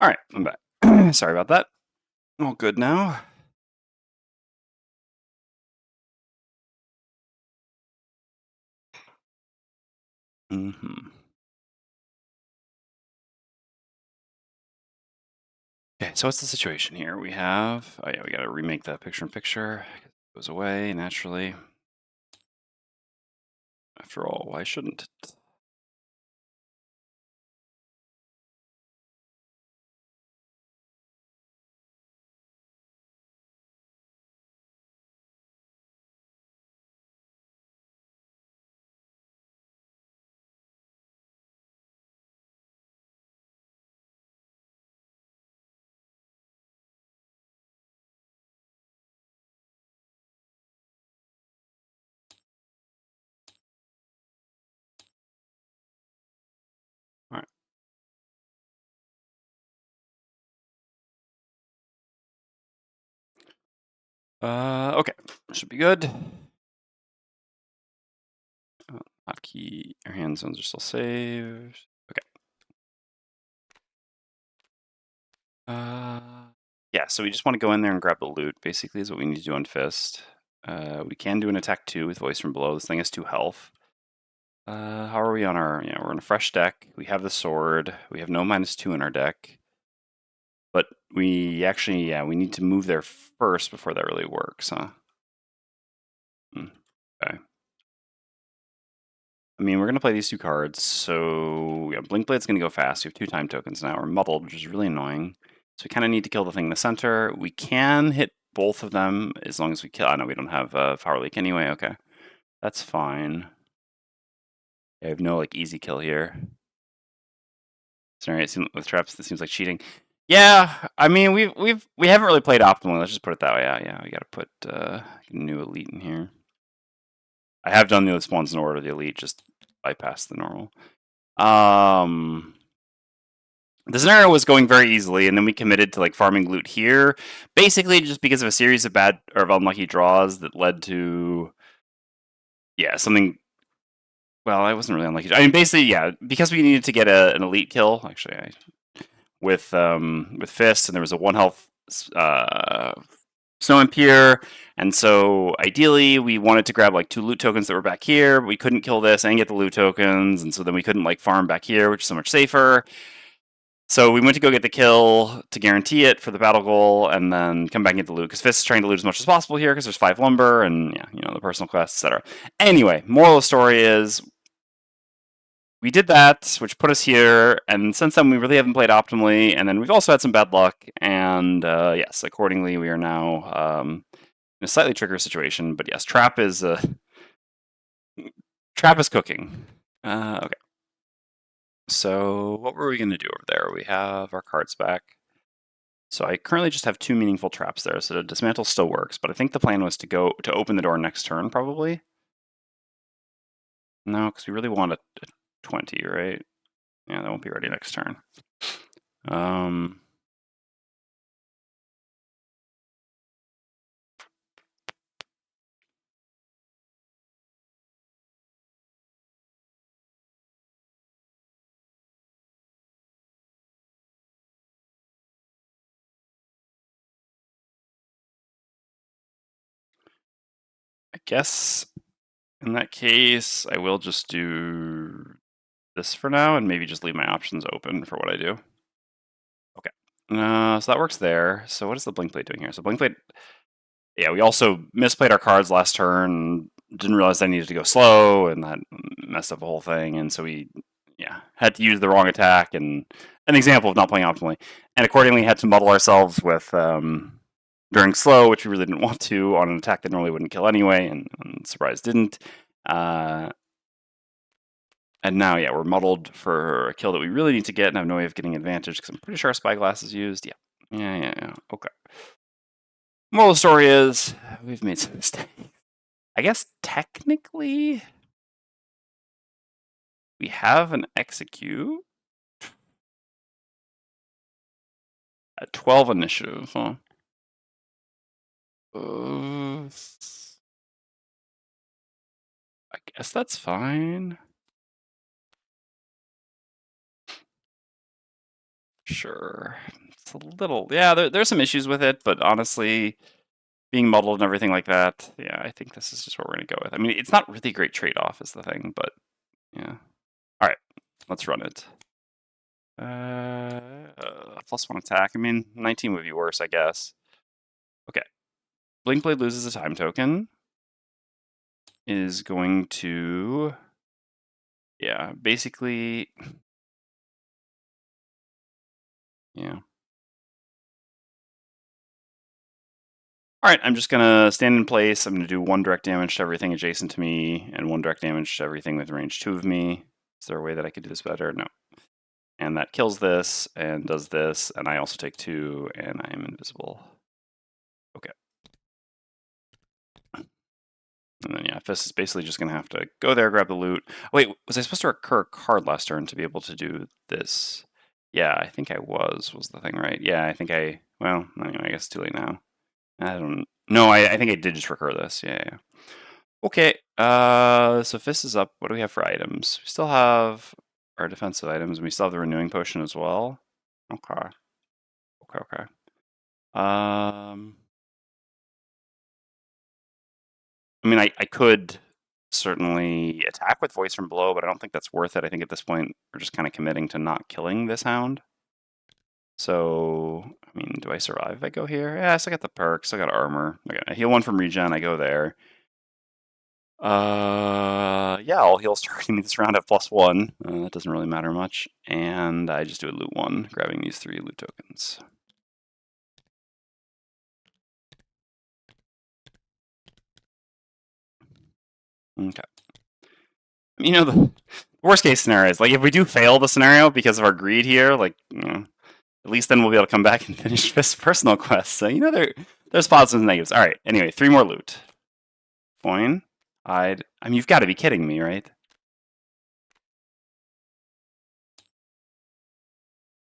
All right, I'm back. Sorry about that. All good now. Hmm. Okay, so what's the situation here? We have, oh yeah, we got to remake that picture-in-picture. It goes away naturally. After all, why shouldn't it? All right. Okay, should be good. Hotkey, your hand zones are still saved. Okay. Yeah, so we just want to go in there and grab the loot, basically, is what we need to do on Fist. We can do an attack 2 with Voice from Below. This thing has 2 health. How are we on our, we're on a fresh deck. We have the sword. We have no -2 in our deck. But we actually, we need to move there first before that really works, huh? Okay. I mean, we're going to play these 2 cards, so yeah, Blink Blade's going to go fast. We have 2 time tokens now. We're muddled, which is really annoying. So we kind of need to kill the thing in the center. We can hit both of them as long as we kill. I know we don't have Power Leak anyway. Okay. That's fine. I have no, easy kill here. Sorry, with traps, this seems like cheating. Yeah, I mean, we haven't really played optimally. Let's just put it that way. Yeah, we got to put new elite in here. I have done the spawns in order. The elite just bypass the normal. The scenario was going very easily, and then we committed to farming loot here, basically just because of a series of bad or of unlucky draws that led to something. Well, I wasn't really unlucky. I mean, basically, because we needed to get an elite kill. Actually, with Fist, and there was a 1 health Snow Impure, and so ideally we wanted to grab 2 loot tokens that were back here, but we couldn't kill this and get the loot tokens, and so then we couldn't farm back here, which is so much safer. So we went to go get the kill to guarantee it for the battle goal, and then come back and get the loot, because Fist is trying to loot as much as possible here, because there's 5 lumber, and the personal quests, etc. Anyway, moral of the story is, we did that, which put us here, and since then we really haven't played optimally, and then we've also had some bad luck, and yes, accordingly we are now in a slightly trickier situation, but yes, Trap is cooking. Okay. So what were we going to do over there? We have our cards back. So I currently just have 2 meaningful traps there, so the dismantle still works, but I think the plan was to open the door next turn, probably. No, because we really want a 20, right? Yeah, that won't be ready next turn. I guess in that case, I will just do this for now and maybe just leave my options open for what I do. Okay. So that works there. So what is the Blink Blade doing here? So Blink Blade, yeah, we also misplayed our cards last turn, didn't realize I needed to go slow, and that messed up the whole thing. And so we, had to use the wrong attack, and an example of not playing optimally. And accordingly had to muddle ourselves with during slow, which we really didn't want to, on an attack that normally wouldn't kill anyway, and surprise didn't. And now, we're muddled for a kill that we really need to get, and I have no way of getting advantage because I'm pretty sure our Spyglass is used. Yeah. Okay. Moral of the story is, we've made some mistakes. I guess technically, we have an execute at 12 initiative, huh? I guess that's fine. Sure. It's a little, yeah, there's some issues with it, but honestly, being muddled and everything like that, yeah, I think this is just what we're going to go with. I mean, it's not really a great trade-off is the thing, but yeah. All right, let's run it. +1 attack. I mean, 19 would be worse, I guess. Okay. Blinkblade loses a time token. Is going to, yeah, basically, yeah. All right, I'm just gonna stand in place. I'm gonna do 1 direct damage to everything adjacent to me, and 1 direct damage to everything with range 2 of me. Is there a way that I could do this better? No. And that kills this, and does this, and I also take 2, and I am invisible. Okay. And then, yeah, Fist is basically just going to have to go there, grab the loot. Wait, was I supposed to recur a card last turn to be able to do this? Yeah, I think I was the thing, right? Yeah, I think well, anyway, I guess it's too late now. I don't, no, I think I did just recur this. Yeah. Okay, so Fist is up. What do we have for items? We still have our defensive items, and we still have the renewing potion as well. Okay. I mean, I could certainly attack with Voice from Below, but I don't think that's worth it. I think at this point, we're just kind of committing to not killing this hound. So, I mean, do I survive if I go here? Yeah, I still got the perks, I got armor. I heal 1 from regen, I go there. Yeah, I'll heal starting this round at +1. That doesn't really matter much. And I just do a loot 1, grabbing these 3 loot tokens. Okay. You know, the worst case scenario is, like, if we do fail the scenario because of our greed here, like, you know, at least then we'll be able to come back and finish this personal quest. So, you know, there's positives and negatives. All right, anyway, 3 more loot. Fine. I mean, you've got to be kidding me, right?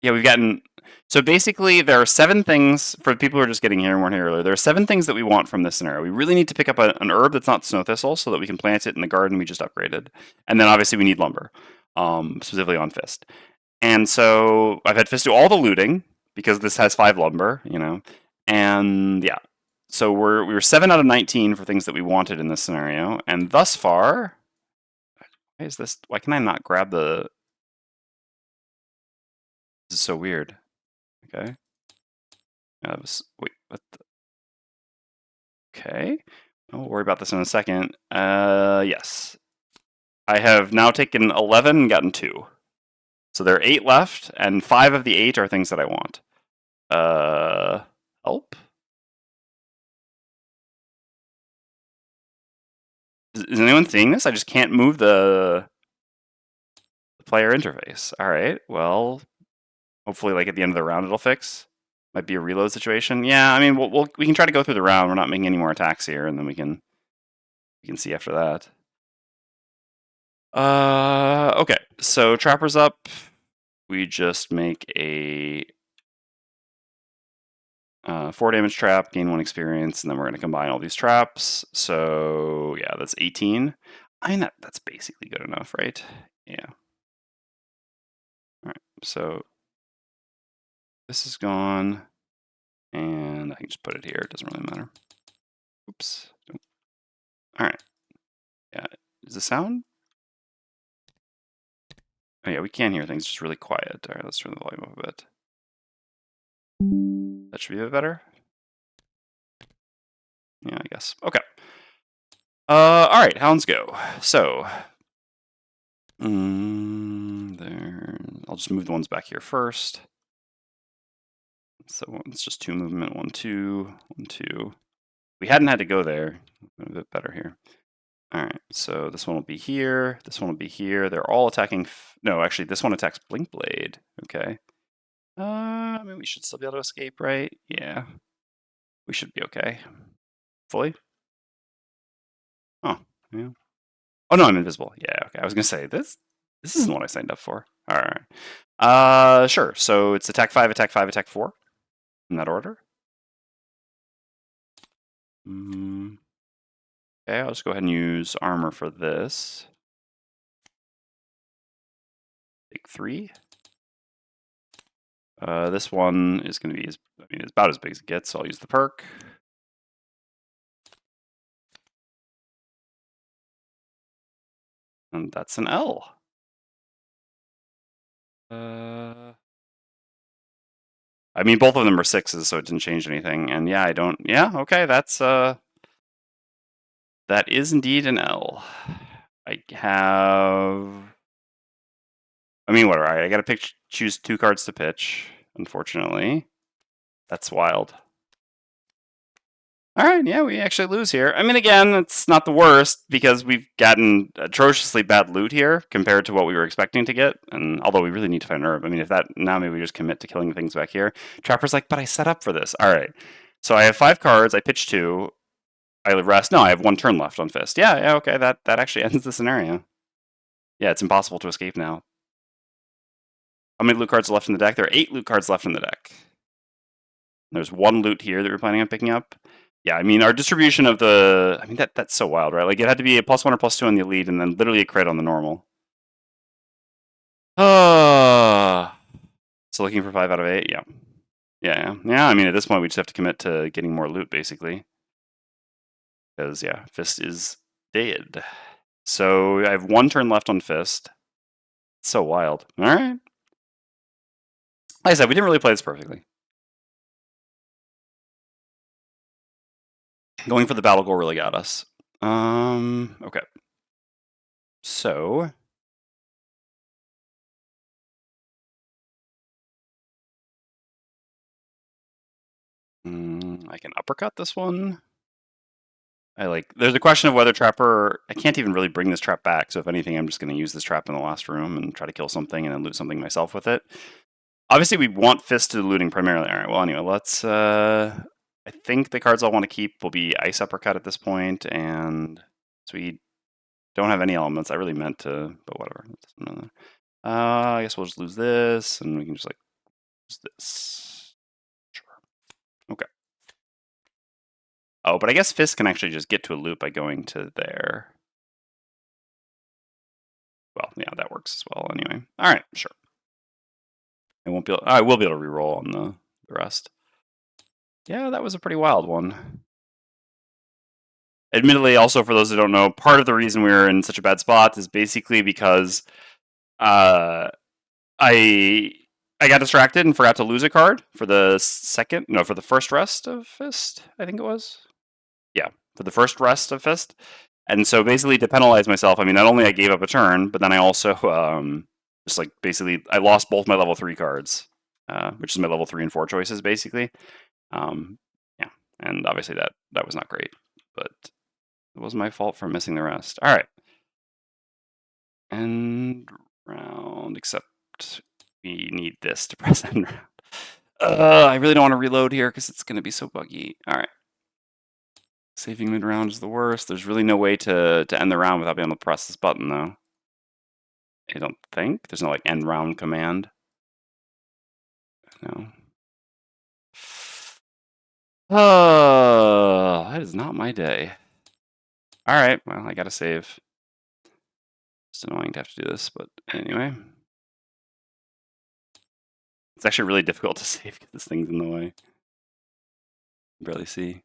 Yeah, we've gotten... So basically, there are 7 things, for people who are just getting here and weren't here earlier, there are 7 things that we want from this scenario. We really need to pick up an herb that's not snow thistle so that we can plant it in the garden we just upgraded. And then obviously we need lumber, specifically on Fist. And so I've had Fist do all the looting, because this has 5 lumber, you know. And yeah, so we were 7 out of 19 for things that we wanted in this scenario. And thus far, why can I not grab the... This is so weird. Okay. Wait, what the... Okay. I'll worry about this in a second. Yes. I have now taken 11 and gotten 2. So there are 8 left, and 5 of the 8 are things that I want. Help? Is anyone seeing this? I just can't move the player interface. All right. Well, hopefully, like at the end of the round, it'll fix. Might be a reload situation. Yeah. I mean, we can try to go through the round. We're not making any more attacks here, and then we can see after that. Okay. So Trapper's up. We just make a 4 damage trap, gain 1 experience, and then we're going to combine all these traps. So yeah, that's 18. I mean, that's basically good enough, right? Yeah. All right. So this is gone, and I can just put it here. It doesn't really matter. Oops. All right. Yeah. Is the sound? Oh yeah, we can hear things just really quiet. All right, let's turn the volume up a bit. That should be a bit better. Yeah, I guess. Okay. All right, hounds go. So, there. I'll just move the ones back here first. So it's just 2 movement, 1, 2, 1, 2. We hadn't had to go there. A bit better here. All right, so this one will be here. This one will be here. They're all attacking. No, actually, this one attacks Blinkblade. Okay. I mean, we should still be able to escape, right? Yeah. We should be okay. Fully? Oh, yeah. Oh no, I'm invisible. Yeah, okay. I was gonna say this isn't what I signed up for. All right. Sure. So it's attack 5, attack 5, attack 4. In that order. Okay, I'll just go ahead and use armor for this. Take 3. This one is going to be, it's about as big as it gets, so I'll use the perk. And that's an L. I mean, both of them are 6s, so it didn't change anything. And yeah, okay, that is indeed an L. I mean, whatever. I gotta choose 2 cards to pitch, unfortunately. That's wild. All right, yeah, we actually lose here. I mean, again, it's not the worst because we've gotten atrociously bad loot here compared to what we were expecting to get. And although we really need to find herb, I mean, if that now maybe we just commit to killing things back here. Trapper's like, but I set up for this. All right, so I have 5 cards. I pitch 2. I rest. No, I have 1 turn left on Fist. Yeah, okay. That actually ends the scenario. Yeah, it's impossible to escape now. How many loot cards are left in the deck? There are 8 loot cards left in the deck. There's 1 loot here that we're planning on picking up. Yeah, I mean, our distribution of the... I mean, that's so wild, right? Like, it had to be a +1 or +2 on the elite, and then literally a crit on the normal. So looking for 5 out of 8, yeah. Yeah, I mean, at this point, we just have to commit to getting more loot, basically. Because, yeah, Fist is dead. So I have 1 turn left on Fist. It's so wild. All right. Like I said, we didn't really play this perfectly. Going for the battle goal really got us. Okay. So I can uppercut this one. There's a question of whether Trapper... I can't even really bring this trap back, so if anything, I'm just going to use this trap in the last room and try to kill something and then loot something myself with it. Obviously, we want Fist to looting primarily. All right, well, anyway, let's... I think the cards I'll want to keep will be Ice Uppercut at this point, and so we don't have any elements. I really meant to, but whatever. I guess we'll just lose this, and we can just, like, use this. Sure. Okay. Oh, but I guess Fist can actually just get to a loop by going to there. Well, yeah, that works as well anyway. All right, sure. I will be able to reroll on the rest. Yeah, that was a pretty wild one. Admittedly, also for those who don't know, part of the reason we were in such a bad spot is basically because I got distracted and forgot to lose a card for the first rest of Fist, I think it was. Yeah, for the first rest of Fist. And so basically to penalize myself, I mean, not only I gave up a turn, but then I also just like basically I lost both my level 3 cards, which is my level 3 and 4 choices basically. Yeah, and obviously that was not great, but it was my fault for missing the rest. All right. End round, except we need this to press end round. I really don't want to reload here because it's going to be so buggy. All right. Saving mid-round is the worst. There's really no way to end the round without being able to press this button, though. I don't think. There's no, like, end round command. No. Oh, that is not my day. All right, well, I gotta save. It's annoying to have to do this, but anyway. It's actually really difficult to save because this thing's in the way. Barely see.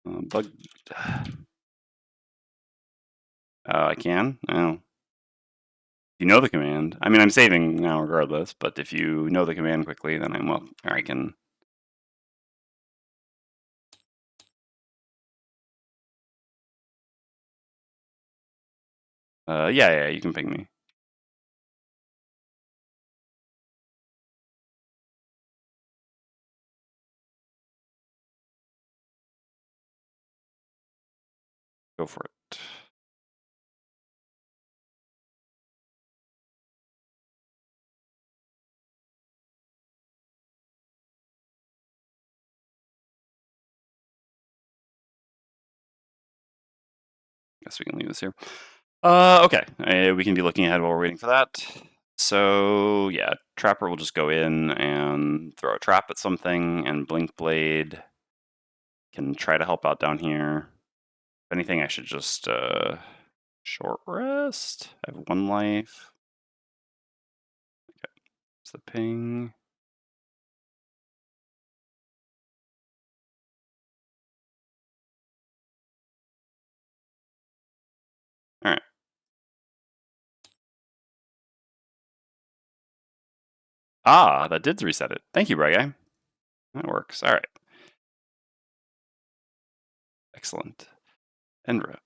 Bug. I can? Oh. If you know the command. I mean, I'm saving now regardless, but if you know the command quickly, then I can... yeah, you can ping me. Go for it. Guess we can leave this here. Okay, we can be looking ahead while we're waiting for that. So, yeah, Trapper will just go in and throw a trap at something, and Blink Blade can try to help out down here. If anything, I should just short rest. I have 1 life. Okay, it's the ping. Ah, that did reset it. Thank you, Bright Guy. That works. All right. Excellent. End road.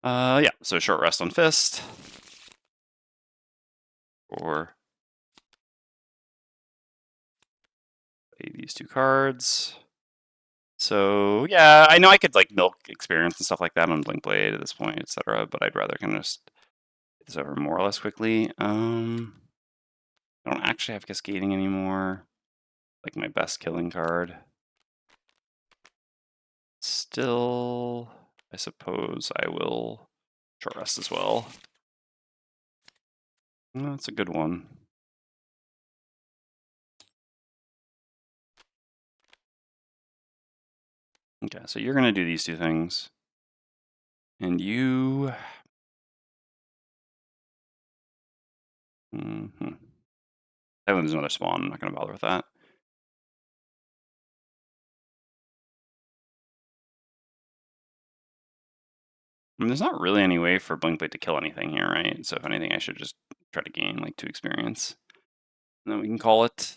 Yeah, so short rest on Fist. Or play these two cards. So yeah, I know I could like milk experience and stuff like that on Blink Blade at this point, etc. But I'd rather kind of just get this over more or less quickly. I don't actually have Cascading anymore. Like my best killing card. Still, I suppose I will short rest as well. No, that's a good one. Okay, so you're gonna do these two things. And you... There's another spawn, I'm not gonna bother with that. I mean, there's not really any way for Blink Blade to kill anything here, right? So if anything, I should just try to gain like 2 experience. And then we can call it.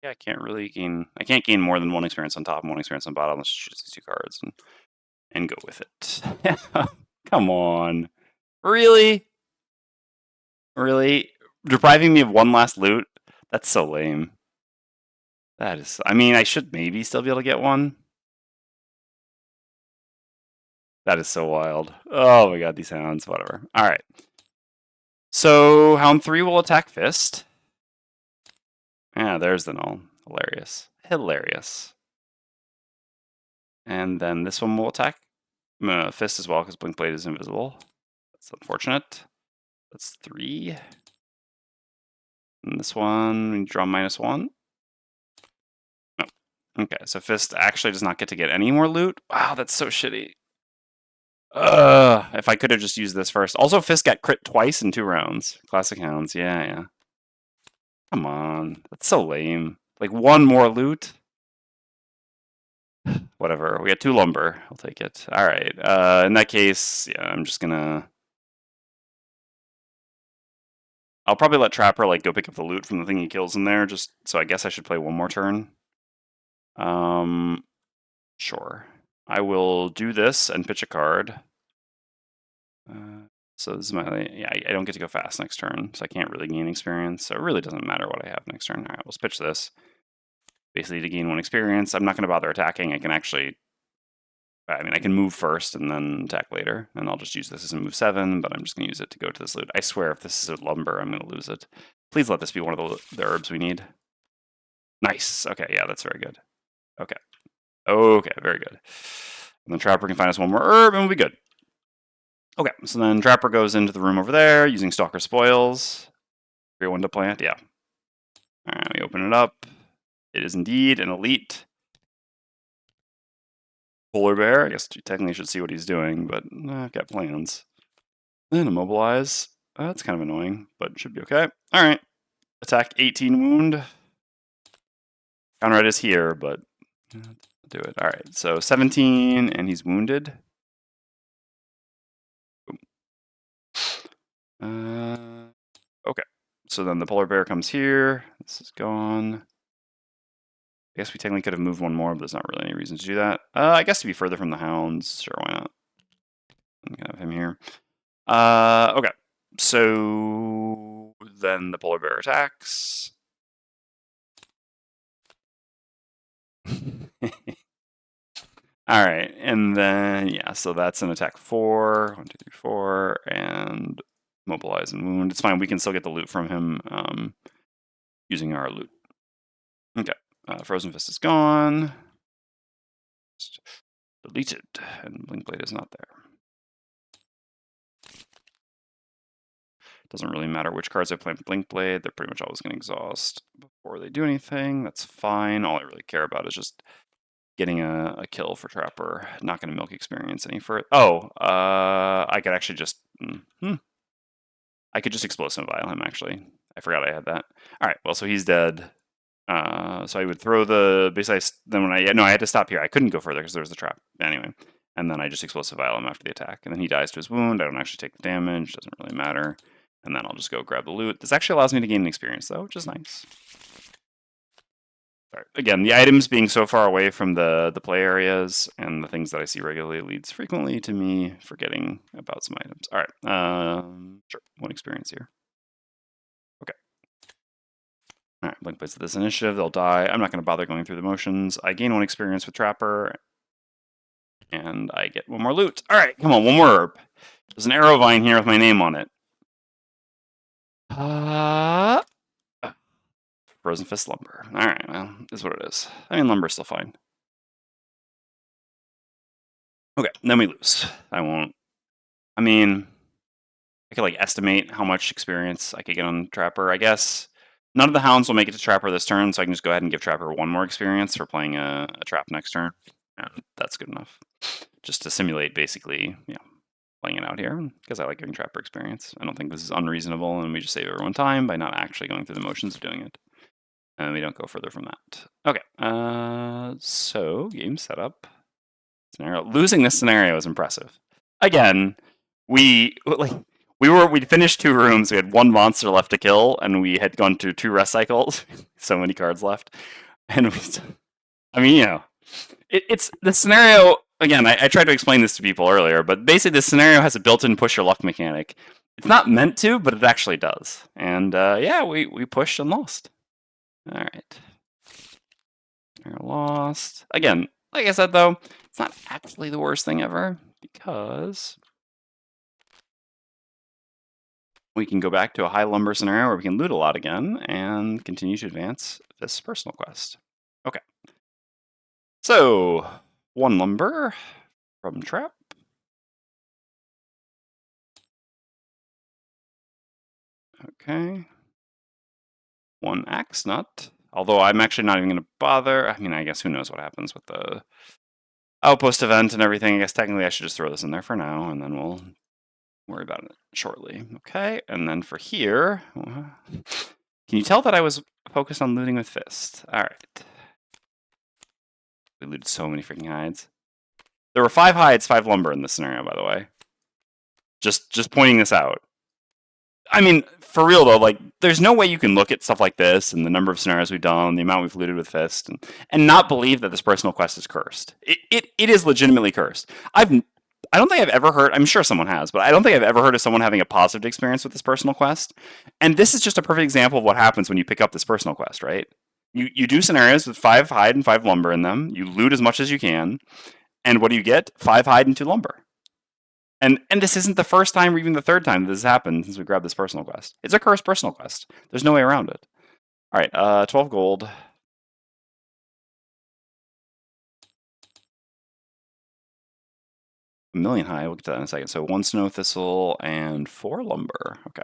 Yeah, I can't really gain... I can't gain more than 1 experience on top and 1 experience on bottom. Let's choose these 2 cards and go with it. Come on. Really? Really? Depriving me of 1 last loot? That's so lame. That is... I mean, I should maybe still be able to get 1. That is so wild. Oh my god, these hounds. Whatever. Alright. So, Hound 3 will attack Fist. Yeah, there's the null. Hilarious. Hilarious. And then this one will attack Fist as well, because Blink Blade is invisible. That's unfortunate. That's 3. And this one, we draw -1. Oh. Okay, so Fist actually does not get to get any more loot. Wow, that's so shitty. If I could have just used this first. Also, Fist got crit twice in 2 rounds. Classic Hounds, yeah. Come on, that's so lame. Like 1 more loot? Whatever, we got 2 lumber. I'll take it. Alright, in that case, yeah, I'm just gonna... I'll probably let Trapper like go pick up the loot from the thing he kills in there, just so I guess I should play 1 more turn. Sure. I will do this and pitch a card. So this is my... Yeah, I don't get to go fast next turn, so I can't really gain experience. So it really doesn't matter what I have next turn. Alright, let's pitch this. Basically to gain 1 experience. I'm not going to bother attacking. I can actually... I mean, I can move first and then attack later. And I'll just use this as a move 7, but I'm just going to use it to go to this loot. I swear if this is a lumber, I'm going to lose it. Please let this be one of the herbs we need. Nice. Okay, yeah, that's very good. Okay. Okay, very good. And then Trapper can find us 1 more herb and we'll be good. Okay, so then Trapper goes into the room over there using Stalker Spoils. Great one to plant, yeah. Alright, we open it up. It is indeed an elite polar bear. I guess you technically should see what he's doing, but I've got plans. Then immobilize. That's kind of annoying, but it should be okay. Alright. Attack 18 wound. Conrad is here, but do it. Alright, so 17, and he's wounded. Okay, so then the polar bear comes here. This is gone. I guess we technically could have moved 1 more, but there's not really any reason to do that. I guess to be further from the hounds. Sure, why not? I'm gonna have him here. Okay, so then the polar bear attacks. All right, and then, yeah, so that's an attack 4. 1, 2, 3, 4, and mobilize and wound. It's fine, we can still get the loot from him using our loot. Okay, Frozen Fist is gone. Deleted, and Blink Blade is not there. Doesn't really matter which cards I play with Blink Blade, they're pretty much always going to exhaust before they do anything. That's fine. All I really care about is just getting a kill for Trapper. Not going to milk experience any further. Oh, I could actually just... I could just Explosive Vial him, actually. I forgot I had that. Alright, well, so he's dead. So I would throw the... Basically, then when I... No, I had to stop here. I couldn't go further because there was the trap. Anyway. and then I just explosive vial him after the attack. And then he dies to his wound. I don't actually take the damage. Doesn't really matter. And then I'll just go grab the loot. This actually allows me to gain an experience, though, which is nice. Right. Again, the items being so far away from the play areas and the things that I see regularly leads frequently to me forgetting about some items. All right. Sure. 1 experience here. Okay. All right. Blink plays this initiative. They'll die. I'm not going to bother going through the motions. I gain 1 experience with Trapper. And I get 1 more loot. All right. Come on. 1 more herb. There's an arrow vine here with my name on it. Frozen Fist Lumber. All right, well, is what it is. I mean, lumber's still fine. Okay, then we lose. I won't. I mean, I could like estimate how much experience I could get on Trapper, I guess. None of the hounds will make it to Trapper this turn, so I can just go ahead and give Trapper 1 more experience for playing a trap next turn. And that's good enough. Just to simulate, basically, playing it out here, because I like giving Trapper experience. I don't think this is unreasonable, and we just save everyone time by not actually going through the motions of doing it. And we don't go further from that. Okay, so game setup. Scenario. Losing this scenario is impressive. Again, we'd finished 2 rooms. We had 1 monster left to kill, and we had gone through 2 rest cycles. So many cards left, and it's the scenario. Again, I tried to explain this to people earlier, but basically, the scenario has a built-in push your luck mechanic. It's not meant to, but it actually does. And we pushed and lost. All right. They're lost. Again, like I said, though, it's not actually the worst thing ever because we can go back to a high lumber scenario where we can loot a lot again and continue to advance this personal quest. Okay. So, 1 lumber from trap. Okay. 1 axe nut. Although I'm actually not even going to bother. I mean, I guess who knows what happens with the outpost event and everything. I guess technically I should just throw this in there for now, and then we'll worry about it shortly. Okay, and then for here, can you tell that I was focused on looting with fist? All right. We looted so many freaking hides. There were 5 hides, 5 lumber in this scenario, by the way. Just pointing this out. I mean, for real though, like, there's no way you can look at stuff like this and the number of scenarios we've done, the amount we've looted with Fist, and not believe that this personal quest is cursed. It is legitimately cursed. I don't think I've ever heard, I'm sure someone has, but I don't think I've ever heard of someone having a positive experience with this personal quest. And this is just a perfect example of what happens when you pick up this personal quest, right? You do scenarios with 5 hide and 5 lumber in them, you loot as much as you can, and what do you get? 5 hide and 2 lumber. And this isn't the first time or even the 3rd time this has happened since we grabbed this personal quest. It's a cursed personal quest. There's no way around it. All right, 12 gold. A million high, we'll get to that in a second. So 1 snow thistle and 4 lumber. Okay.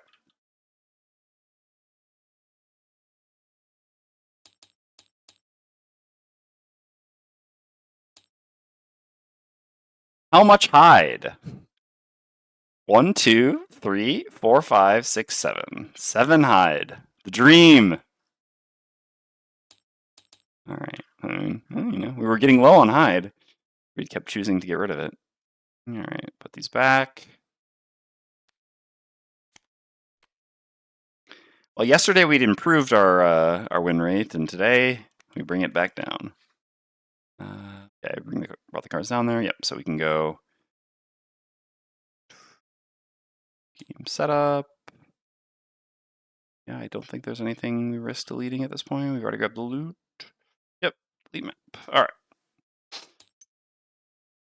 How much hide? 1, 2, 3, 4, 5, 6, 7. 7 hide. The dream. All right. I mean, we were getting low on hide. We kept choosing to get rid of it. All right, put these back. Well, yesterday we'd improved our win rate, and today we bring it back down. Yeah, brought the cards down there. Yep, so we can go game setup. Yeah, I don't think there's anything we risk deleting at this point. We've already grabbed the loot. Yep, delete map. All right.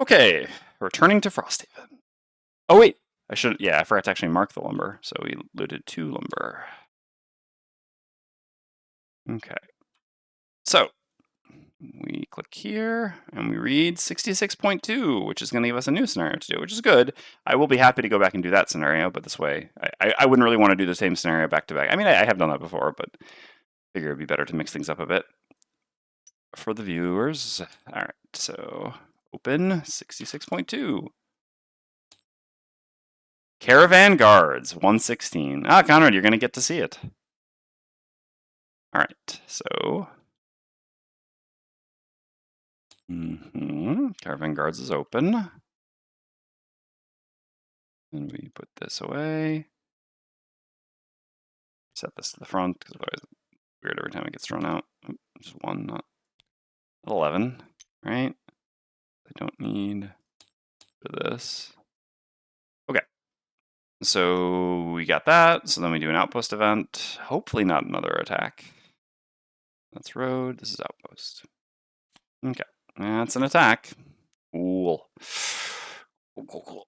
Okay, returning to Frosthaven. Oh wait, I forgot to actually mark the lumber. So we looted 2 lumber. Okay. So we click here and we read 66.2, which is going to give us a new scenario to do, which is good. I will be happy to go back and do that scenario, but this way, I wouldn't really want to do the same scenario back to back. I mean, I have done that before, but I figure it'd be better to mix things up a bit for the viewers. All right, so open 66.2. Caravan Guards, 116. Ah, Conrad, you're going to get to see it. All right, so Caravan Guards is open. And we put this away. Set this to the front, because otherwise it's weird every time it gets thrown out. Just 1, not 11, right? I don't need for this. Okay. So we got that. So then we do an outpost event. Hopefully not another attack. That's road. This is outpost. Okay. That's an attack. Cool. Cool.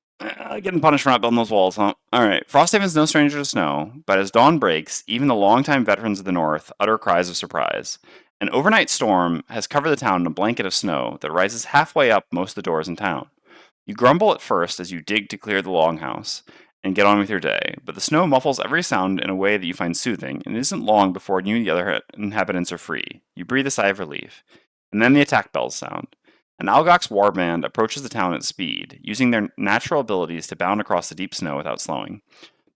Getting punished for not building those walls, huh? Alright. Frosthaven is no stranger to snow, but as dawn breaks, even the longtime veterans of the north utter cries of surprise. An overnight storm has covered the town in a blanket of snow that rises halfway up most of the doors in town. You grumble at first as you dig to clear the longhouse and get on with your day, but the snow muffles every sound in a way that you find soothing, and it isn't long before you and the other inhabitants are free. You breathe a sigh of relief. And then the attack bells sound. An Algox warband approaches the town at speed, using their natural abilities to bound across the deep snow without slowing.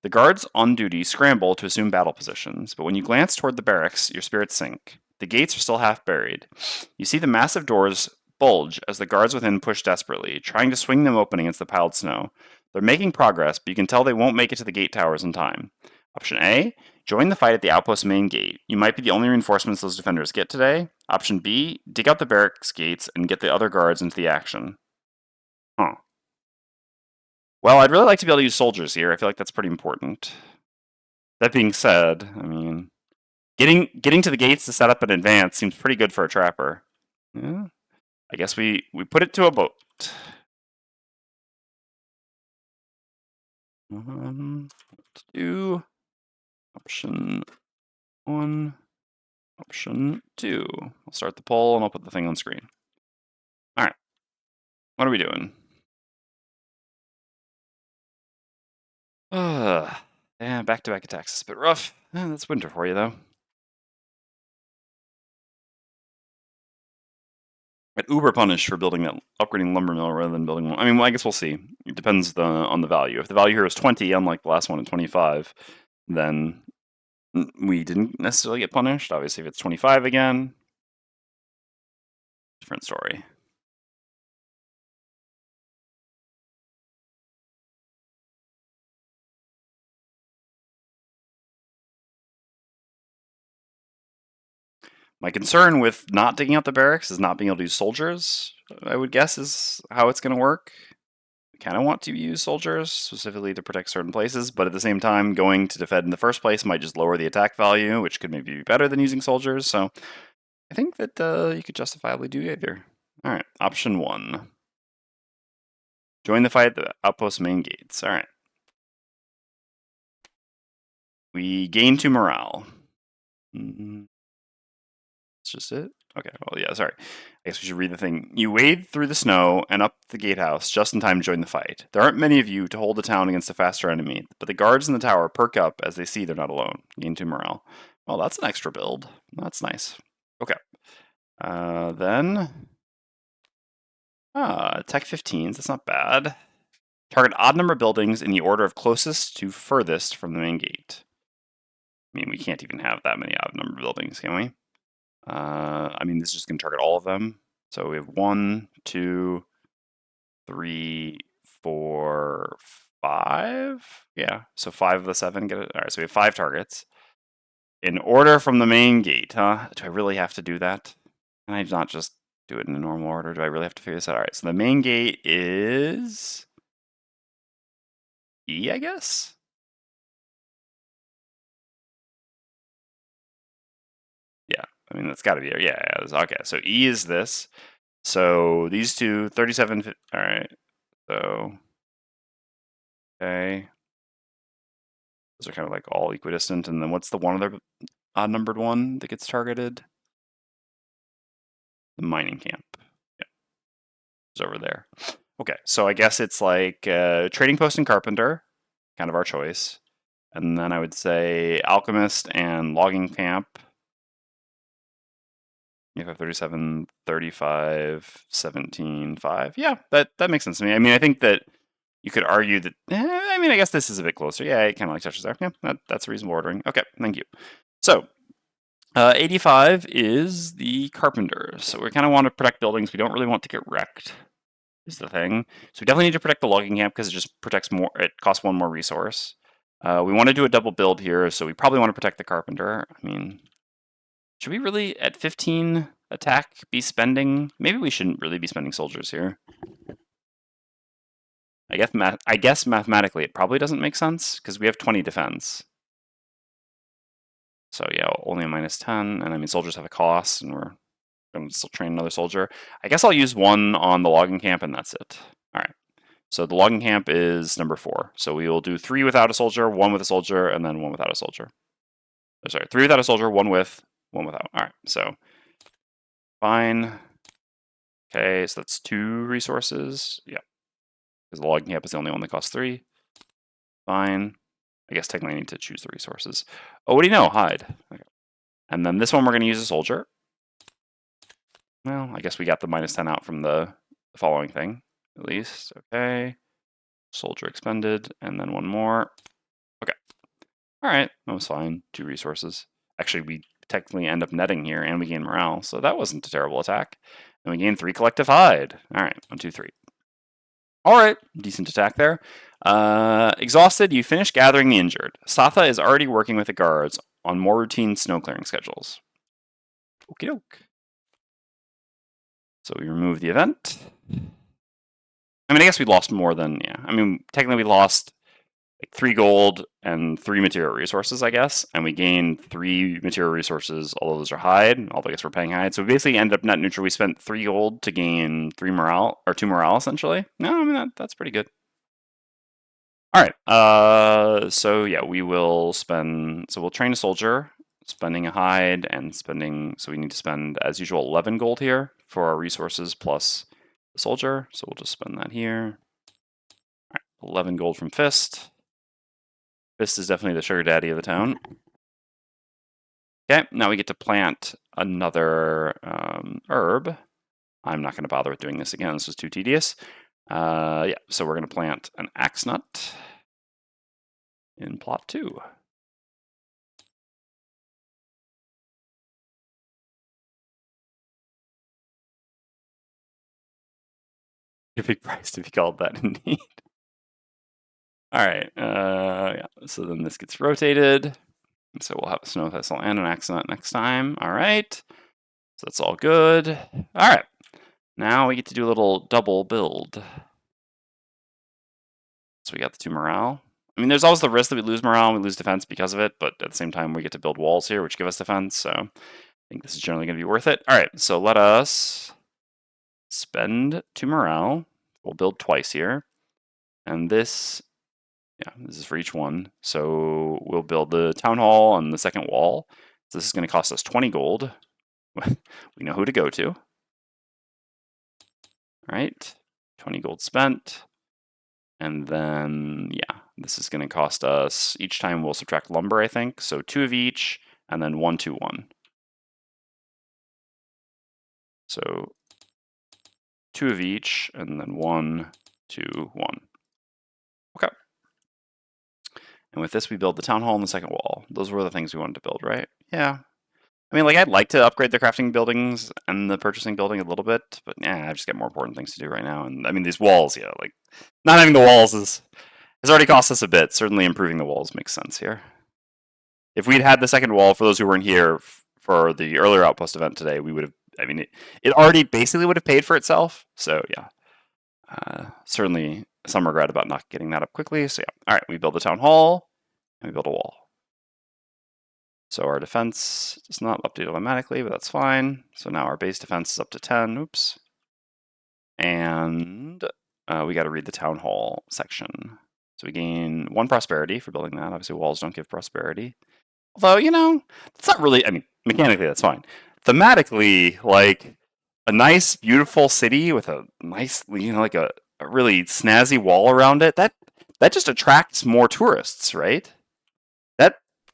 The guards on duty scramble to assume battle positions, but when you glance toward the barracks, your spirits sink. The gates are still half buried. You see the massive doors bulge as the guards within push desperately, trying to swing them open against the piled snow. They're making progress, but you can tell they won't make it to the gate towers in time. Option A, join the fight at the outpost main gate. You might be the only reinforcements those defenders get today. Option B, dig out the barracks gates and get the other guards into the action. Huh. Well, I'd really like to be able to use soldiers here. I feel like that's pretty important. That being said, I mean, getting to the gates to set up in advance seems pretty good for a trapper. Yeah. I guess we put it to a vote. Let's do option 1, option 2. I'll start the poll and I'll put the thing on screen. All right. What are we doing? Yeah, back-to-back attacks is a bit rough. That's winter for you, though. Get uber punished for building that upgrading lumber mill rather than building one. I mean, well, I guess we'll see. It depends on the value. If the value here is 20, unlike the last one at 25, then we didn't necessarily get punished. Obviously, if it's 25 again, different story. My concern with not digging out the barracks is not being able to use soldiers, I would guess, is how it's going to work. We kind of want to use soldiers, specifically to protect certain places, but at the same time, going to defend in the first place might just lower the attack value, which could maybe be better than using soldiers, so I think that you could justifiably do either. Alright, option 1. Join the fight at the outpost main gates. Alright. We gain 2 morale. That's just it? Okay, well, yeah, sorry. I guess we should read the thing. You wade through the snow and up the gatehouse just in time to join the fight. There aren't many of you to hold the town against a faster enemy, but the guards in the tower perk up as they see they're not alone. Gain 2 morale. Well, that's an extra build. That's nice. Okay. Then... Tech 15s, that's not bad. Target odd number buildings in the order of closest to furthest from the main gate. I mean, we can't even have that many odd number buildings, can we? I mean, this is just going to target all of them. So we have 1, 2, 3, 4, 5. Yeah, so 5 of the 7 get it. All right, so we have 5 targets. In order from the main gate, huh? Do I really have to do that? Can I not just do it in a normal order? Do I really have to figure this out? All right, so the main gate is E, I guess? Yeah, I mean, that's got to be it. Yeah, okay, so E is this. So these two, 37, all right, so, okay. Those are kind of like all equidistant, and then what's the one other odd-numbered one that gets targeted? The mining camp. Yeah, it's over there. Okay, so I guess it's like trading post and carpenter, kind of our choice. And then I would say alchemist and logging camp. You have 37, 35, 17, 5. Yeah, that makes sense to me. I mean, I think that you could argue that, I mean, I guess this is a bit closer. Yeah, it kind of like touches there. Yeah, that's a reasonable ordering. Okay, thank you. So, 85 is the carpenter. So we kind of want to protect buildings. We don't really want to get wrecked. is the thing. So we definitely need to protect the logging camp because it just protects more. It costs one more resource. We want to do a double build here, so we probably want to protect the carpenter. I mean, should we really, at 15 attack, be spending? Maybe we shouldn't really be spending soldiers here. I guess mathematically it probably doesn't make sense because we have 20 defense. So yeah, only a -10, and I mean soldiers have a cost, and we're going to still train another soldier. I guess I'll use one on the logging camp, and that's it. All right. So the logging camp is number 4. So we will do 3 without a soldier, 1 with a soldier, and then 1 without a soldier. Oh, sorry, 3 without a soldier, 1 with, 1 without. All right. So fine. Okay, so that's 2 resources. Yeah, because the logging camp is the only one that costs 3. Fine. I guess technically I need to choose the resources. Oh, what do you know? Hide. Okay. And then this one we're going to use a soldier. Well, I guess we got the -10 out from the following thing, at least. Okay. Soldier expended, and then 1 more. Okay. All right, that was fine. 2 resources. Actually, we technically end up netting here, and we gain morale, so that wasn't a terrible attack. And we gain 3 collective hide. All right, 1, 2, 3. All right, decent attack there. Exhausted, you finish gathering the injured. Satha is already working with the guards on more routine snow clearing schedules. Okie doke. So we remove the event. I mean, I guess we lost more than, yeah. I mean, technically we lost like 3 gold and 3 material resources, I guess. And we gained 3 material resources, although those are hide, although I guess we're paying hide. So we basically ended up net neutral. We spent 3 gold to gain 3 morale, or 2 morale, essentially. No, I mean, that's pretty good. All right, so yeah, we will spend, so we'll train a soldier, spending a hide and spending, so we need to spend, as usual, 11 gold here for our resources plus the soldier. So we'll just spend that here. All right, 11 gold from Fist. Fist is definitely the sugar daddy of the town. Okay, now we get to plant another herb. I'm not going to bother with doing this again. This was too tedious. Yeah, so we're going to plant an axe nut in plot 2. A big price to be called that, indeed. All right, yeah, so then this gets rotated. So we'll have a snow thistle and an axe nut next time. All right, so that's all good. All right, now we get to do a little double build. So we got the 2 morale. I mean, there's always the risk that we lose morale and we lose defense because of it, but at the same time, we get to build walls here, which give us defense, so I think this is generally going to be worth it. All right, so let us spend 2 morale. We'll build twice here. And this, yeah, this is for each one. So we'll build the town hall on the second wall. So this is going to cost us 20 gold. We know who to go to. All right, 20 gold spent. And then, yeah, this is going to cost us, each time we'll subtract lumber, I think. So 2 of each, and then 1, 2, 1. So 2 of each, and then 1, 2, 1. Okay. And with this, we build the town hall and the second wall. Those were the things we wanted to build, right? Yeah. I mean, like, I'd like to upgrade the crafting buildings and the purchasing building a little bit, but yeah, I just got more important things to do right now. And I mean, these walls, yeah, like, not having the walls has already cost us a bit. Certainly improving the walls makes sense here. If we'd had the second wall, for those who weren't here for the earlier Outpost event today, we would have, I mean, it already basically would have paid for itself. So yeah, certainly some regret about not getting that up quickly. So yeah, all right, we build the town hall and we build a wall. So our defense does not update automatically, but that's fine. So now our base defense is up to 10. Oops. And we got to read the town hall section. So we gain 1 prosperity for building that. Obviously, walls don't give prosperity. Although, you know, it's not really, I mean, mechanically, that's fine. Thematically, like, a nice, beautiful city with a nice, you know, like a really snazzy wall around it, that just attracts more tourists, right?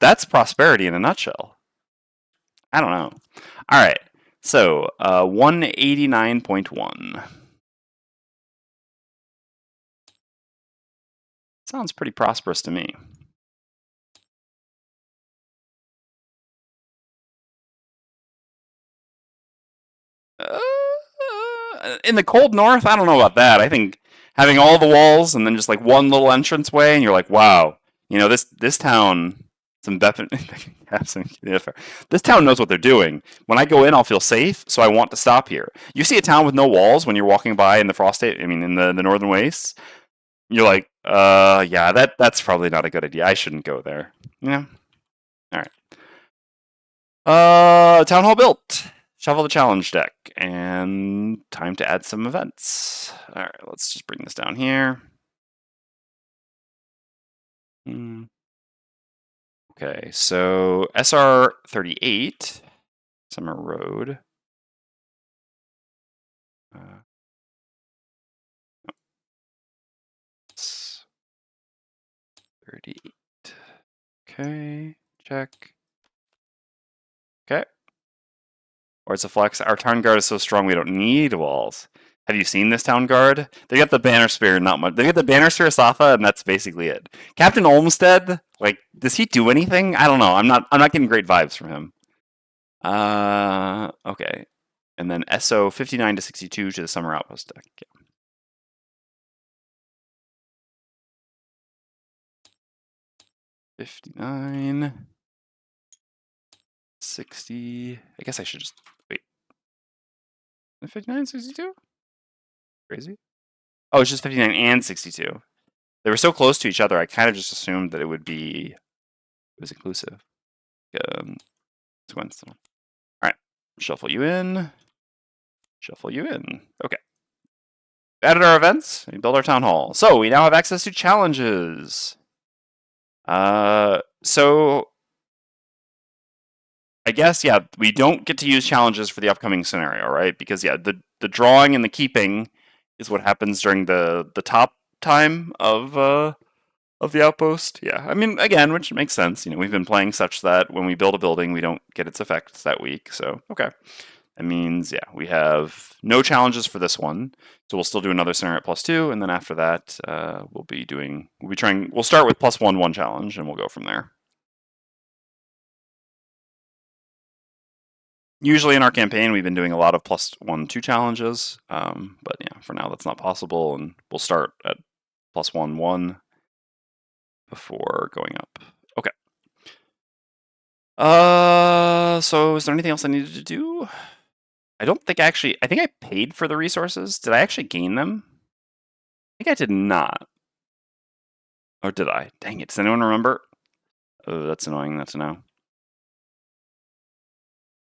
That's prosperity in a nutshell. I don't know. All right, so 189.1. Sounds pretty prosperous to me. in the cold north, I don't know about that. I think having all the walls and then just like one little entrance way, and you're like, wow, this town, some this town knows what they're doing. When I go in, I'll feel safe, so I want to stop here. You see a town with no walls when you're walking by in the Frosthaven, I mean, in the Northern Wastes, you're like, yeah, that's probably not a good idea. I shouldn't go there. Yeah. All right. Town hall built. Shuffle the challenge deck, and time to add some events. All right, let's just bring this down here. Okay, so SR 38, Summer Road. 38. Okay, check. Okay. Or it's a flex. Our town guard is so strong we don't need walls. Have you seen this town guard? They got the banner spear, not much. They got the banner spear Safa, and that's basically it. Captain Olmsted, like, does he do anything? I don't know. I'm not getting great vibes from him. Okay. And then SO 59 to 62 to the summer outpost deck. Yeah. $59, $60. I guess I should just wait. $59, $62? Crazy. Oh, it's just 59 and 62. They were so close to each other, I kind of just assumed that it was inclusive. Sequence. All right, shuffle you in. Shuffle you in. Okay. Added our events. We built our town hall. So we now have access to challenges. So I guess, yeah, we don't get to use challenges for the upcoming scenario, right? Because, yeah, the drawing and the keeping is what happens during the top time of the outpost. Yeah, I mean, again, which makes sense. We've been playing such that when we build a building, we don't get its effects that week. So, okay. That means, yeah, we have no challenges for this one. So we'll still do another scenario at +2, and then after that, we'll start with +1 challenge, and we'll go from there. Usually in our campaign, we've been doing a lot of +1, 2 challenges, but yeah, for now that's not possible, and we'll start at +1, 1 before going up. Okay. So is there anything else I needed to do? I don't think I think I paid for the resources. Did I actually gain them? I think I did not. Or did I? Dang it, does anyone remember? Oh, that's annoying, that's a no.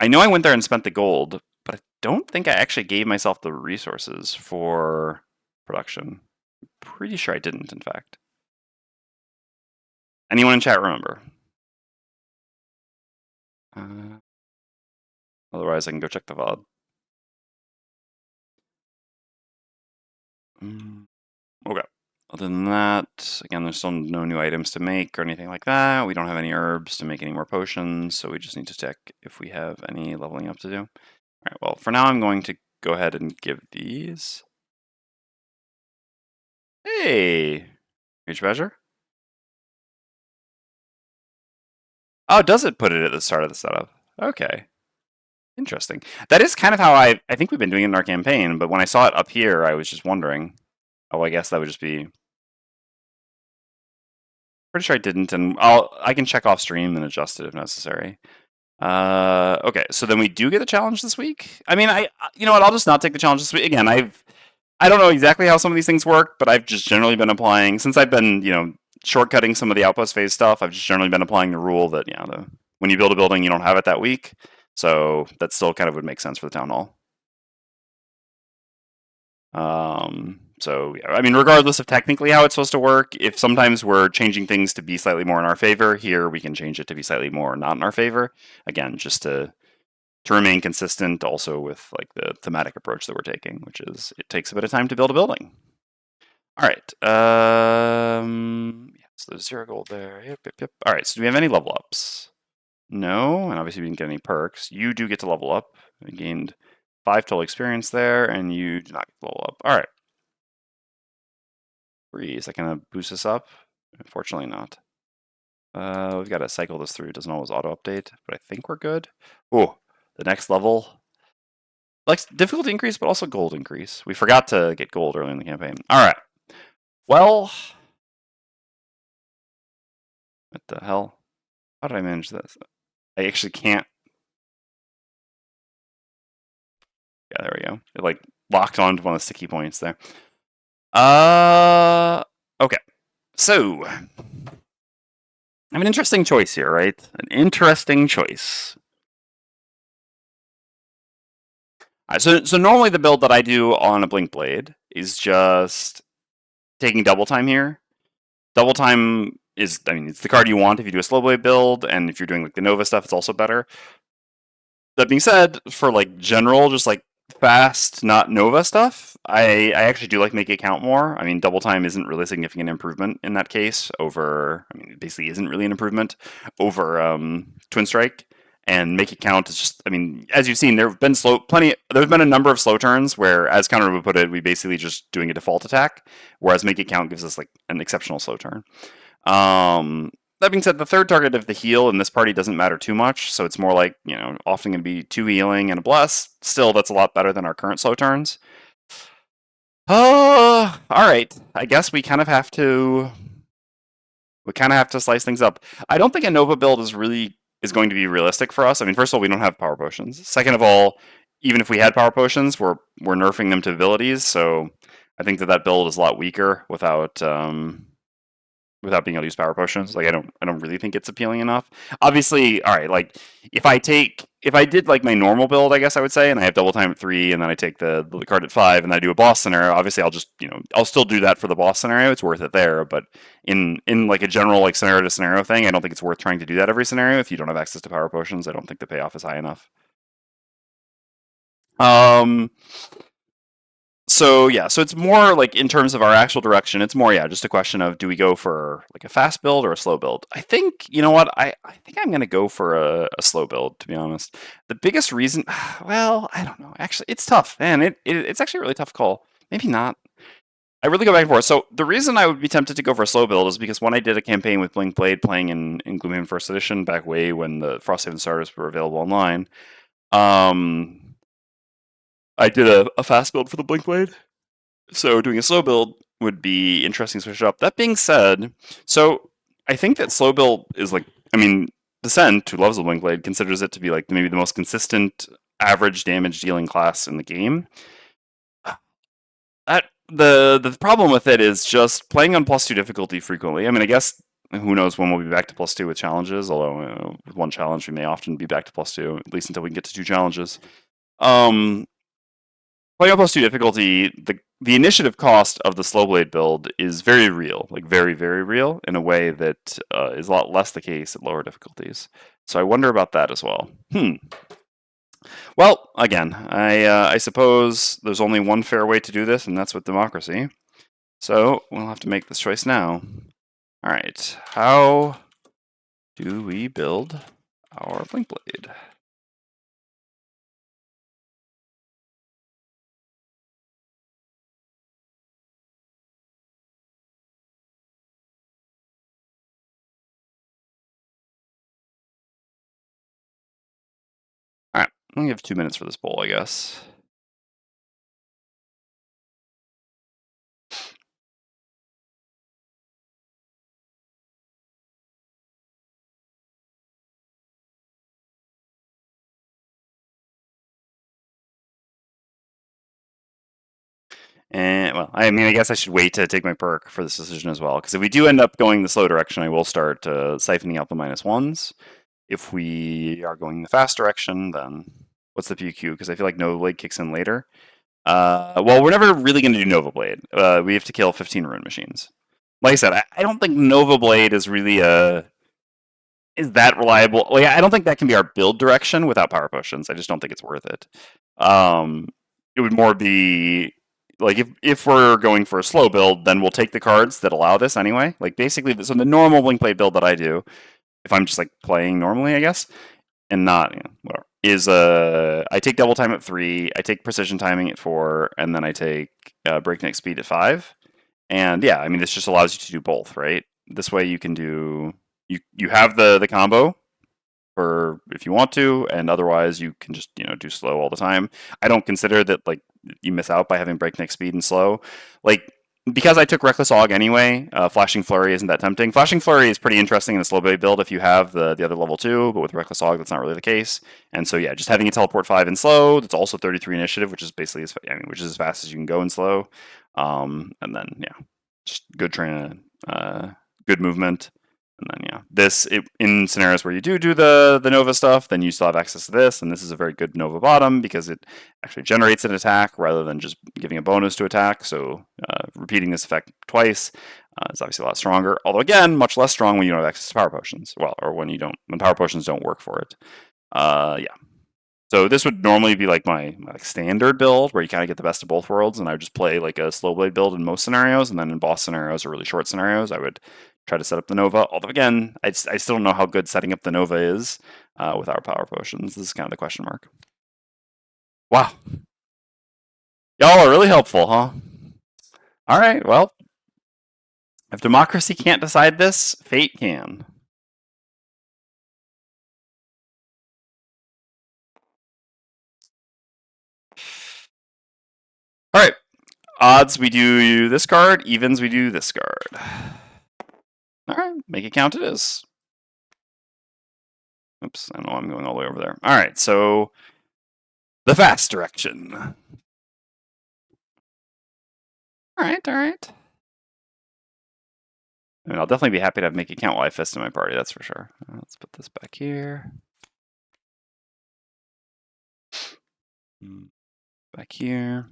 I know I went there and spent the gold, but I don't think I actually gave myself the resources for production. I'm pretty sure I didn't, in fact. Anyone in chat remember? Otherwise, I can go check the VOD. Okay. Other than that, again, there's still no new items to make or anything like that. We don't have any herbs to make any more potions, so we just need to check if we have any leveling up to do. All right, well, for now, I'm going to go ahead and give these. Hey! Reach measure? Oh, does it put it at the start of the setup? Okay. Interesting. That is kind of how I think we've been doing it in our campaign, but when I saw it up here, I was just wondering. Oh, I guess that would just be... Pretty sure I didn't, and I can check off stream and adjust it if necessary. Okay, so then we do get the challenge this week. I mean, you know what? I'll just not take the challenge this week. Again, I don't know exactly how some of these things work, but I've just generally been applying, since I've been, shortcutting some of the outpost phase stuff. I've just generally been applying the rule that when you build a building, you don't have it that week. So that still kind of would make sense for the town hall. So yeah, I mean, regardless of technically how it's supposed to work, if sometimes we're changing things to be slightly more in our favor, here we can change it to be slightly more not in our favor. Again, just to remain consistent also with like the thematic approach that we're taking, which is it takes a bit of time to build a building. All right. Yeah, so there's 0 gold there. Yep. All right, so do we have any level ups? No, and obviously we didn't get any perks. You do get to level up. We gained 5 total experience there, and you do not get to level up. All right. Is that going to boost us up? Unfortunately not. We've got to cycle this through. It doesn't always auto-update, but I think we're good. Oh, the next level. like difficulty increase, but also gold increase. We forgot to get gold early in the campaign. All right. Well, what the hell? How did I manage this? I actually can't. Yeah, there we go. It like locked onto one of the sticky points there. Okay. So, I have an interesting choice here, right? An interesting choice. So normally the build that I do on a Blink Blade is just taking double time here. Double time is, I mean, it's the card you want if you do a slow blade build, and if you're doing like the Nova stuff, it's also better. That being said, for like general, just like fast, not Nova stuff, I actually do like make it count more. I mean, double time isn't really a significant improvement in that case over, I mean, it basically isn't really an improvement over Twin Strike. And make it count is just, I mean, as you've seen, there's been a number of slow turns where, as Counter would put it, we basically just doing a default attack, whereas make it count gives us like an exceptional slow turn. That being said, the third target of the heal in this party doesn't matter too much, so it's more like, often going to be 2 healing and a bless. Still, that's a lot better than our current slow turns. Alright. I guess we kind of have to slice things up. I don't think a Nova build is going to be realistic for us. I mean, first of all, we don't have power potions. Second of all, even if we had power potions, we're nerfing them to abilities, so I think that build is a lot weaker without being able to use power potions. Like I don't really think it's appealing enough. Obviously, all right, like if I did like my normal build, I guess I would say, and I have double time at 3, and then I take the card at 5, and I do a boss scenario. Obviously, I'll just I'll still do that for the boss scenario. It's worth it there, but in like a general like scenario to scenario thing, I don't think it's worth trying to do that every scenario if you don't have access to power potions. I don't think the payoff is high enough. So yeah, so it's more like in terms of our actual direction, it's more just a question of do we go for like a fast build or a slow build? I think you know what I think I'm gonna go for a slow build, to be honest. The biggest reason, well, I don't know. Actually, it's tough, man. It's actually a really tough call. Maybe not. I really go back and forth. So the reason I would be tempted to go for a slow build is because when I did a campaign with Blink Blade playing in Gloomhaven First Edition back way when the Frosthaven starters were available online, I did a fast build for the Blink Blade. So doing a slow build would be interesting to switch it up. That being said, so I think that slow build is like, I mean, Descent, who loves the Blink Blade, considers it to be like maybe the most consistent average damage dealing class in the game. That the problem with it is just playing on +2 difficulty frequently. I mean, I guess who knows when we'll be back to +2 with challenges. Although with one challenge, we may often be back to +2 at least until we can get to 2 challenges. Playing on +2 difficulty, the initiative cost of the slow blade build is very real, like very, very real, in a way that is a lot less the case at lower difficulties. So I wonder about that as well. Well, again, I suppose there's only one fair way to do this, and that's with democracy. So we'll have to make this choice now. All right, how do we build our Blink Blade? All right, I'm gonna give 2 minutes for this poll, I guess. And well, I mean, I guess I should wait to take my perk for this decision as well, because if we do end up going the slow direction, I will start siphoning out the -1s. If we are going the fast direction, then what's the PQ? Because I feel like Nova Blade kicks in later. Well, we're never really going to do Nova Blade. We have to kill 15 Rune Machines. Like I said, I don't think Nova Blade is really is that reliable. Like, I don't think that can be our build direction without power potions. I just don't think it's worth it. It would more be like if we're going for a slow build, then we'll take the cards that allow this anyway. Like basically, so the normal Blink Blade build that I do, if I'm just like playing normally, I guess, and not whatever, is I take double time at 3, I take precision timing at 4, and then I take breakneck speed at 5. And yeah, I mean this just allows you to do both, right? This way you can do you have the combo for if you want to, and otherwise you can just do slow all the time. I don't consider that like you miss out by having breakneck speed and slow. Like because I took Reckless Og anyway, Flashing Flurry isn't that tempting. Flashing Flurry is pretty interesting in the slow blade build if you have the other level 2, but with Reckless Og that's not really the case. And so yeah, just having a teleport 5 in slow, that's also 33 initiative, which is basically which is as fast as you can go in slow. And then yeah, just good train, good movement. And then yeah, in scenarios where you do the Nova stuff, then you still have access to this, and this is a very good Nova bottom because it actually generates an attack rather than just giving a bonus to attack. So repeating this effect twice is obviously a lot stronger. Although again, much less strong when you don't have access to power potions. Well, or when power potions don't work for it. Yeah. So this would normally be like my standard build where you kind of get the best of both worlds, and I would just play like a slow blade build in most scenarios, and then in boss scenarios or really short scenarios, I would try to set up the Nova. Although again, I still don't know how good setting up the Nova is with our power potions. This is kind of the question mark. Wow. Y'all are really helpful, huh? All right, well, if democracy can't decide this, fate can. All right. Odds, we do this card. Evens, we do this card. All right, make it count it is. Oops, I know I'm going all the way over there. All right, so the fast direction. All right, all right. I mean, I'll definitely be happy to have make it count while I fist in my party, that's for sure. Let's put this back here. Back here.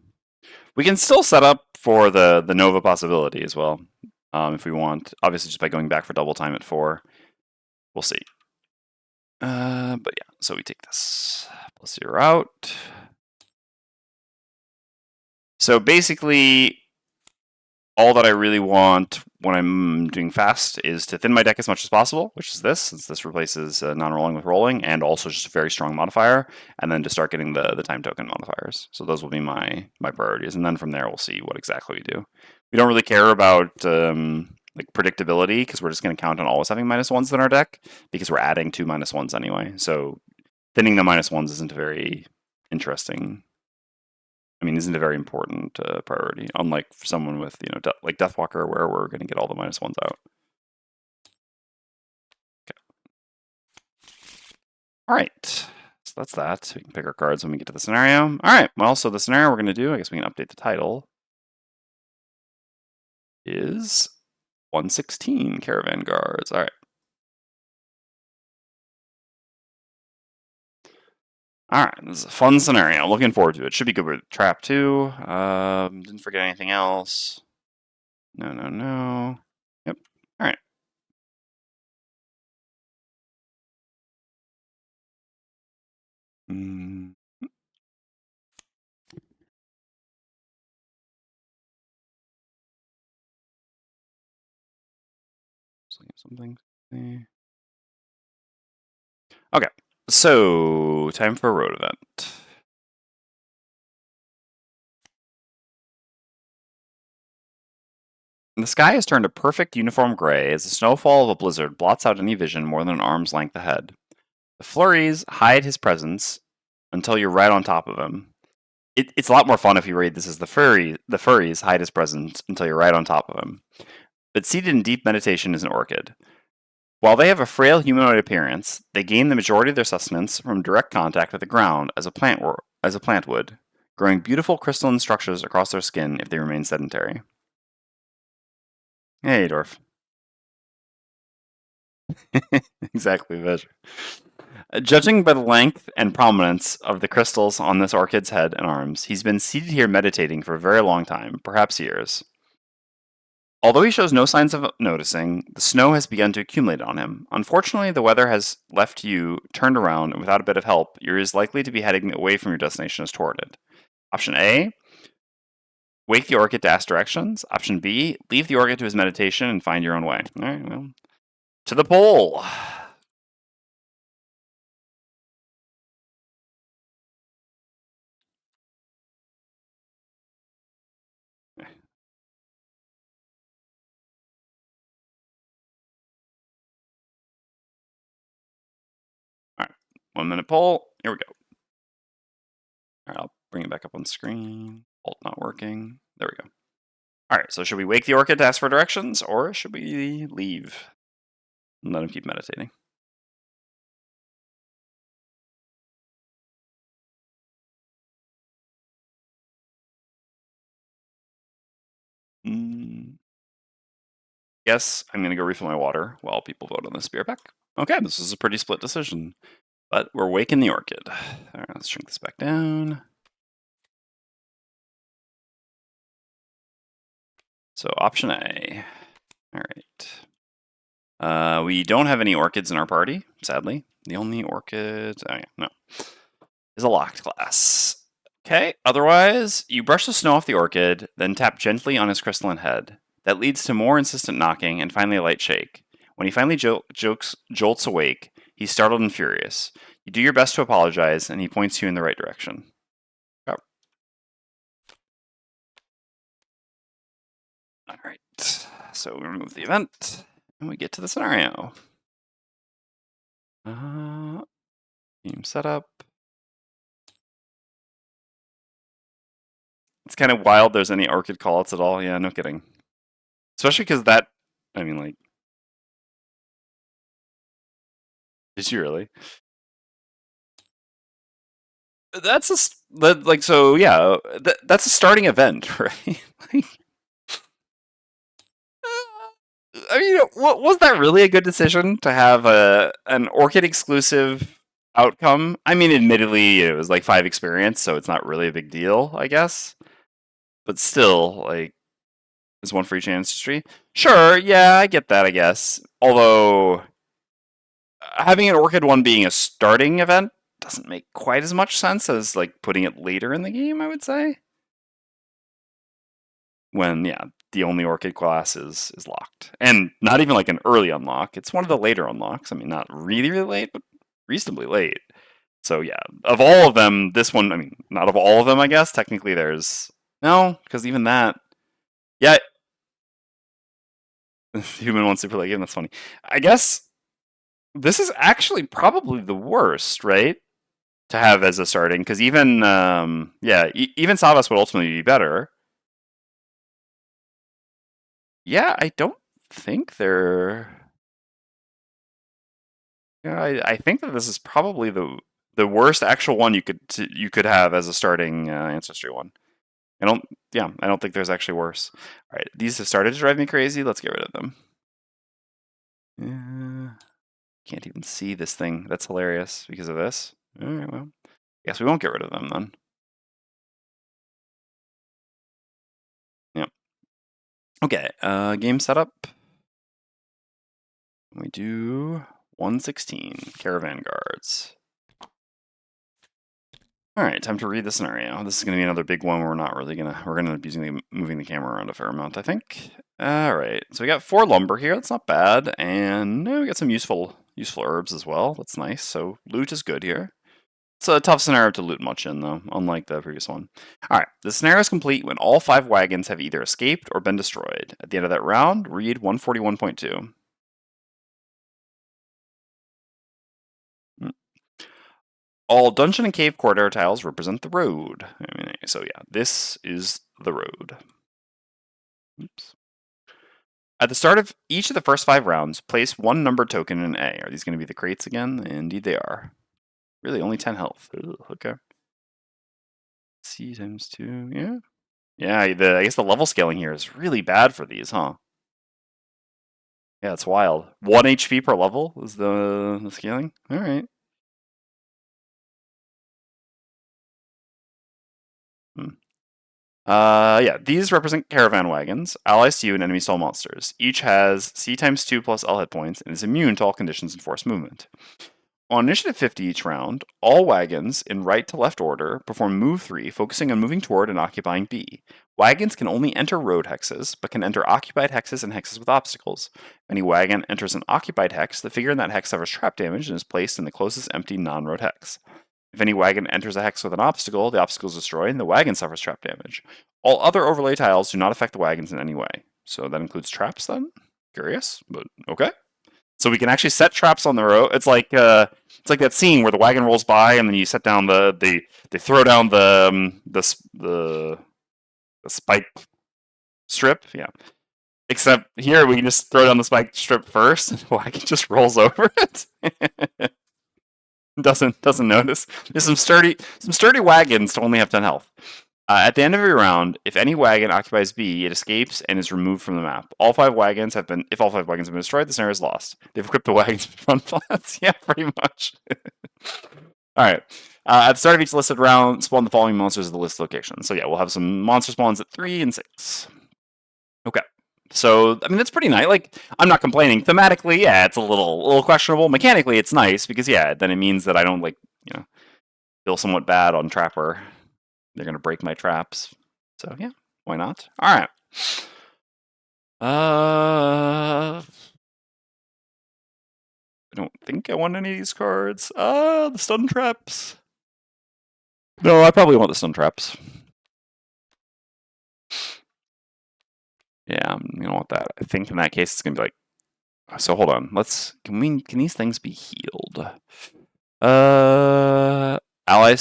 We can still set up for the Nova possibility as well, if we want. Obviously, just by going back for double time at 4. We'll see. But yeah, so we take this. Plus 0 out. So basically, all that I really want when I'm doing fast is to thin my deck as much as possible, which is this, since this replaces non-rolling with rolling, and also just a very strong modifier, and then to start getting the time token modifiers. So those will be my priorities, and then from there we'll see what exactly we do. We don't really care about like predictability, because we're just going to count on always having -1s in our deck, because we're adding 2 -1s anyway. So thinning the -1s isn't a very interesting. I mean, isn't a very important priority, unlike for someone with, like Deathwalker, where we're going to get all the -1s out. Okay. All right. So that's that. We can pick our cards when we get to the scenario. All right. Well, so the scenario we're going to do, I guess we can update the title, is 116 Caravan Guards. All right. All right, this is a fun scenario. Looking forward to it. Should be good with Trap 2. Didn't forget anything else. No, no, no. Yep. All right. Something. Okay, so time for a road event. The sky has turned a perfect uniform gray as the snowfall of a blizzard blots out any vision more than an arm's length ahead. The flurries hide his presence until you're right on top of him. It's a lot more fun if you read this as the furries hide his presence until you're right on top of him. But seated in deep meditation is an orchid. While they have a frail humanoid appearance, they gain the majority of their sustenance from direct contact with the ground as a plant would, growing beautiful crystalline structures across their skin if they remain sedentary. Hey, Dorf. Exactly, measure. Judging by the length and prominence of the crystals on this orchid's head and arms, he's been seated here meditating for a very long time, perhaps years. Although he shows no signs of noticing, the snow has begun to accumulate on him. Unfortunately, the weather has left you turned around, and without a bit of help, you're as likely to be heading away from your destination as toward it. Option A, wake the orchid to ask directions. Option B, leave the orchid to his meditation and find your own way. All right, well, to the pole. 1 minute poll. Here we go. All right, I'll bring it back up on screen. Alt not working. There we go. All right, so should we wake the orchid to ask for directions, or should we leave and let him keep meditating? Guess I'm going to go refill my water while people vote on the spear pack. Okay, this is a pretty split decision, but we're waking the orchid. All right, let's shrink this back down. So option A. All right. We don't have any orchids in our party, sadly. The only orchid, no, is a locked class. Okay, otherwise, you brush the snow off the orchid, then tap gently on his crystalline head. That leads to more insistent knocking and finally a light shake. When he finally jolts awake, he's startled and furious. You do your best to apologize, and he points you in the right direction. Oh. All right, so we remove the event, and we get to the scenario. Team setup. It's kind of wild there's any orchid callouts at all. Yeah, no kidding. Especially because that, I mean, like, did you really? That's like, so yeah, that's a starting event, right? Like, I mean, was that really a good decision to have an orchid exclusive outcome? I mean, admittedly, it was like 5 experience, so it's not really a big deal, I guess. But still, like, is one for each ancestry? Sure, yeah, I get that, I guess. Although, having an orchid one being a starting event doesn't make quite as much sense as, like, putting it later in the game, I would say. When, yeah, the only orchid class is locked. And not even like an early unlock. It's one of the later unlocks. I mean, not really, really late, but reasonably late. So yeah, of all of them, this one, I mean, not of all of them, I guess. Technically there's... No, because even that... Yeah. Human wants super late game, that's funny. I guess this is actually probably the worst, right? To have as a starting, because even, even Savas would ultimately be better. Yeah, I don't think they're... Yeah, I think that this is probably the worst actual one you could have as a starting ancestry one. I don't think there's actually worse. All right, these have started to drive me crazy. Let's get rid of them. Can't even see this thing. That's hilarious because of this. All right, well, guess we won't get rid of them then. Yep. Okay, game setup. We do 116 caravan guards. All right, time to read the scenario. This is going to be another big one. We're going to be moving the camera around a fair amount, I think. All right, so we got 4 lumber here. That's not bad, and we got some useful herbs as well. That's nice. So loot is good here. It's a tough scenario to loot much in, though, unlike the previous one. All right, the scenario is complete when all 5 wagons have either escaped or been destroyed. At the end of that round, read 141.2. All dungeon and cave corridor tiles represent the road. I mean, so yeah, this is the road. Oops. At the start of each of the first 5 rounds, place 1 numbered token in A. Are these going to be the crates again? Indeed they are. Really, only 10 health. Ugh, okay. C times 2, yeah. Yeah, I guess the level scaling here is really bad for these, huh? Yeah, it's wild. 1 HP per level is the scaling? Alright. Yeah, these represent caravan wagons, allies to you and enemy stall monsters. Each has C times 2 plus L hit points and is immune to all conditions and forced movement. On initiative 50 each round, all wagons in right to left order perform move 3, focusing on moving toward and occupying B. Wagons can only enter road hexes, but can enter occupied hexes and hexes with obstacles. If any wagon enters an occupied hex, the figure in that hex suffers trap damage and is placed in the closest empty non-road hex. If any wagon enters a hex with an obstacle, the obstacle is destroyed and the wagon suffers trap damage. All other overlay tiles do not affect the wagons in any way. So that includes traps then? Curious, but okay. So we can actually set traps on the road. It's like that scene where the wagon rolls by and then you set down they throw down the spike strip. Yeah. Except here we can just throw down the spike strip first, and the wagon just rolls over it. doesn't notice. There's some sturdy wagons to only have 10 health. At the end of every round, if any wagon occupies B, it escapes and is removed from the map. If all 5 wagons have been destroyed, the scenario is lost. They've equipped the wagons with run flats. Yeah, pretty much. All right. At the start of each listed round, spawn the following monsters at the list location. So yeah, we'll have some monster spawns at 3 and 6. Okay. So I mean that's pretty nice. Like I'm not complaining. Thematically, yeah, it's a little questionable. Mechanically, it's nice because yeah, then it means that I don't feel somewhat bad on Trapper. They're gonna break my traps. So yeah, why not? All right. I don't think I want any of these cards. The stun traps. No, I probably want the stun traps. Yeah, I'm gonna want that. I think in that case it's gonna be like. So hold on. Can these things be healed? Allies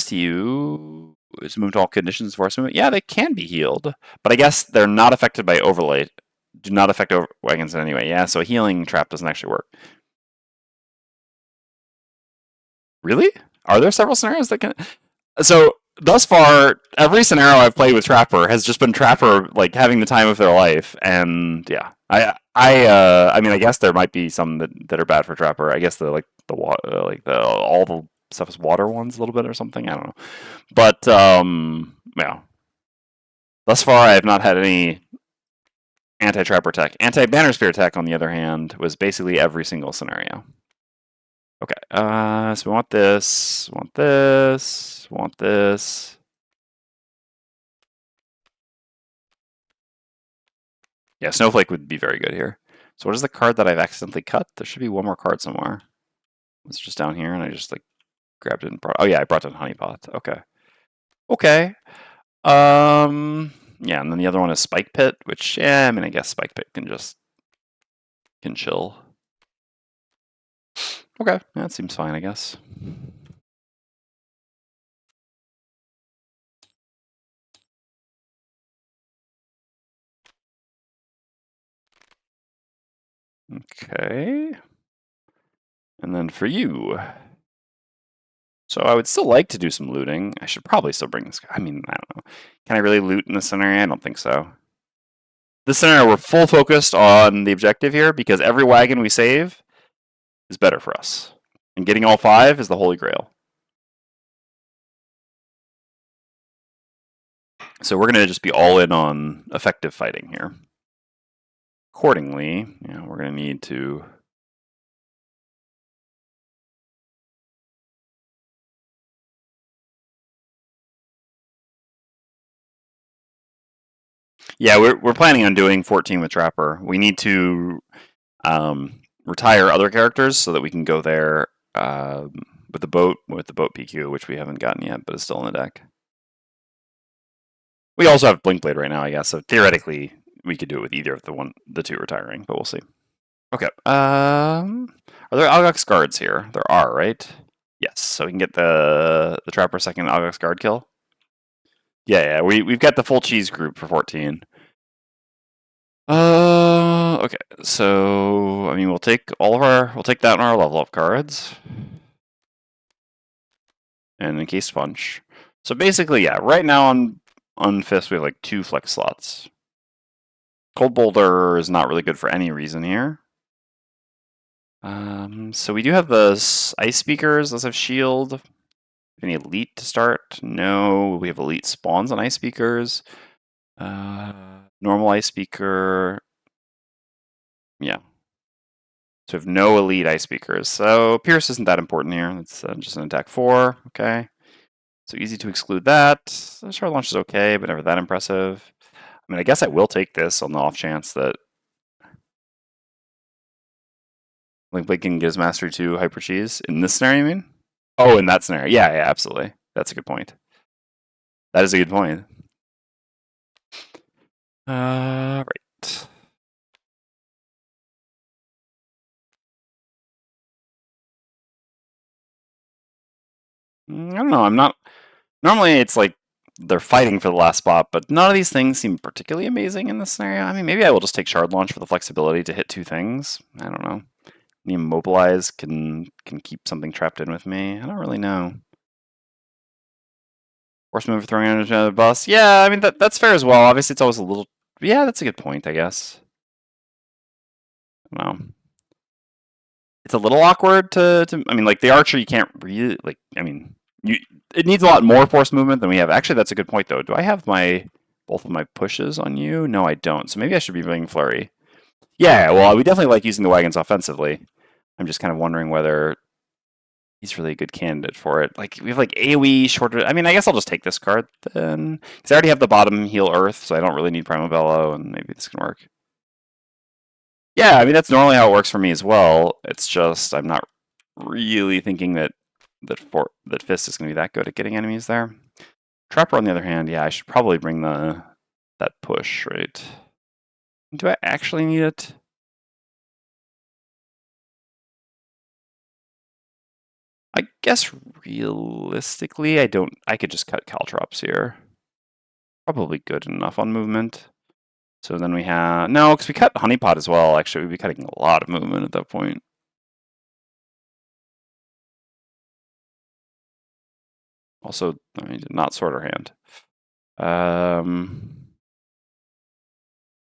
to you is moved to all conditions of force movement. Yeah, they can be healed, but I guess they're not affected by overlay. Do not affect wagons in any way. Yeah, so a healing trap doesn't actually work. Really? Are there several scenarios that can? So thus far, every scenario I've played with Trapper has just been Trapper like having the time of their life, and yeah, I mean, I guess there might be some that are bad for Trapper. I guess all the stuff is water ones a little bit or something. I don't know, but yeah. Thus far, I have not had any anti-Trapper tech. Anti-Banner Spear tech, on the other hand, was basically every single scenario. Okay, so we want this, want this, want this. Yeah, Snowflake would be very good here. So what is the card that I've accidentally cut? There should be one more card somewhere. It's just down here, and I just like grabbed it and brought. Oh yeah, I brought in Honeypot. Okay. Okay. Yeah, and then the other one is Spike Pit, which yeah, I mean I guess Spike Pit can chill. Okay, that seems fine, I guess. Okay. And then for you. So I would still like to do some looting. I should probably still bring this. I mean, I don't know. Can I really loot in this scenario? I don't think so. This scenario, we're full focused on the objective here because every wagon we save is better for us. And getting all 5 is the holy grail. So we're going to just be all in on effective fighting here. Accordingly, we're going to need to... Yeah, we're planning on doing 14 with Trapper. We need to retire other characters so that we can go there with the boat PQ, which we haven't gotten yet, but is still in the deck. We also have Blinkblade right now, I guess. So theoretically, we could do it with either of the 2 retiring, but we'll see. Okay. Are there Algox guards here? There are, right? Yes. So we can get the Trapper second Algox guard kill. Yeah. We've got the full cheese group for 14. Okay. So I mean, we'll take that in our level up cards, and Encased Punch. So basically, yeah. Right now on Fist, we have like 2 flex slots. Cold Boulder is not really good for any reason here. So we do have the Ice Speakers. Those have Shield. Any Elite to start? No. We have Elite spawns on Ice Speakers. Normal Ice Speaker. Yeah. So we have no Elite Ice Speakers. So Pierce isn't that important here. It's just an attack 4. Okay. So easy to exclude that. Shard Launch is okay, but never that impressive. I mean, I guess I will take this on the off chance that Blink can get his Mastery to Hyper Cheese. In this scenario, you mean? Oh, in that scenario. Yeah, absolutely. That's a good point. That is a good point. Right. I don't know. I'm not. Normally, it's like they're fighting for the last spot, but none of these things seem particularly amazing in this scenario. I mean, maybe I will just take Shard Launch for the flexibility to hit two things. I don't know. The Immobilize can keep something trapped in with me. I don't really know. Force move throwing it into the bus. Yeah, I mean that's fair as well. Obviously, it's always a little. Yeah, that's a good point, I guess. I don't know. It's a little awkward to. I mean, like the archer, you can't really like. I mean, it needs a lot more force movement than we have. Actually, that's a good point though. Do I have my both of my pushes on you? No, I don't. So maybe I should be bringing flurry. Yeah, well, we definitely like using the wagons offensively. I'm just kind of wondering whether he's really a good candidate for it. Like we have like AoE shorter. I mean, I guess I'll just take this card then, because I already have the bottom heal Earth, so I don't really need Primal Bellow, and maybe this can work. Yeah, I mean that's normally how it works for me as well. It's just I'm not really thinking that Fist is going to be that good at getting enemies there. Trapper, on the other hand, yeah, I should probably bring that push, right? Do I actually need it? I guess realistically, I don't. I could just cut Caltrops here. Probably good enough on movement. So then we have no, because we cut Honeypot as well. Actually, we'd be cutting a lot of movement at that point. Also, I mean, not Sword or Hand. Oh,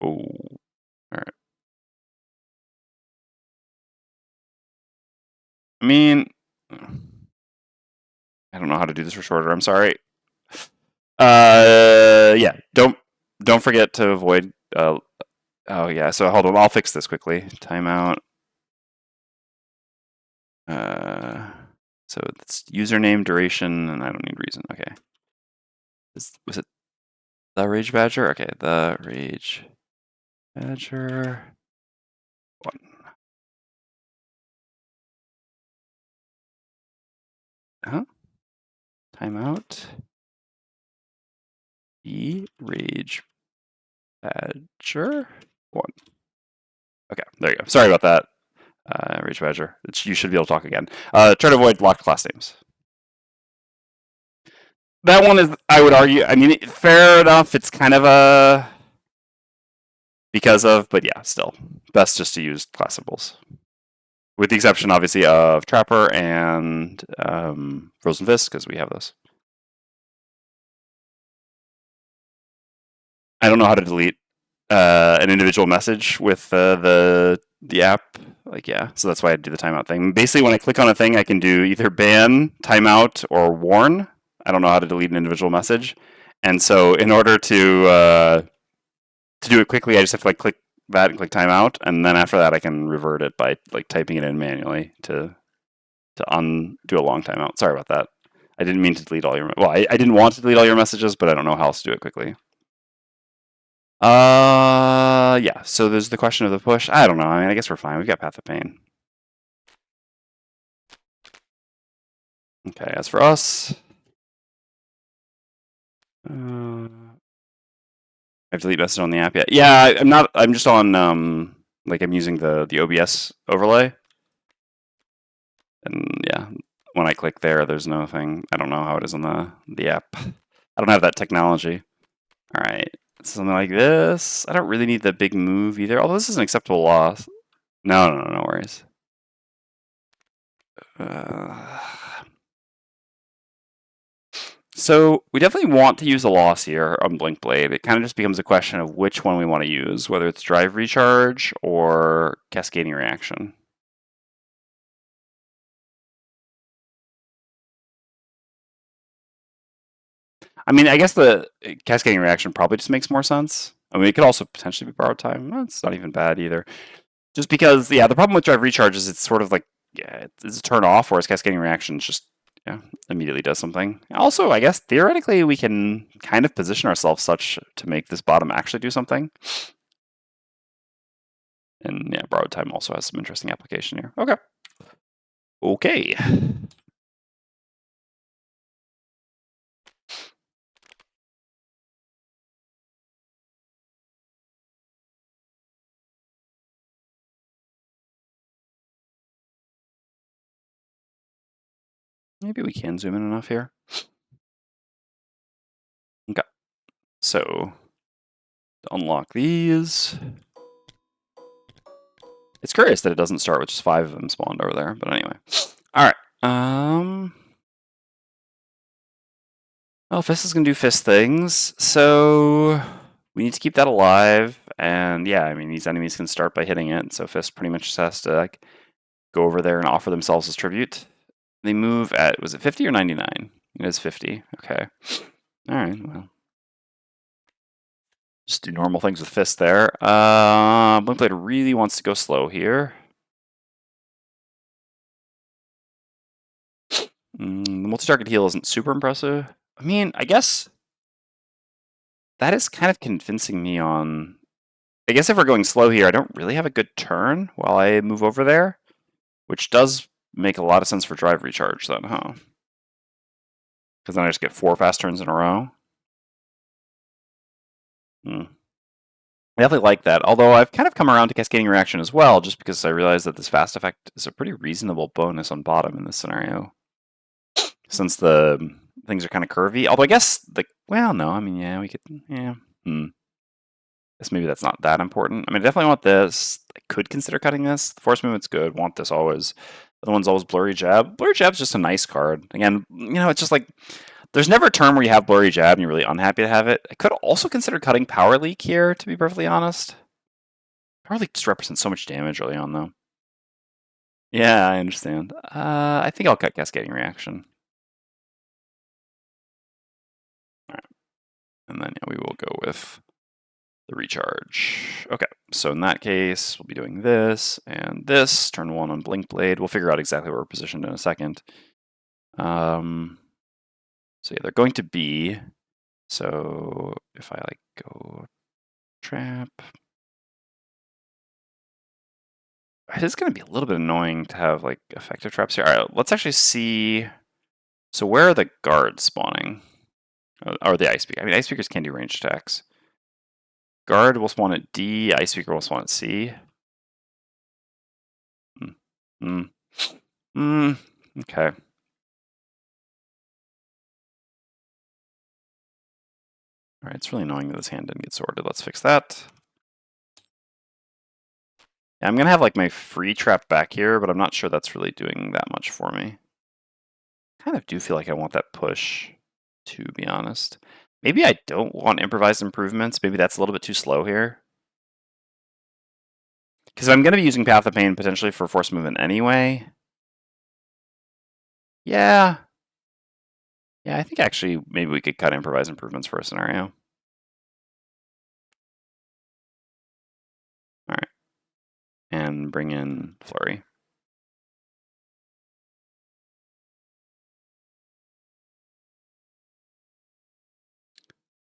all right. I mean, I don't know how to do this for shorter. I'm sorry. Yeah. Don't forget to avoid. Oh yeah. So hold on. I'll fix this quickly. Timeout. So it's username, duration, and I don't need reason. Okay. Was it the Rage Badger? Okay, the Rage Badger. One. Huh? Timeout. The Rage Badger. One. Okay, there you go. Sorry about that. Rage Badger. You should be able to talk again. Try to avoid locked class names. That one is, I would argue, I mean, fair enough. It's kind of a because of, but yeah, still. Best just to use class symbols. With the exception, obviously, of Trapper and Frozen Fist, because we have those. I don't know how to delete an individual message with the app. Like, yeah, so that's why I do the timeout thing. Basically, when I click on a thing, I can do either ban, timeout, or warn. I don't know how to delete an individual message, and so in order to do it quickly, I just have to like click that and click timeout, and then after that, I can revert it by like typing it in manually to undo a long timeout. Sorry about that. I didn't mean to delete all your. Well, I didn't want to delete all your messages, but I don't know how else to do it quickly. Yeah. So there's the question of the push. I don't know. I mean, I guess we're fine. We've got Path of Pain. Okay. As for us, I have delete message on the app yet. Yeah, I'm not. I'm just on like I'm using the OBS overlay, and yeah, when I click there, there's no thing. I don't know how it is on the app. I don't have that technology. All right. Something like this. I don't really need the big move either. Although this is an acceptable loss. No worries. So we definitely want to use a loss here on Blink Blade. It kind of just becomes a question of which one we want to use, whether it's Drive Recharge or Cascading Reaction. I mean, I guess the Cascading Reaction probably just makes more sense. I mean, it could also potentially be Borrowed Time. It's not even bad either. Just because, yeah, the problem with Drive Recharge is it's sort of like, yeah, it's a turn off, whereas Cascading Reaction is just, yeah, immediately does something. Also, I guess theoretically we can kind of position ourselves such to make this bottom actually do something. And yeah, Borrowed Time also has some interesting application here. Okay. Okay. Maybe we can zoom in enough here. Okay, so to unlock these, it's curious that it doesn't start with just 5 of them spawned over there. But anyway, all right. Well, Fist is gonna do Fist things, so we need to keep that alive. And yeah, I mean, these enemies can start by hitting it, so Fist pretty much just has to like go over there and offer themselves as tribute. They move at, was it 50 or 99? It is 50. Okay. All right. Well, just do normal things with Fist there. Blinkblade really wants to go slow here. The multi-target heal isn't super impressive. I mean, I guess that is kind of convincing me on. I guess if we're going slow here, I don't really have a good turn while I move over there, which does make a lot of sense for drive recharge then, huh? Because then I just get 4 fast turns in a row. I definitely like that, although I've kind of come around to Cascading Reaction as well, just because I realized that this fast effect is a pretty reasonable bonus on bottom in this scenario. Since the things are kind of curvy. Although I guess, well, no, I mean, yeah, we could, yeah. Guess maybe that's not that important. I mean, I definitely want this. I could consider cutting this. The force movement's good. Want this always. The other one's always Blurry Jab. Blurry Jab's just a nice card. Again, it's just like, there's never a turn where you have Blurry Jab and you're really unhappy to have it. I could also consider cutting Power Leak here, to be perfectly honest. Power Leak just represents so much damage early on, though. Yeah, I understand. I think I'll cut Cascading Reaction. All right. And then we will go with the recharge. Okay, so in that case, we'll be doing this and this. Turn 1 on Blink Blade. We'll figure out exactly where we're positioned in a second. So yeah, they're going to be. So if I go trap, it is going to be a little bit annoying to have effective traps here. All right, let's actually see. So where are the guards spawning? Or the Ice Speaker? I mean, Ice Speakers can do ranged attacks. Guard will spawn at D. Ice Speaker will spawn at C. Okay. All right, it's really annoying that this hand didn't get sorted. Let's fix that. Yeah, I'm going to have my free trap back here, but I'm not sure that's really doing that much for me. Kind of do feel like I want that push, to be honest. Maybe I don't want improvised improvements. Maybe that's a little bit too slow here. Because I'm going to be using Path of Pain potentially for force movement anyway. Yeah. Yeah, I think actually maybe we could cut improvised improvements for a scenario. All right. And bring in Flurry.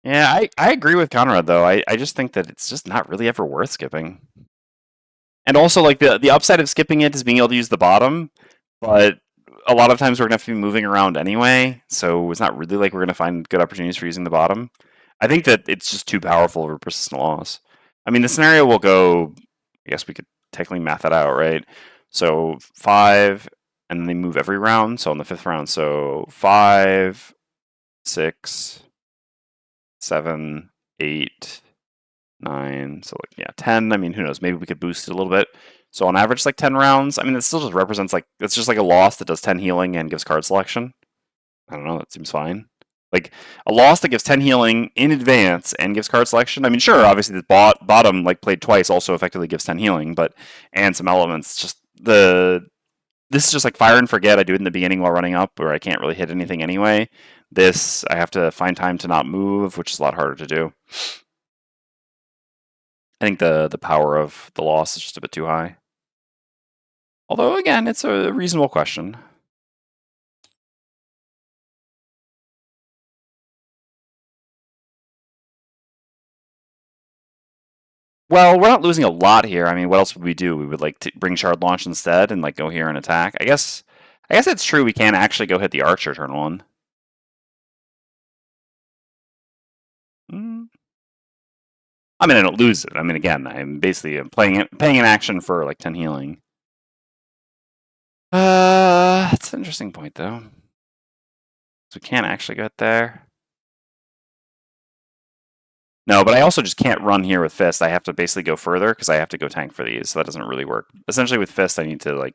Yeah, I agree with Conrad, though. I just think that it's just not really ever worth skipping. And also, the upside of skipping it is being able to use the bottom, but a lot of times we're going to have to be moving around anyway, so it's not really like we're going to find good opportunities for using the bottom. I think that it's just too powerful for persistent loss. I mean, the scenario will go, I guess we could technically math that out, right? So 5, and then they move every round, so on the 5th round, so 5, 6, 7, 8, 9, so 10. I mean, who knows? Maybe we could boost it a little bit. So on average, 10 rounds. I mean, it still just represents it's just a loss that does 10 healing and gives card selection. I don't know. That seems fine. A loss that gives 10 healing in advance and gives card selection. I mean, sure, obviously the bottom played twice also effectively gives 10 healing, and some elements. Just this is just fire and forget. I do it in the beginning while running up, where I can't really hit anything anyway. This I have to find time to not move, which is a lot harder to do. I think the power of the loss is just a bit too high. Although, again, it's a reasonable question. Well, we're not losing a lot here. I mean, what else would we do? We would bring Shard Launch instead and go here and attack. I guess it's true we can actually go hit the Archer turn 1. I mean, I don't lose it. I mean, again, I'm basically paying an action for 10 healing. That's an interesting point, though. So we can't actually get there. No, but I also just can't run here with Fist. I have to basically go further because I have to go tank for these, so that doesn't really work. Essentially with Fist, I need to like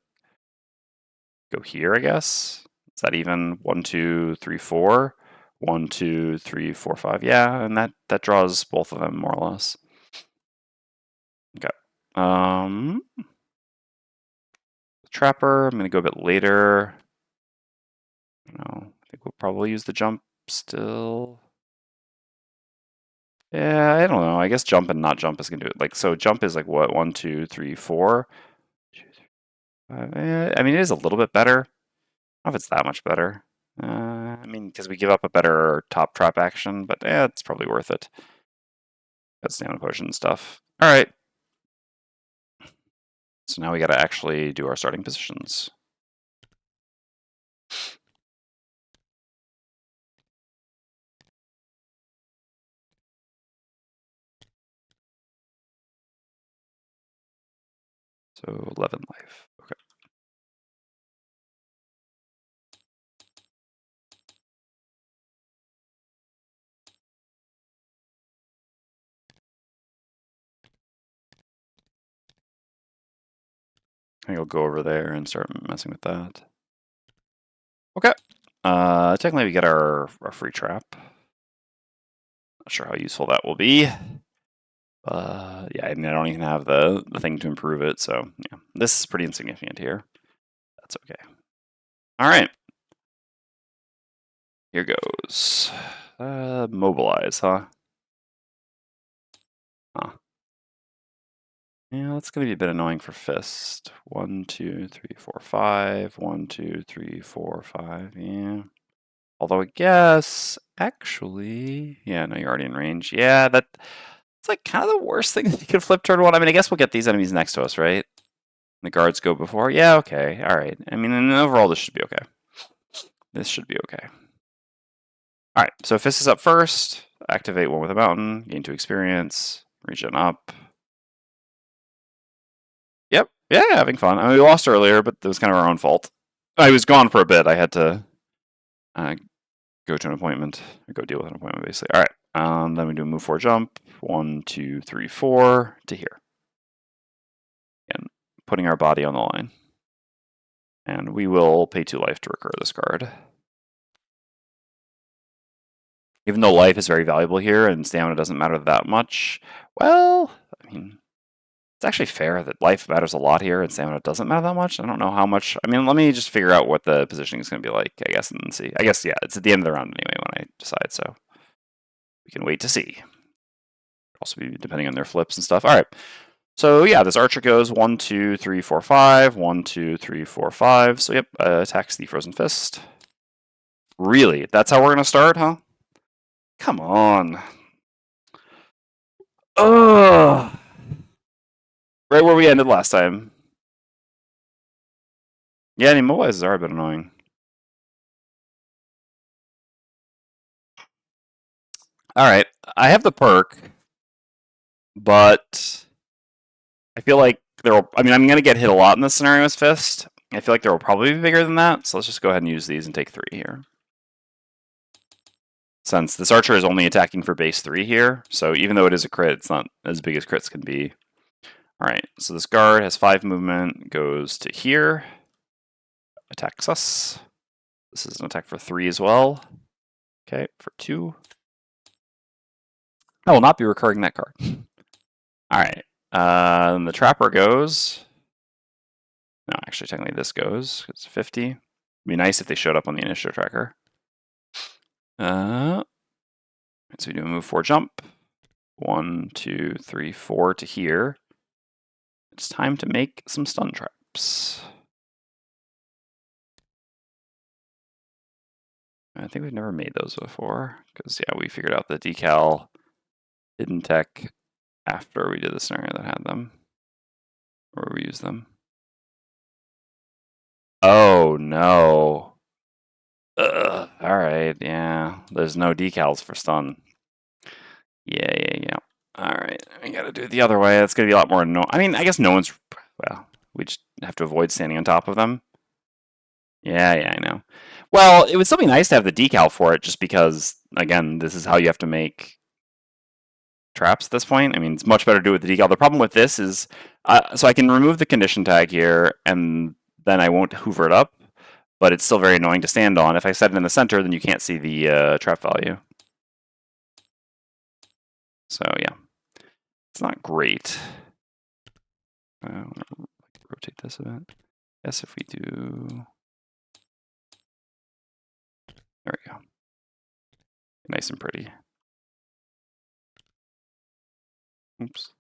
go here, I guess. Is that even 1, 2, 3, 4? 1, 2, 3, 4, 5. Yeah, and that draws both of them more or less. Okay. Trapper, I'm gonna go a bit later. I think we'll probably use the jump still. Yeah, I don't know. I guess jump and not jump is gonna do it. Like, so jump is like what? 1, 2, 3, 4. 2, 3, 5. I mean, it is a little bit better. I don't know if it's that much better. I mean, because we give up a better top trap action, but it's probably worth it. Got stamina potion and stuff. All right. So now we got to actually do our starting positions. So 11 life. Okay. I think I'll go over there and start messing with that. Okay. Technically we get our free trap. Not sure how useful that will be. Yeah, I mean, I don't even have the thing to improve it, so yeah, this is pretty insignificant here. That's okay. All right. Here goes. Mobilize, huh? Huh. Yeah, that's gonna be a bit annoying for Fist. 1, 2, 3, 4, 5. 1, 2, 3, 4, 5. Yeah. Although I guess actually, yeah, no, you're already in range. Yeah, it's like kind of the worst thing that you could flip turn 1. I mean, I guess we'll get these enemies next to us, right? The guards go before. Yeah, okay, all right. I mean, and overall, this should be okay. This should be okay. All right, so Fist is up first. Activate one with a mountain. Gain 2 experience. Regen up. Yep. Yeah, having fun. I mean, we lost earlier, but it was kind of our own fault. I was gone for a bit. I had to go to an appointment, or go deal with an appointment, basically. All right. Then we do a move 4 jump. 1, 2, 3, 4 to here. And putting our body on the line. And we will pay 2 life to recur this card. Even though life is very valuable here and stamina doesn't matter that much, well, I mean, it's actually fair that life matters a lot here and stamina doesn't matter that much. I don't know how much. I mean, let me just figure out what the positioning is going to be like, I guess, and see. I guess, yeah, it's at the end of the round anyway when I decide, so we can wait to see. Also be depending on their flips and stuff. All right. So yeah, this archer goes 1, 2, 3, 4, 5. 1, 2, 3, 4, 5. So yep, attacks the Frozen Fist. Really? That's how we're going to start, huh? Come on. Ugh. Right where we ended last time. Yeah, and immobilizes are a bit annoying. All right, I have the perk, but I feel like I mean, I'm going to get hit a lot in this scenario with Fist. I feel like there will probably be bigger than that, so let's just go ahead and use these and take 3 here. Since this archer is only attacking for base 3 here, so even though it is a crit, it's not as big as crits can be. All right, so this guard has 5 movement, goes to here, attacks us. This is an attack for 3 as well. Okay, for 2. I will not be recurring that card. All right, then the trapper goes. No, actually, technically this goes. It's 50. It'd be nice if they showed up on the initiative tracker. So we do a move 4 jump. 1, 2, 3, 4 to here. It's time to make some stun traps. I think we've never made those before, because yeah, we figured out the decal hidden tech after we did the scenario that had them, or we used them. Oh no. Ugh. All right, yeah. There's no decals for stun. Yeah. All right, we gotta do it the other way. That's gonna be a lot more. I mean, I guess no one's. Well, we just have to avoid standing on top of them. Yeah, I know. Well, it would still be nice to have the decal for it, just because, again, this is how you have to make traps at this point. I mean, it's much better to do it with the decal. The problem with this is, so I can remove the condition tag here, and then I won't hoover it up, but it's still very annoying to stand on. If I set it in the center, then you can't see the trap value. So yeah, it's not great. Rotate this a bit. Yes, if we do, there we go. Nice and pretty. Oops.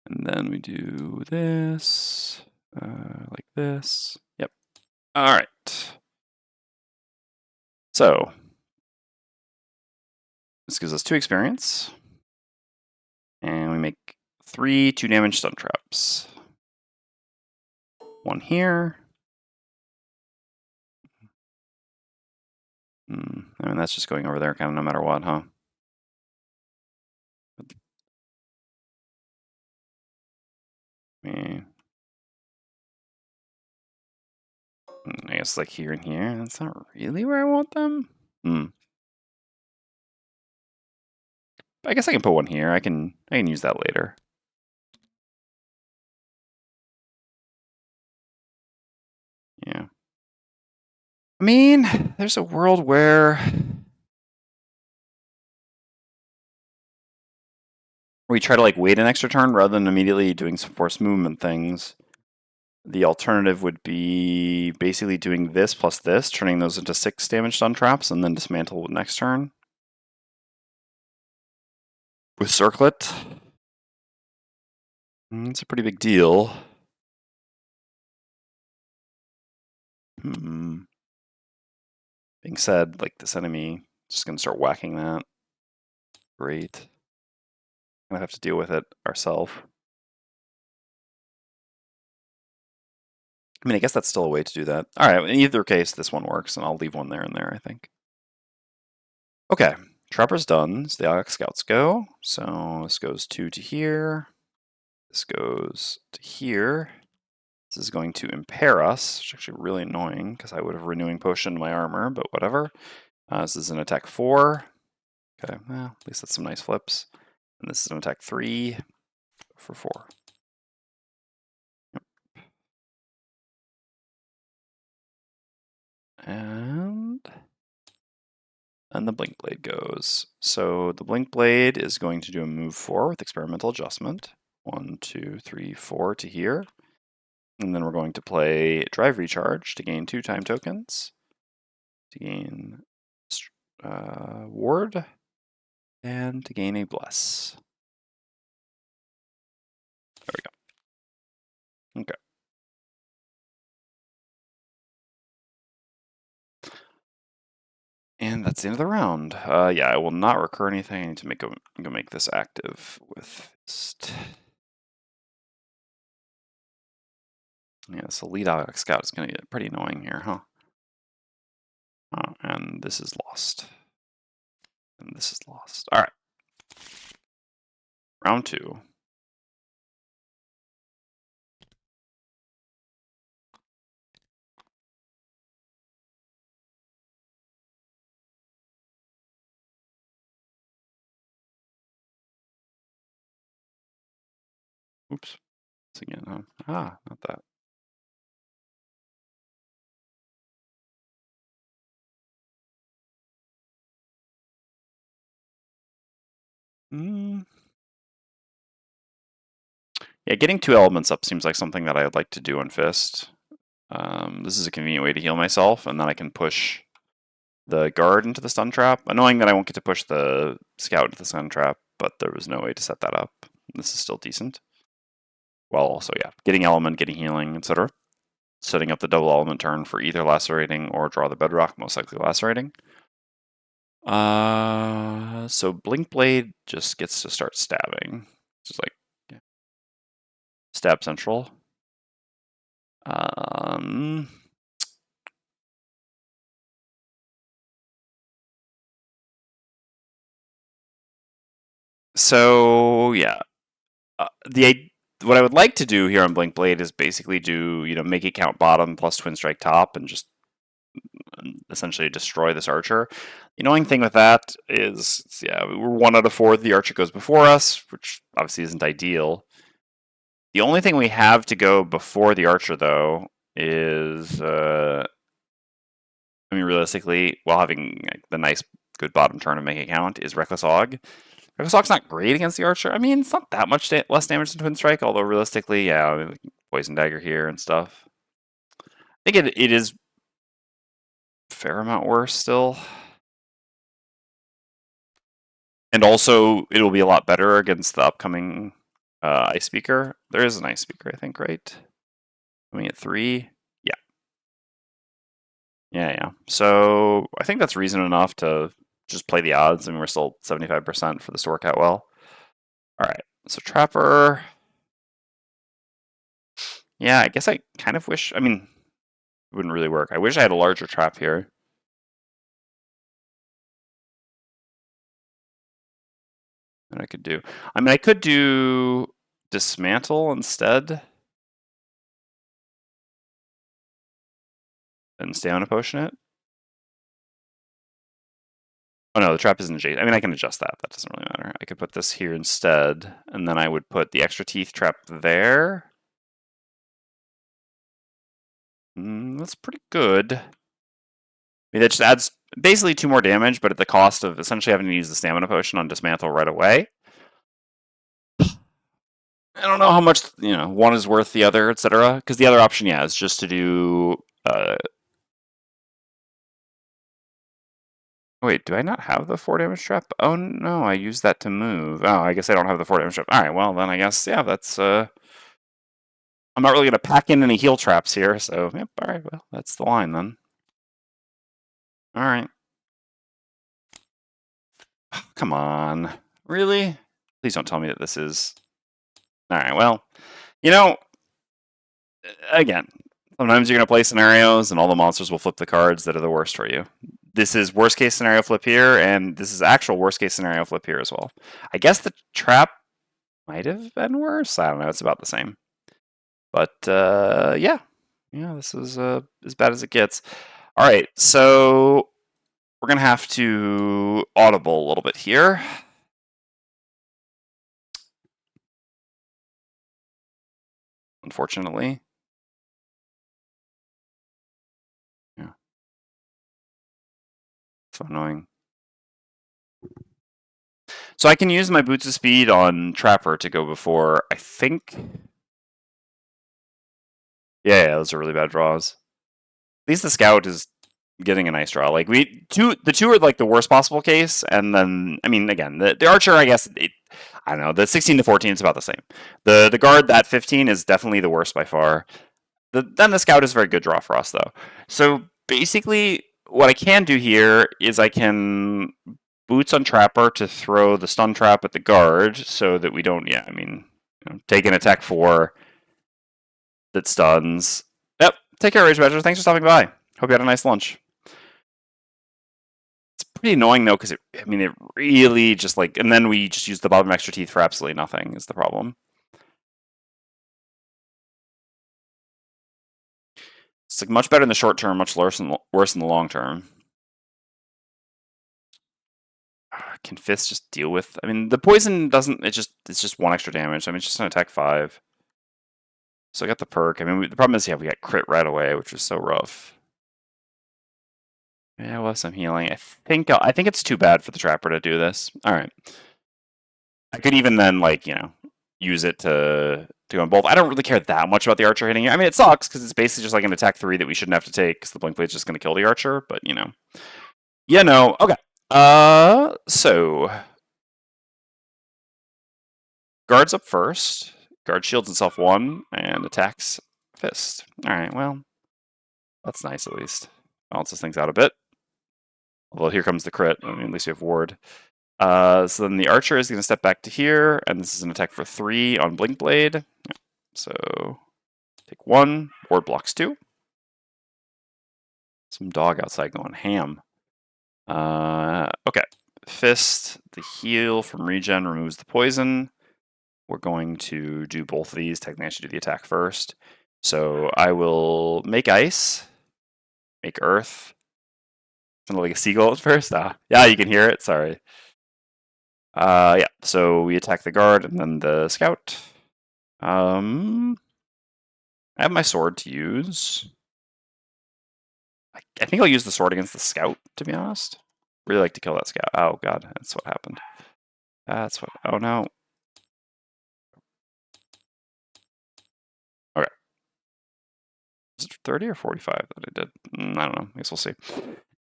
And then we do this, like this. Yep. All right. So this gives us 2 experience. And we make 3 2-damage stun traps. 1 here. I mean, that's just going over there kind of no matter what, huh? I guess like here and here. That's not really where I want them. I guess I can put 1 here. I can use that later. Yeah. I mean, there's a world where we try to like wait an extra turn rather than immediately doing some forced movement things. The alternative would be basically doing this plus this, turning those into 6 damage stun traps, and then dismantle next turn. With Circlet. It's a pretty big deal. Being said, like this enemy just gonna start whacking that. Great. Gonna have to deal with it ourselves. I mean, I guess that's still a way to do that. All right, in either case, this one works, and I'll leave 1 there and there, I think. Okay, Trapper's done, so the Alex Scouts go. So this goes 2 to here. This goes to here. This is going to impair us, which is actually really annoying, because I would have Renewing Potion my armor, but whatever. This is an attack 4. Okay, well, at least that's some nice flips. And this is an attack 3 for 4. Yep. And the Blink Blade goes. So the Blink Blade is going to do a move 4 with experimental adjustment. 1, 2, 3, 4 to here. And then we're going to play Drive Recharge to gain 2 time tokens. To gain Ward. And to gain a Bless. There we go. Okay. And that's the end of the round. Yeah, I will not recur anything. I need to make this active with Fist. Yeah, this Elite Alex Scout is going to get pretty annoying here, huh? And this is lost. And this is lost. All right. Round 2. Oops. It's again, huh? Ah, not that. Yeah, getting 2 elements up seems like something that I would like to do on Fist. This is a convenient way to heal myself, and then I can push the guard into the stun trap. Annoying that I won't get to push the scout into the stun trap, but there was no way to set that up. This is still decent. While also, yeah, getting element, getting healing, etc. Setting up the double element turn for either lacerating or draw the bedrock, most likely lacerating. So Blink Blade just gets to start stabbing. Just like stab central. So yeah, what I would like to do here on Blink Blade is basically do, make it count bottom plus Twin Strike top and just essentially destroy this archer. The annoying thing with that is, yeah, we're 1 out of 4. The archer goes before us, which obviously isn't ideal. The only thing we have to go before the archer, though, is, realistically, while having the nice, good bottom turn of Make It Count, is Reckless Aug. Reckless Aug's not great against the archer. I mean, it's not that much less damage than Twin Strike, although realistically, yeah, Poison Dagger here and stuff. I think it is a fair amount worse still. And also, it'll be a lot better against the upcoming Ice Speaker. There is an Ice Speaker, I think, right? Coming at 3. Yeah. Yeah. So I think that's reason enough to just play the odds. I mean, we're still 75% for this to work out well. All right. So Trapper. Yeah, I guess I kind of wish. I mean, it wouldn't really work. I wish I had a larger trap here. That I could do. I mean, I could do Dismantle instead. And Stamina Potion it. Oh no, the trap isn't adjacent. I mean, I can adjust that. That doesn't really matter. I could put this here instead, and then I would put the extra teeth trap there. That's pretty good. I mean, that just adds basically 2 more damage, but at the cost of essentially having to use the Stamina Potion on Dismantle right away. I don't know how much, one is worth the other, etc. Because the other option, yeah, is just to do... Wait, do I not have the 4 damage trap? Oh no, I used that to move. Oh, I guess I don't have the 4 damage trap. Alright, well then I guess, yeah, that's... I'm not really going to pack in any heal traps here, so, yep, alright, well, that's the line then. Alright. Come on. Really? Please don't tell me that this is... Alright, well, again, sometimes you're going to play scenarios and all the monsters will flip the cards that are the worst for you. This is worst case scenario flip here, and this is actual worst case scenario flip here as well. I guess the trap might have been worse. I don't know. It's about the same. But yeah, this is as bad as it gets. All right, so we're gonna have to audible a little bit here. Unfortunately. Yeah. So annoying. So I can use my Boots of Speed on Trapper to go before, I think. Yeah, those are really bad draws. At least the Scout is getting a nice draw. Like the two are like the worst possible case, and then I mean again the Archer, I guess I don't know, the 16 to 14 is about the same. The Guard, that 15 is definitely the worst by far. Then the Scout is a very good draw for us though. So basically what I can do here is I can Boots on Trapper to throw the stun trap at the Guard so that we don't take an attack 4 that stuns. Yep, take care, Rage Badger. Thanks for stopping by. Hope you had a nice lunch. It's pretty annoying though, because it really just and then we just use the bottom extra teeth for absolutely nothing is the problem. It's much better in the short term, much worse in the long term. Can Fist just deal with? I mean, the poison doesn't. It's just 1 extra damage. I mean, it's just an attack 5. So I got the perk. I mean, the problem is, we got crit right away, which is so rough. Yeah, we'll have some healing. I think it's too bad for the Trapper to do this. All right. I could even then, use it to go on both. I don't really care that much about the Archer hitting here. I mean, it sucks because it's basically just like an attack 3 that we shouldn't have to take because the Blink Blade's just going to kill the Archer. But okay. So Guard's up first. Guard shields itself 1 and attacks Fist. All right, well, that's nice at least. Balances things out a bit. Although here comes the crit. I mean, at least we have ward. So then the Archer is going to step back to here, and this is an attack for 3 on Blink Blade. So take 1, ward blocks 2. Some dog outside going ham. Okay. Fist, the heal from regen removes the poison. we're going to do both of these. Technically, I should do the attack first. So I will make ice, make earth. Sounded like a seagull at first. Yeah, you can hear it. Sorry. Yeah. So we attack the guard and then the scout. I have my sword to use. I think I'll use the sword against the scout, to be honest. Really like to kill that scout. Oh god, that's what happened. That's what. Oh no. Okay. Is it 30 or 45 that I did? I don't know. I guess we'll see.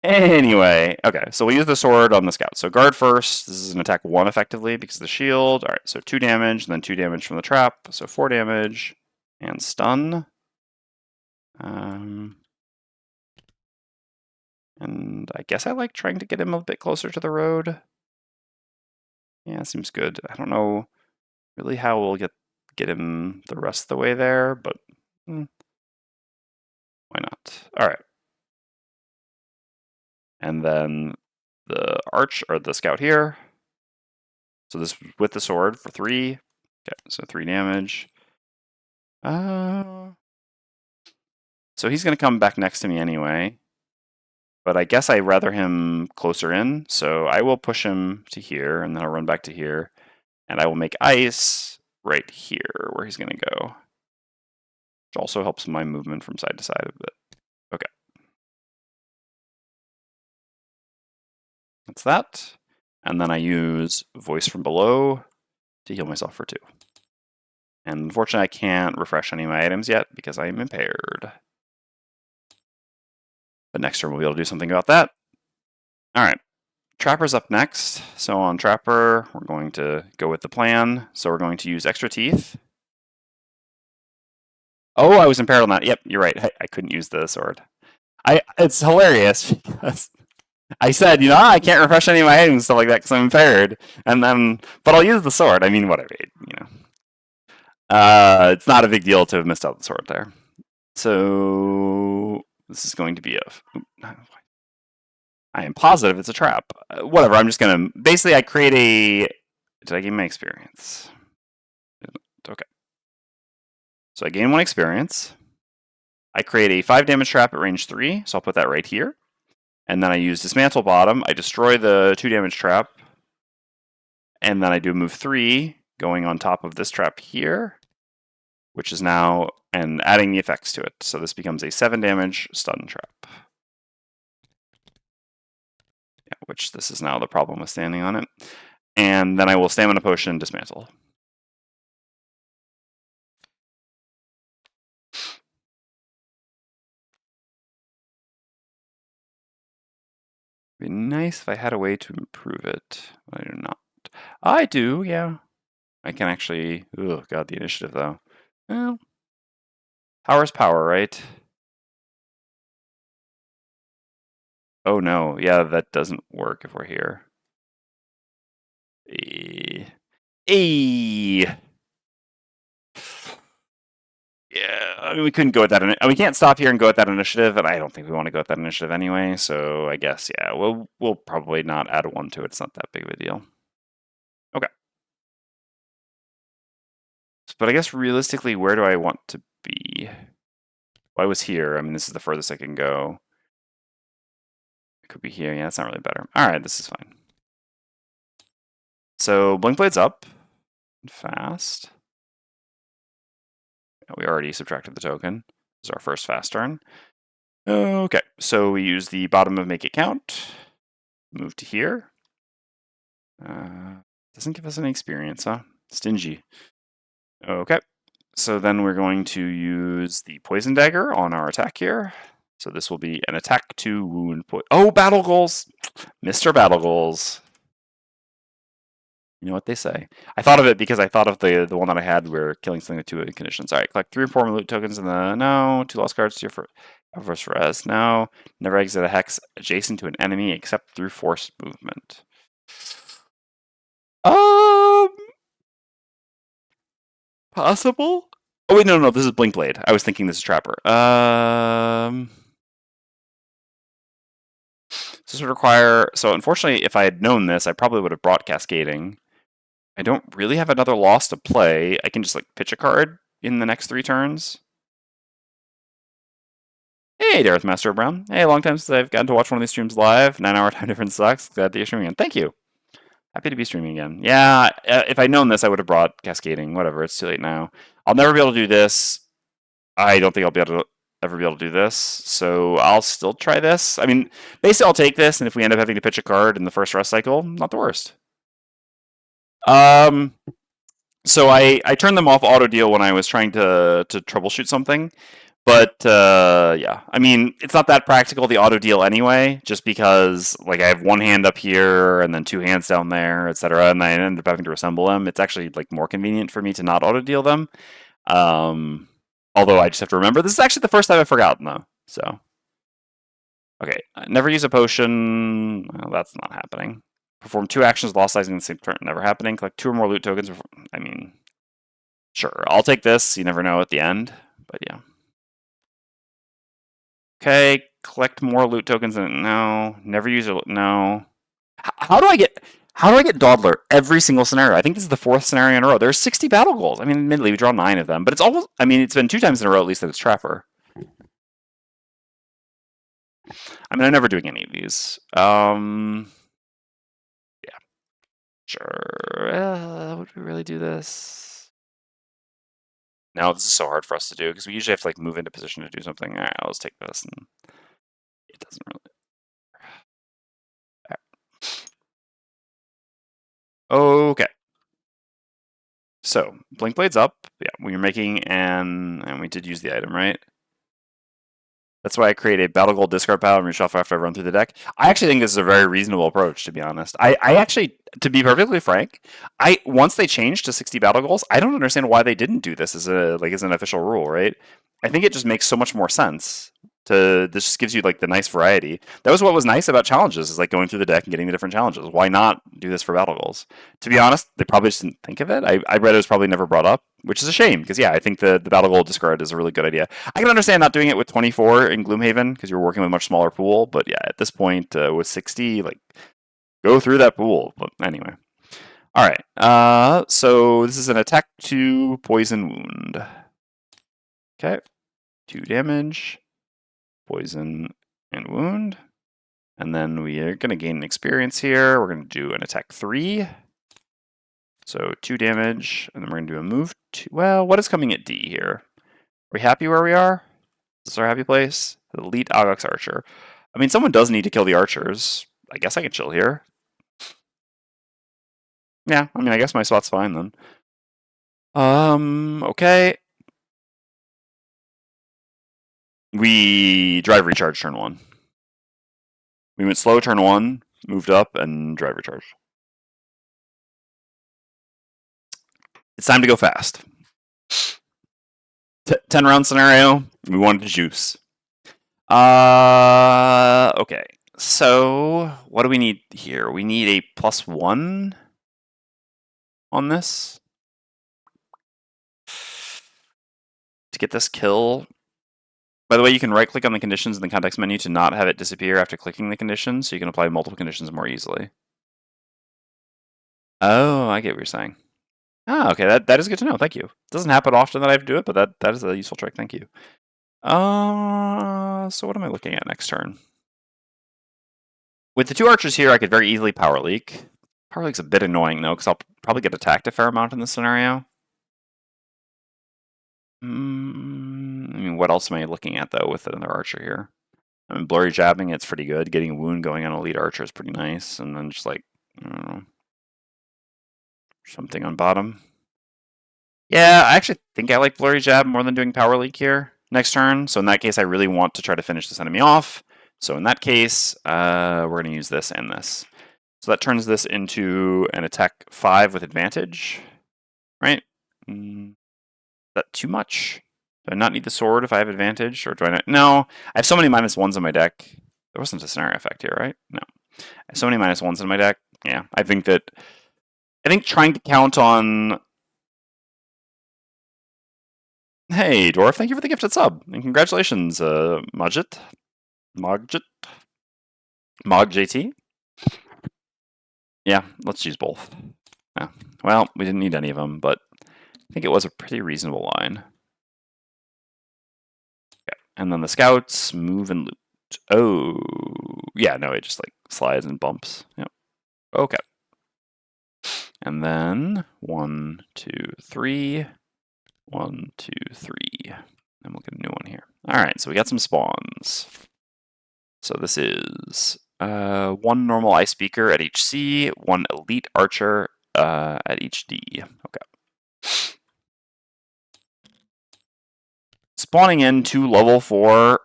Anyway, okay, so we use the sword on the scout. So guard first. This is an attack 1 effectively because of the shield. All right, so 2 damage, and then 2 damage from the trap. So 4 damage and stun. And I guess I like trying to get him a bit closer to the road. Yeah, seems good. I don't know really how we'll get him the rest of the way there, but why not? All right. And then the arch or the scout here. So this with the sword for 3. Okay, so 3 damage. So he's going to come back next to me anyway. But I guess I'd rather him closer in, so I will push him to here, and then I'll run back to here. And I will make ice right here, where he's going to go. Which also helps my movement from side to side a bit. Okay. That's that. And then I use voice from below to heal myself for 2. And unfortunately, I can't refresh any of my items yet because I am impaired. But next turn, we'll be able to do something about that. All right. Trapper's up next. So on Trapper, we're going to go with the plan. So we're going to use extra teeth. Oh, I was impaired on that. Yep, you're right. I couldn't use the sword. It's hilarious because I said, I can't refresh any of my items and stuff like that because I'm impaired. And then, but I'll use the sword. I mean, whatever, it's not a big deal to have missed out the sword there. So this is going to be I am positive it's a trap. Whatever, I'm just going to... Basically, I create a... Did I gain my experience? Okay. So I gain 1 experience. I create a 5 damage trap at range 3, so I'll put that right here. And then I use Dismantle Bottom. I destroy the 2 damage trap. And then I do move 3, going on top of this trap here, which is now... and adding the effects to it. So this becomes a 7 damage stun trap. Yeah, which this is now the problem with standing on it. And then I will Stamina Potion Dismantle. It'd be nice if I had a way to improve it, but I do not. I do, yeah. I can actually... Oh, God, the initiative, though. Well, power's power, right? Oh, no. Yeah, that doesn't work if we're here. Yeah, I mean, we couldn't go with that. We can't stop here and go with that initiative, and I don't think we want to go with that initiative anyway. So I guess, yeah, we'll probably not add 1 to it. It's not that big of a deal. Okay. But I guess realistically, where do I want to be? Well, I was here. I mean, this is the furthest I can go. It could be here. Yeah, it's not really better. All right, this is fine. So Blink Blade's up. Fast. We already subtracted the token. This is our first fast turn. Okay, so we use the bottom of Make It Count. Move to here. Doesn't give us any experience, huh? Stingy. Okay, so then we're going to use the Poison Dagger on our attack here. So this will be an attack 2 wound. Oh, battle goals! Mr. Battle Goals. You know what they say. I thought of it because I thought of the one that I had where killing something with 2 conditions. All right, collect 3 or 4 loot tokens in the... No. 2 lost cards to your first for us. No. Never exit a hex adjacent to an enemy except through forced movement. Possible? Oh, wait, no, this is Blink Blade. I was thinking this is Trapper. So this would require... So unfortunately, if I had known this, I probably would have brought Cascading. I don't really have another loss to play. I can just like pitch a card in the next 3 turns. Hey, Dareth Master Brown. Hey, long time since I've gotten to watch one of these streams live. 9-hour time difference sucks. Glad that you're streaming again. Thank you. Happy to be streaming again. Yeah, if I'd known this, I would have brought Cascading. Whatever, it's too late now. I'll never be able to do this. I don't think I'll be able to ever be able to do this, so I'll still try this. I mean, basically, I'll take this, and if we end up having to pitch a card in the first rest cycle, not the worst. So I turned them off auto deal when I was trying to troubleshoot something, but yeah, I mean it's not that practical the auto deal anyway, just because like I have one hand up here and then 2 hands down there, etc., and I end up having to assemble them. It's actually like more convenient for me to not auto deal them. Although I just have to remember this is actually the first time I've forgotten though. So okay, never use a potion. Well, that's not happening. Perform 2 actions, loss sizing in the same turn. Never happening. Collect 2 or more loot tokens. I mean, sure. I'll take this. You never know at the end. But yeah. Okay. Collect more loot tokens. No. Never use it. No. How do I get Dawdler every single scenario? I think this is the 4th scenario in a row. There's 60 battle goals. I mean, admittedly, we draw 9 of them, but it's almost. I mean, it's been 2 times in a row at least that it's Trapper. I mean, I'm never doing any of these. Sure. Would we really do this? No, this is so hard for us to do because we usually have to like move into position to do something. All right, let's take this, and it doesn't really. Okay. So Blink Blade's up. Yeah, we were making and we did use the item, right? That's why I create a battle gold discard pile and reshuffle after I run through the deck. I actually think this is a very reasonable approach, to be honest. I actually, to be perfectly frank, once they changed to 60 battle goals, I don't understand why they didn't do this as an official rule, right? I think it just makes so much more sense. This just gives you like the nice variety. That was what was nice about challenges, is like going through the deck and getting the different challenges. Why not do this for battle goals? To be honest, they probably just didn't think of it. I read it was probably never brought up, which is a shame because yeah, I think the battle goal discard is a really good idea. I can understand not doing it with 24 in Gloomhaven because you're working with a much smaller pool, but yeah, at this point with 60, like go through that pool. But anyway, all right. So this is an attack 2 poison wound. Okay, 2 damage. Poison and wound. And then we are going to gain an experience here. We're going to do an attack 3. So 2 damage, and then we're going to do a move 2. Well, what is coming at D here? Are we happy where we are? Is this our happy place? Elite Agox Archer. I mean, someone does need to kill the archers. I guess I can chill here. Yeah, I mean, I guess my spot's fine then. Okay. We drive recharge turn 1. We went slow turn 1, moved up, and drive recharge. It's time to go fast. 10 round scenario. We wanted to juice. Okay. So what do we need here? We need a +1 on this to get this kill. By the way, you can right-click on the conditions in the context menu to not have it disappear after clicking the conditions, so you can apply multiple conditions more easily. Oh, I get what you're saying. Ah, okay, that is good to know. Thank you. It doesn't happen often that I have to do it, but that is a useful trick. Thank you. So what am I looking at next turn? With the 2 archers here, I could very easily Power Leak. Power Leak's a bit annoying, though, because I'll probably get attacked a fair amount in this scenario. I mean, what else am I looking at, though, with another archer here? I mean, blurry jabbing, it's pretty good. Getting a wound going on elite archer is pretty nice. And then just like, I don't know, something on bottom. Yeah, I actually think I like blurry jab more than doing power leak here next turn. So in that case, I really want to try to finish this enemy off. So in that case, we're going to use this and this. So that turns this into an attack 5 with advantage, right? Is that too much? Do I not need the sword if I have advantage, or do I not? No, I have so many -1s in my deck. There wasn't a scenario effect here, right? No. I have so many -1s in my deck. Yeah, I think trying to count on. Hey, Dwarf, thank you for the gifted sub. And congratulations, Mogjit. JT. Yeah, let's use both. Yeah, Well, we didn't need any of them, but I think it was a pretty reasonable line. Okay. And then the scouts move and loot. Oh, yeah, no, it just like slides and bumps. Yep. Okay. And then 1, 2, 3. 1, 2, 3. And we'll get a new one here. All right, so we got some spawns. So this is 1 normal ice speaker at each C, 1 elite archer at each D. Okay. Spawning in 2 level 4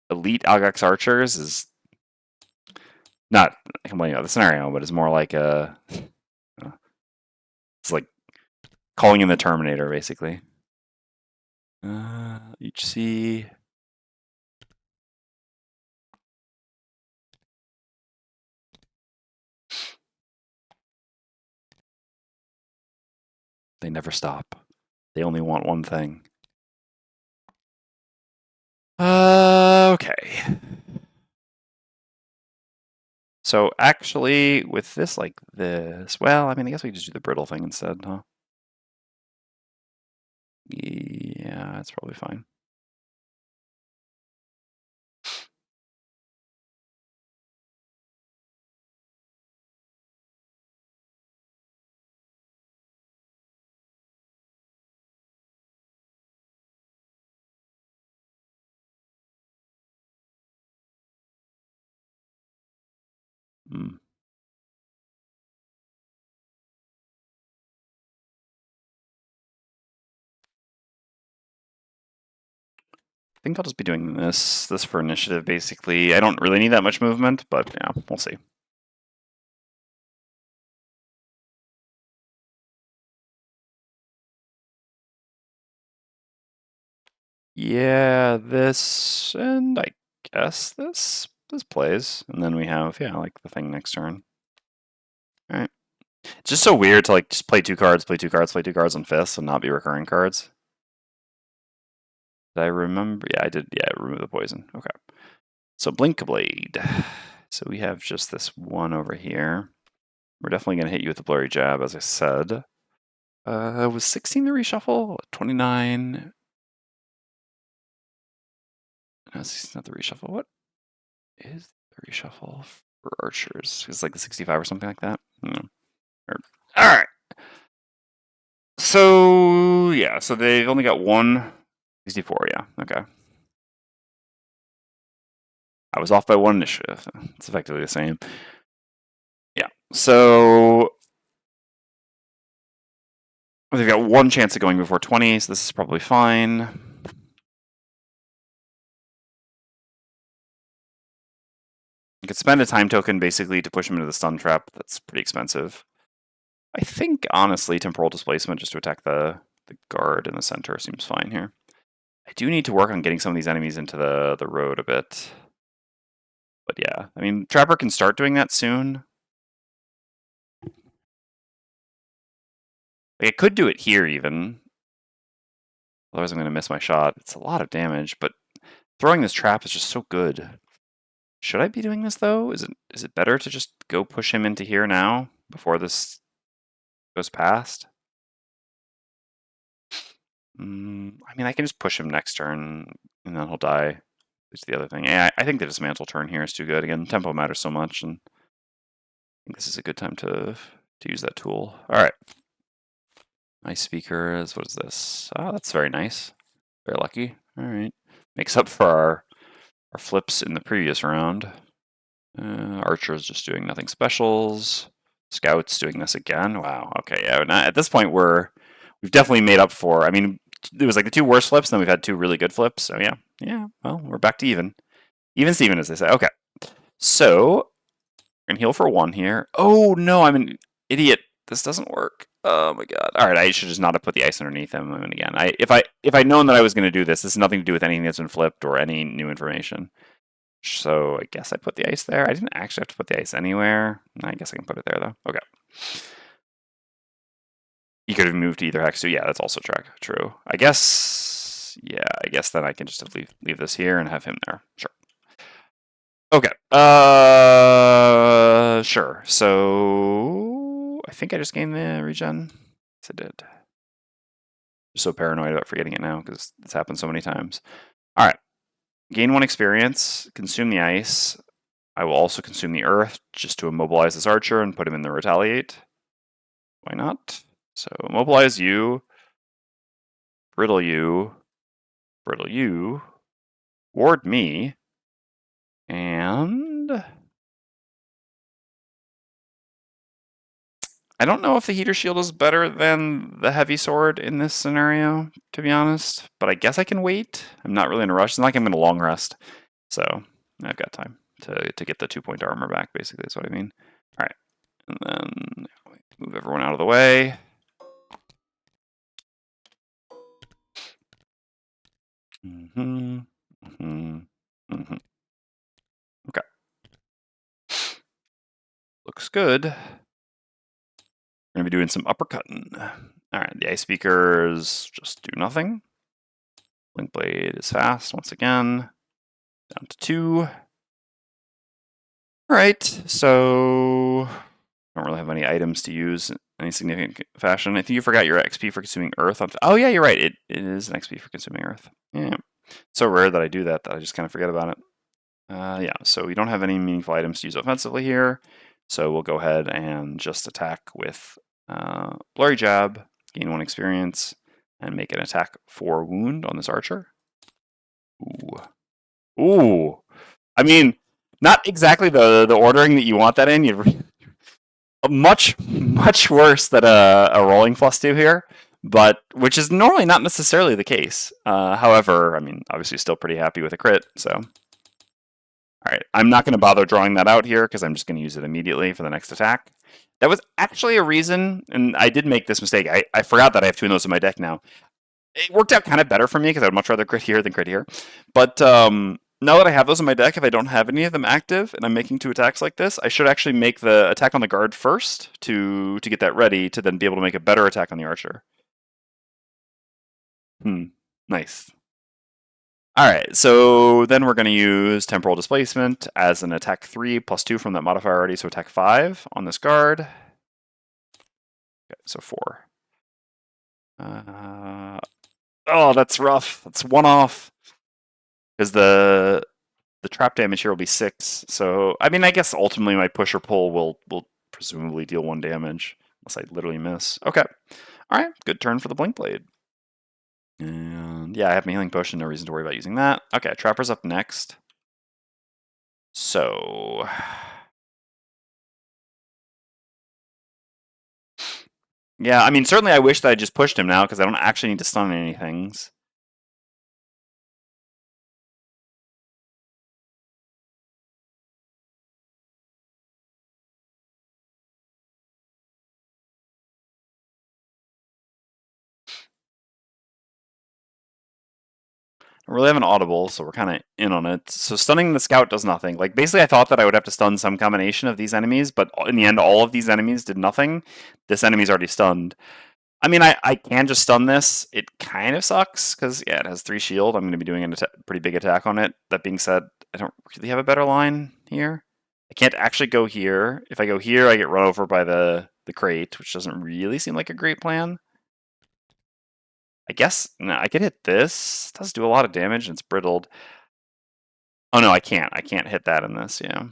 elite Algax archers is not complaining about the scenario, but it's more like a. It's like calling in the Terminator, basically. Each C. They never stop. They only want one thing. Okay. So actually, with this like this, well, I mean, I guess we could just do the brittle thing instead, huh? Yeah, that's probably fine. Hmm. I think I'll just be doing this for initiative, basically. I don't really need that much movement, but yeah, we'll see. Yeah, this, and I guess this plays. And then we have, yeah, like the thing next turn. All right. It's just so weird to like just play 2 cards, play 2 cards, play 2 cards on fists and not be recurring cards. Did I remember? Yeah, I did. Yeah, remove the poison. Okay. So Blink Blade. So we have just this one over here. We're definitely going to hit you with the Blurry Jab, as I said. Was 16 the reshuffle? 29. No, 16 not the reshuffle. What is the reshuffle for archers? It's like the 65 or something like that. All right. So yeah, so they've only got 1 64. Yeah. Okay. I was off by 1 initiative. It's effectively the same. Yeah. So they've got 1 chance of going before 20, so this is probably fine. You could spend a time token basically to push him into the stun trap. That's pretty expensive. I think, honestly, temporal displacement just to attack the guard in the center seems fine here. I do need to work on getting some of these enemies into the road a bit. But yeah, I mean, Trapper can start doing that soon. Like, I could do it here even. Otherwise I'm going to miss my shot. It's a lot of damage, but throwing this trap is just so good. Should I be doing this, though? Is it better to just go push him into here now before this goes past? I mean, I can just push him next turn, and then he'll die. Is the other thing. Yeah, I think the dismantle turn here is too good. Again, tempo matters so much, and I think this is a good time to use that tool. All right. My speaker is, what is this? Oh, that's very nice. Very lucky. All right. Makes up for our flips in the previous round. Archer's just doing nothing specials. Scouts doing this again. Wow. Okay. Yeah. At this point, we've definitely made up for. I mean, it was like the 2 worst flips, and then we've had 2 really good flips. So yeah. Yeah. Well, we're back to even. Even Steven, as they say. Okay. So I'm gonna heal for 1 here. Oh no, I'm an idiot. This doesn't work. Oh my god. All right, I should just not have put the ice underneath him. I mean, again, if I'd known that I was going to do this, this has nothing to do with anything that's been flipped or any new information. So I guess I put the ice there. I didn't actually have to put the ice anywhere. I guess I can put it there though. Okay. You could have moved to either hex too. Yeah, that's also true. I guess. Yeah, I guess then I can just leave this here and have him there. Sure. Okay. Sure. So I think I just gained the regen. Yes, I did. I'm so paranoid about forgetting it now because it's happened so many times. All right. Gain 1 experience, consume the ice. I will also consume the earth just to immobilize this archer and put him in the retaliate. Why not? So immobilize you, brittle you, ward me, and I don't know if the heater shield is better than the heavy sword in this scenario, to be honest, but I guess I can wait. I'm not really in a rush. It's not like I'm going to long rest, so I've got time to get the 2-point armor back, basically, is what I mean. All right, and then move everyone out of the way. Okay. Looks good. We're going to be doing some uppercutting. All right, the ice speakers just do nothing. Blink blade is fast once again. Down to 2. All right, so I don't really have any items to use in any significant fashion. I think you forgot your XP for consuming earth. Oh yeah, you're right. It is an XP for consuming earth. Yeah, so rare that I do that I just kind of forget about it. Yeah, so we don't have any meaningful items to use offensively here. So we'll go ahead and just attack with Blurry Jab, gain 1 experience, and make an attack for wound on this archer. Ooh. Ooh. I mean, not exactly the ordering that you want that in. You're much worse than a rolling +2 here, but which is normally not necessarily the case. However, I mean, obviously still pretty happy with a crit, so. All right, I'm not going to bother drawing that out here because I'm just going to use it immediately for the next attack. That was actually a reason, and I did make this mistake. I forgot that I have 2 of those in my deck now. It worked out kind of better for me because I'd much rather crit here than crit here. But now that I have those in my deck, if I don't have any of them active and I'm making 2 attacks like this, I should actually make the attack on the guard first to get that ready to then be able to make a better attack on the archer. Nice. All right, so then we're going to use Temporal Displacement as an attack 3 +2 from that modifier already, so attack 5 on this guard. Okay, so 4. Oh, that's rough. That's 1 off. Because the trap damage here will be 6. So, I mean, I guess ultimately my push or pull will presumably deal 1 damage. Unless I literally miss. Okay. Alright, good turn for the Blink Blade. And yeah, I have my healing potion, no reason to worry about using that. Okay, Trapper's up next. So... yeah, I mean, certainly I wish that I just pushed him now, because I don't actually need to stun any things. I really have an audible, so we're kind of in on it. So stunning the scout does nothing. Like, basically I thought that I would have to stun some combination of these enemies, but in the end all of these enemies did nothing. This enemy's already stunned. I mean, I can just stun this. It kind of sucks, because, yeah, it has 3 shield. I'm going to be doing a pretty big attack on it. That being said, I don't really have a better line here. I can't actually go here. If I go here, I get run over by the crate, which doesn't really seem like a great plan. I guess no, I could hit this. It does do a lot of damage and it's brittled. Oh no, I can't. I can't hit that in this, yeah.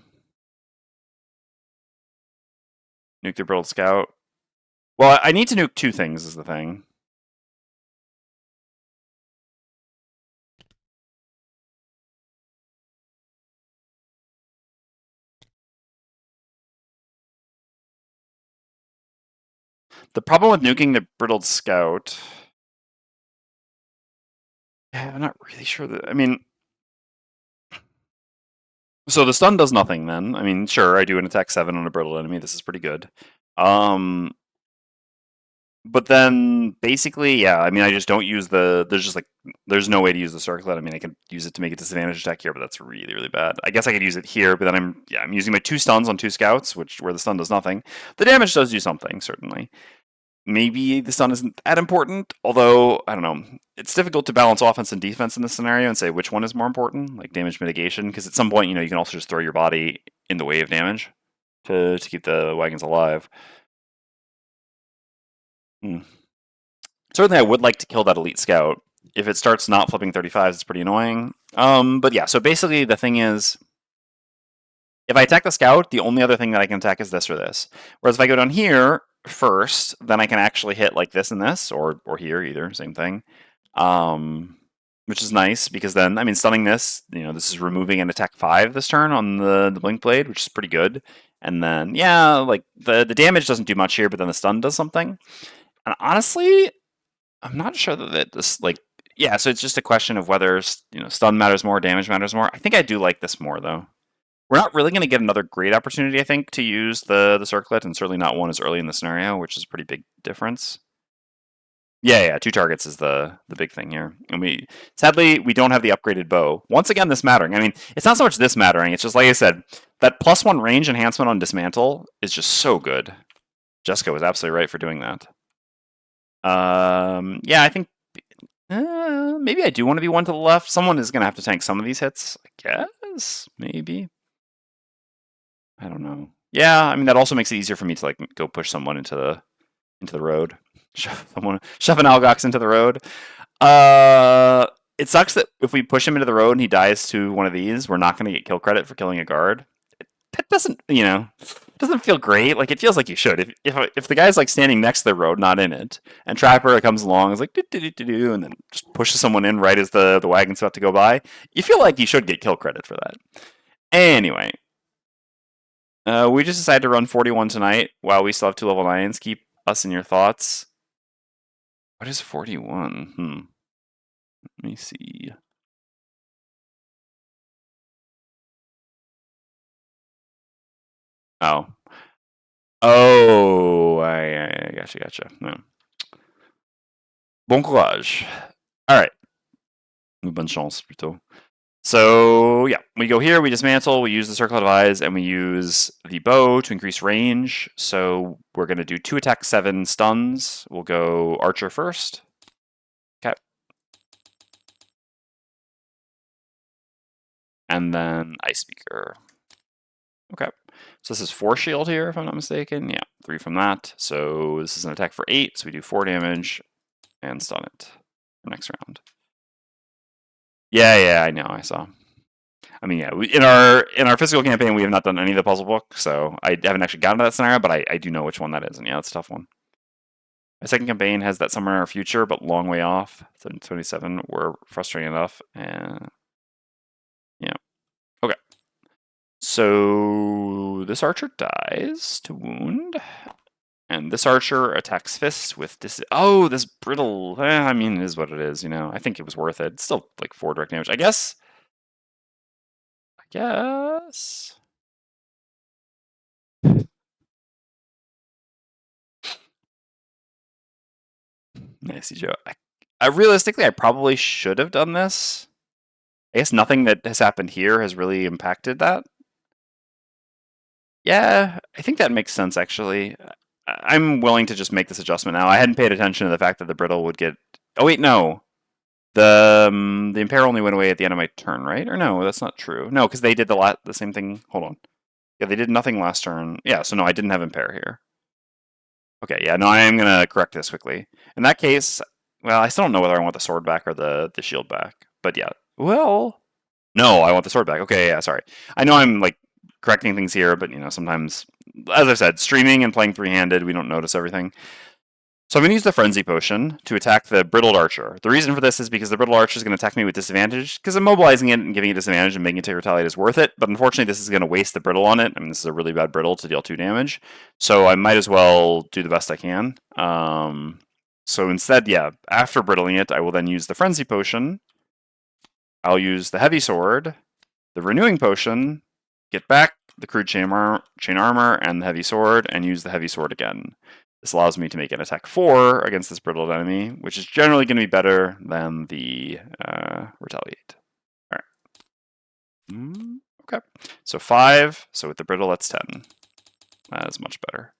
Nuke the brittled scout. Well, I need to nuke 2 things is the thing. The problem with nuking the brittled scout... yeah, I'm not really sure that... I mean... so the stun does nothing then. I mean, sure, I do an attack 7 on a brittled enemy. This is pretty good. But then, basically, yeah, I mean, I just don't use the... there's no way to use the circlet. I mean, I can use it to make a disadvantage attack here, but that's really, really bad. I guess I could use it here, but then I'm using my 2 stuns on 2 scouts, where the stun does nothing. The damage does do something, certainly. Maybe the stun isn't that important, although, I don't know. It's difficult to balance offense and defense in this scenario and say which one is more important, like damage mitigation, because at some point, you can also just throw your body in the way of damage to keep the wagons alive. Hmm. Certainly, I would like to kill that elite scout. If it starts not flipping 35s, it's pretty annoying. But yeah, so basically the thing is, if I attack the scout, the only other thing that I can attack is this or this. Whereas if I go down here first, then I can actually hit like this and this, or here either, same thing. Which is nice because then, I mean, stunning this, this is removing an attack 5 this turn on the Blink Blade, which is pretty good. And then, yeah, like the damage doesn't do much here, but then the stun does something. And honestly, I'm not sure that this, like, yeah, so it's just a question of whether, stun matters more, damage matters more. I think I do like this more, though. We're not really going to get another great opportunity, I think, to use the circlet, and certainly not one as early in the scenario, which is a pretty big difference. Yeah, 2 targets is the big thing here. And sadly, we don't have the upgraded bow. Once again, this mattering. I mean, it's not so much this mattering, it's just, like I said, that +1 range enhancement on Dismantle is just so good. Jessica was absolutely right for doing that. Yeah, I think maybe I do want to be one to the left. Someone is going to have to tank some of these hits, I guess. Maybe. I don't know. Yeah, I mean, that also makes it easier for me to, like, go push someone into the road. Shove an Algox into the road. It sucks that if we push him into the road and he dies to one of these, we're not going to get kill credit for killing a guard. That doesn't, doesn't feel great. Like, it feels like you should. If the guy's, like, standing next to the road, not in it, and Trapper comes along, is like, do, and then just pushes someone in right as the wagon's about to go by, you feel like you should get kill credit for that. Anyway, we just decided to run 41 tonight while we still have 2 level 9s. Keep us in your thoughts. What is 41? Let me see. Oh. Oh, I gotcha. No. Bon courage. Alright. Bonne chance, plutôt. So, yeah, we go here, we dismantle, we use the Circlet of Eyes, and we use the bow to increase range. So we're going to do 2 attack, 7 stuns. We'll go Archer first. Okay. And then Ice Speaker. Okay. So this is 4 shield here, if I'm not mistaken. Yeah, 3 from that. So this is an attack for 8, so we do 4 damage and stun it for next round. Yeah, I know, I saw. I mean, yeah, in our physical campaign, we have not done any of the puzzle book, so I haven't actually gotten to that scenario, but I do know which one that is, and yeah, it's a tough one. My second campaign has that somewhere in our future, but long way off. 27, we're frustrating enough, and yeah. Okay. So this archer dies to wound, and this archer attacks fist with this. Oh, this brittle. I mean, it is what it is. I think it was worth it. It's still like 4 direct damage, I guess. Nice, Joe. Realistically, I probably should have done this. I guess nothing that has happened here has really impacted that. Yeah, I think that makes sense, actually. I'm willing to just make this adjustment now. I hadn't paid attention to the fact that the brittle would get... Oh, wait, no. The Impair only went away at the end of my turn, right? Or no, that's not true. No, because they did the same thing. Hold on. Yeah, they did nothing last turn. Yeah, so no, I didn't have Impair here. Okay, yeah, no, I am going to correct this quickly. In that case, well, I still don't know whether I want the sword back or the shield back. But yeah, well... No, I want the sword back. Okay, yeah, sorry. I know I'm, like, correcting things here, but, sometimes, as I said, streaming and playing 3-handed, we don't notice everything. So I'm going to use the Frenzy Potion to attack the Brittled Archer. The reason for this is because the Brittled Archer is going to attack me with disadvantage, because immobilizing it and giving it disadvantage and making it take retaliate is worth it, but unfortunately this is going to waste the Brittle on it. I mean, this is a really bad Brittle to deal 2 damage, so I might as well do the best I can. So instead, yeah, after Brittling it, I will then use the Frenzy Potion. I'll use the Heavy Sword, the Renewing Potion, get back the Crude Chain Armor and the Heavy Sword, and use the Heavy Sword again. This allows me to make an attack 4 against this brittled enemy, which is generally going to be better than the Retaliate. All right. Okay. So 5. So with the brittle, that's 10. That is much better.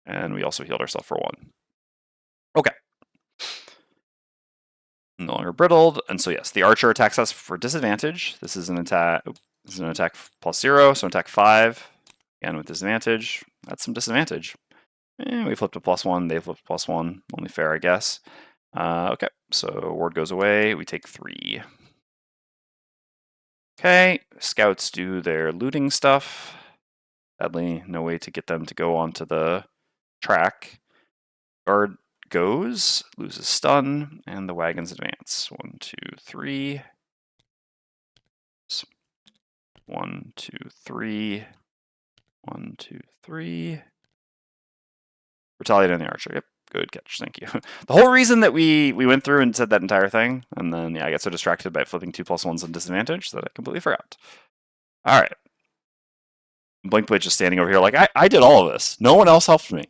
And we also healed ourselves for 1. Okay. No longer brittled. And so yes, the archer attacks us for disadvantage. This is an attack. This is an attack +0, so attack 5. Again with disadvantage. That's some disadvantage. We flipped a +1, they flipped a +1. Only fair, I guess. Okay, so ward goes away. We take 3. Okay, scouts do their looting stuff. Sadly, no way to get them to go onto the track. Guard goes, loses stun, and the wagons advance. 1, 2, 3. 1, 2, 3. 1, 2, 3. Retaliate on the archer. Yep, good catch. Thank you. The whole reason that we went through and said that entire thing, and then yeah, I got so distracted by flipping 2+1s on disadvantage that I completely forgot. All right. Blinkblade's just standing over here like, I did all of this. No one else helped me.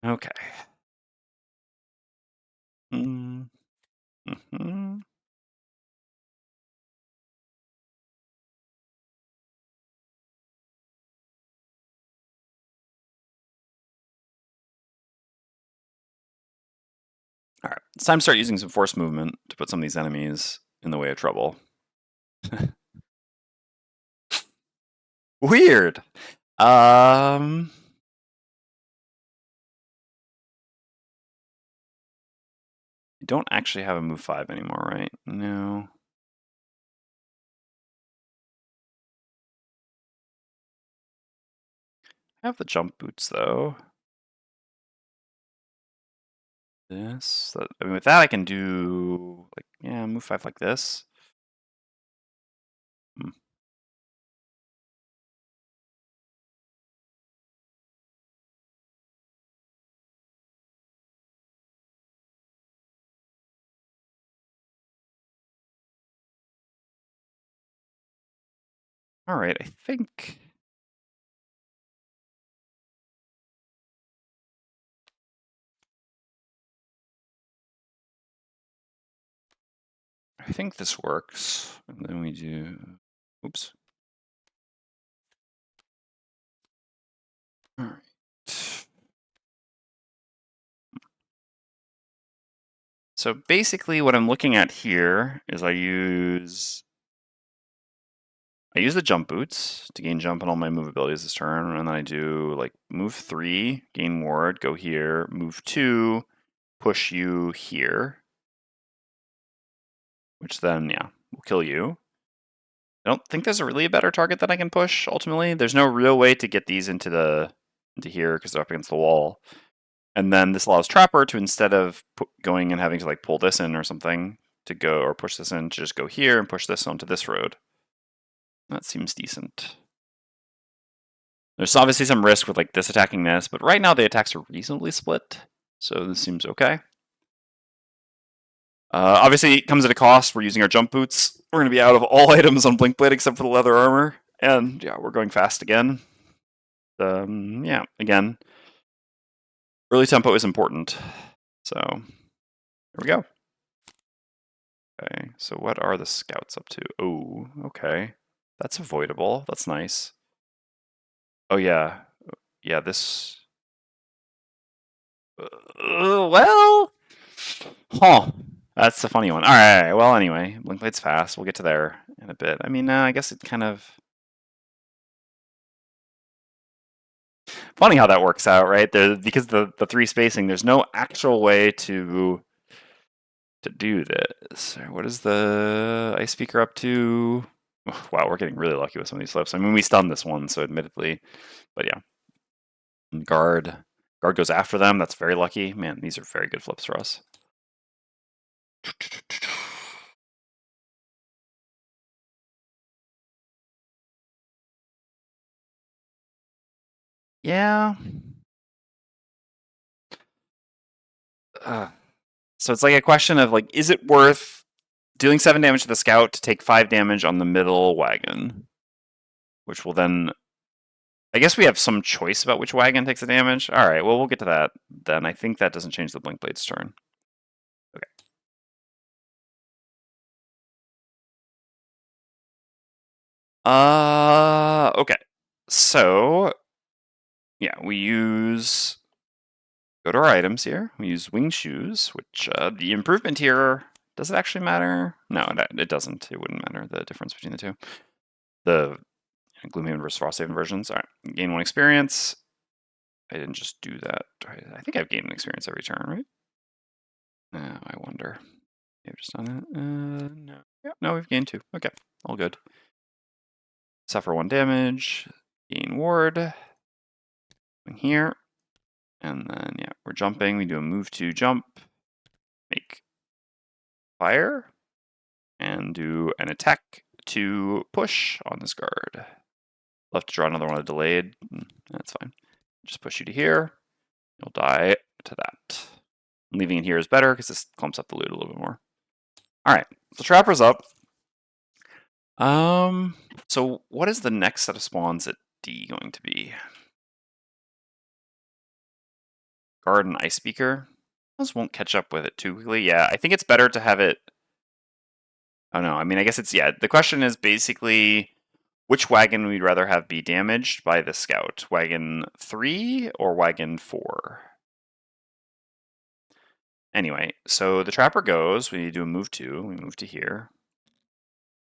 Okay. Mm-hmm. All right, it's time to start using some force movement to put some of these enemies in the way of trouble. Weird. I don't actually have a move 5 anymore, right? No. I have the jump boots though. This, I mean, with that I can do like, yeah, move 5 like this. Hmm. All right, I think. I think this works. And then we do, oops. All right. So basically what I'm looking at here is I use the jump boots to gain jump on all my move abilities this turn, and then I do like move 3, gain ward, go here, move 2, push you here, which then, yeah, will kill you. I don't think there's really a better target that I can push, ultimately. There's no real way to get these into here because they're up against the wall. And then this allows Trapper to, instead of going and having to like pull this in or something, to go, or push this in, to just go here and push this onto this road. That seems decent. There's obviously some risk with like this attacking this, but right now the attacks are reasonably split, so this seems okay. Obviously, it comes at a cost. We're using our jump boots. We're going to be out of all items on Blinkblade except for the leather armor, and yeah, we're going fast again. Yeah, again, early tempo is important. So here we go. Okay, so what are the scouts up to? Oh, okay, that's avoidable. That's nice. Oh yeah, yeah. This. Well, huh. That's a funny one. All right. Well, anyway, Blinkblade's fast. We'll get to there in a bit. I mean, I guess it kind of funny how that works out, right? Because the 3 spacing, there's no actual way to do this. What is the Ice Speaker up to? Oh, wow, we're getting really lucky with some of these flips. I mean, we stunned this one, so admittedly, but yeah. And guard goes after them. That's very lucky. Man, these are very good flips for us. Yeah. So it's like a question of like, is it worth dealing 7 damage to the scout to take 5 damage on the middle wagon? Which will then, I guess we have some choice about which wagon takes the damage. All right, well, we'll get to that then. I think that doesn't change the Blinkblade's turn. Okay. Okay. So, yeah, we use, go to our items here. We use wing shoes, which the improvement here, does it actually matter? No, it doesn't. It wouldn't matter, the difference between the two. The Gloomhaven versus Frosthaven versions. All right, gain 1 experience. I didn't just do that. I think I've gained an experience every turn, right? I wonder. I've just done it. No. Yep, no, we've gained 2. Okay, all good. Suffer 1 damage. Gain ward. Here. And then, yeah, we're jumping. We do a move to jump. Make fire. And do an attack to push on this guard. We'll have to draw another one of delayed. That's fine. Just push you to here. You'll die to that. Leaving it here is better because this clumps up the loot a little bit more. All right, so Trapper's up. So what is the next set of spawns at D going to be? Guard and Ice Speaker. Those won't catch up with it too quickly. Yeah, I think it's better to have it. Oh no, I mean, I guess it's, yeah, the question is basically which wagon we'd rather have be damaged by the scout. Wagon 3 or wagon 4? Anyway, so the Trapper goes, we do a move 2, we move to here.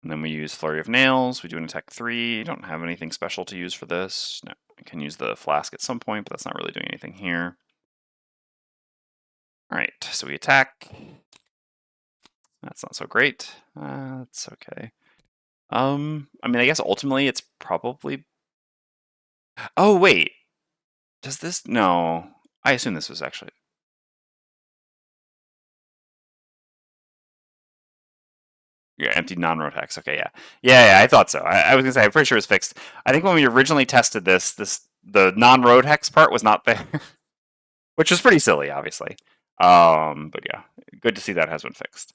And then we use Flurry of Nails, we do an attack 3, don't have anything special to use for this. No, I can use the Flask at some point, but that's not really doing anything here. Alright, so we attack. That's not so great. That's okay. I mean, I guess ultimately it's probably... Oh, wait! Does this... No. I assume this was actually... Yeah, empty non-road hex. Okay, yeah. Yeah, I thought so. I was gonna say, I'm pretty sure it was fixed. I think when we originally tested this the non-road hex part was not there. Which was pretty silly, obviously. But yeah, good to see that has been fixed.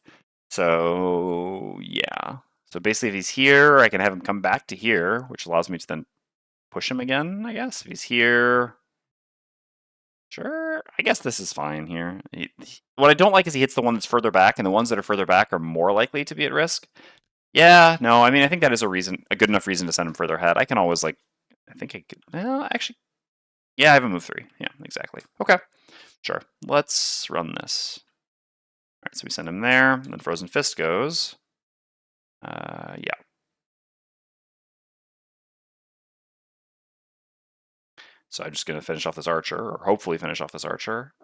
So, yeah. So basically, if he's here, I can have him come back to here, which allows me to then push him again, I guess. If he's here... Sure, I guess this is fine here. What I don't like is he hits the one that's further back, and the ones that are further back are more likely to be at risk. Yeah, no, I mean, I think that is a good enough reason to send him further ahead. I can always, like, I think I could, well, actually, yeah, I have a move 3. Yeah, exactly. Okay, sure. Let's run this. All right, so we send him there, and then Frozen Fist goes. Yeah. So I'm just going to finish off this archer, or hopefully finish off this archer.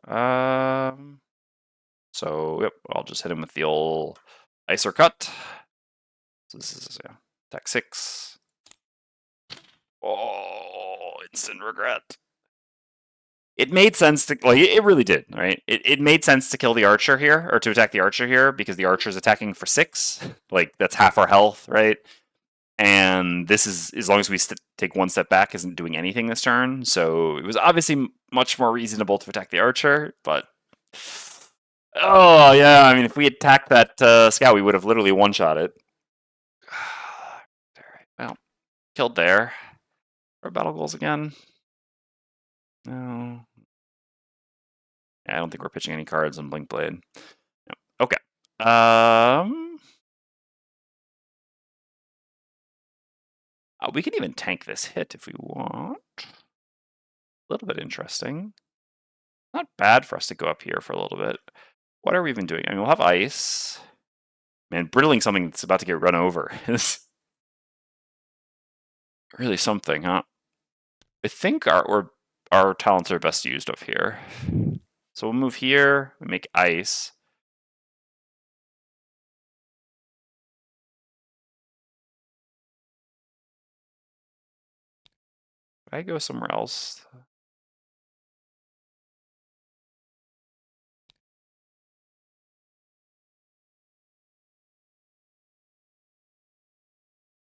So, yep, I'll just hit him with the old Icer Cut. So this is, yeah, attack 6. Oh, instant regret. It made sense to, like, it really did, right? It made sense to kill the archer here, or to attack the archer here, because the archer's attacking for 6. Like, that's half our health, right? And this is, as long as we take one step back, isn't doing anything this turn. So it was obviously much more reasonable to attack the archer, but... Oh, yeah, I mean, if we attacked that scout, we would have literally one-shot it. Alright, well, killed there. Our battle goals again. No. Yeah, I don't think we're pitching any cards on Blink Blade. Yep. Okay. We can even tank this hit if we want. A little bit interesting. Not bad for us to go up here for a little bit. What are we even doing? I mean, we'll have ice. Man, brittling something that's about to get run over is really something, huh? I think our talents are best used up here. So we'll move here, we make ice. Could I go somewhere else?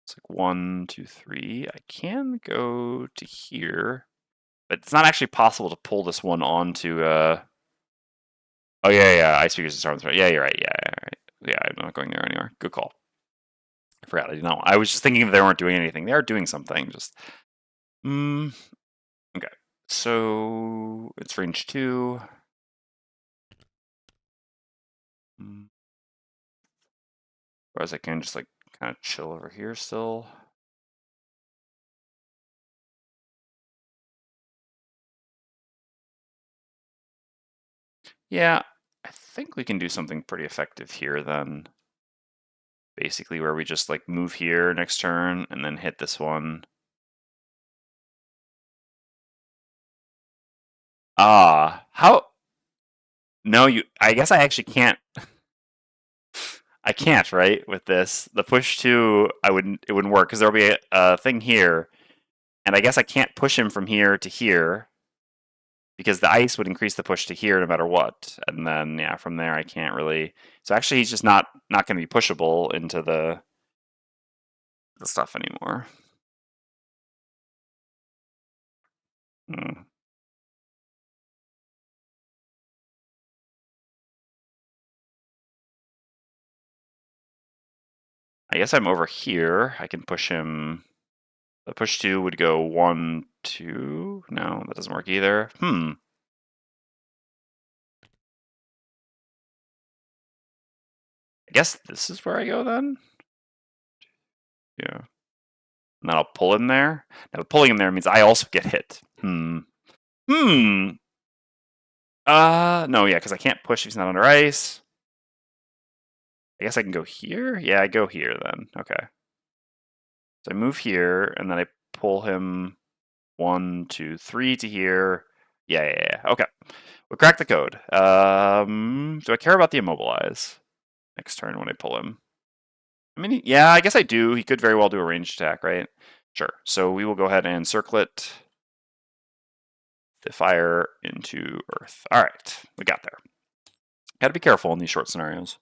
It's like 1, 2, 3. I can go to here, but it's not actually possible to pull this one onto. Oh yeah, ice figures and storms. Yeah, you're right. Yeah, right. Yeah, I'm not going there anymore. Good call. I forgot. I didn't know. I was just thinking if they weren't doing anything. They are doing something. Just. Okay. So it's range 2. Whereas I can just like kind of chill over here still. Yeah, I think we can do something pretty effective here then. Basically where we just like move here next turn and then hit this one. How? No, I guess I actually can't. I can't, right? With this, the push two, it wouldn't work because there'll be a thing here, and I guess I can't push him from here to here because the ice would increase the push to here no matter what, and then yeah, from there I can't really. So actually, he's just not going to be pushable into the stuff anymore. Hmm. I guess I'm over here. I can push him. The push two would go 1, 2. No, that doesn't work either. I guess this is where I go then? Yeah. And then I'll pull him there. Now, pulling him there means I also get hit. No, yeah, because I can't push if he's not under ice. I guess I can go here? Yeah, I go here then. Okay. So I move here, and then I pull him 1, 2, 3 to here. Yeah. Okay. We cracked the code. Do I care about the immobilize next turn when I pull him? I mean, yeah, I guess I do. He could very well do a ranged attack, right? Sure. So we will go ahead and circlet the fire into earth. All right, we got there. Got to be careful in these short scenarios.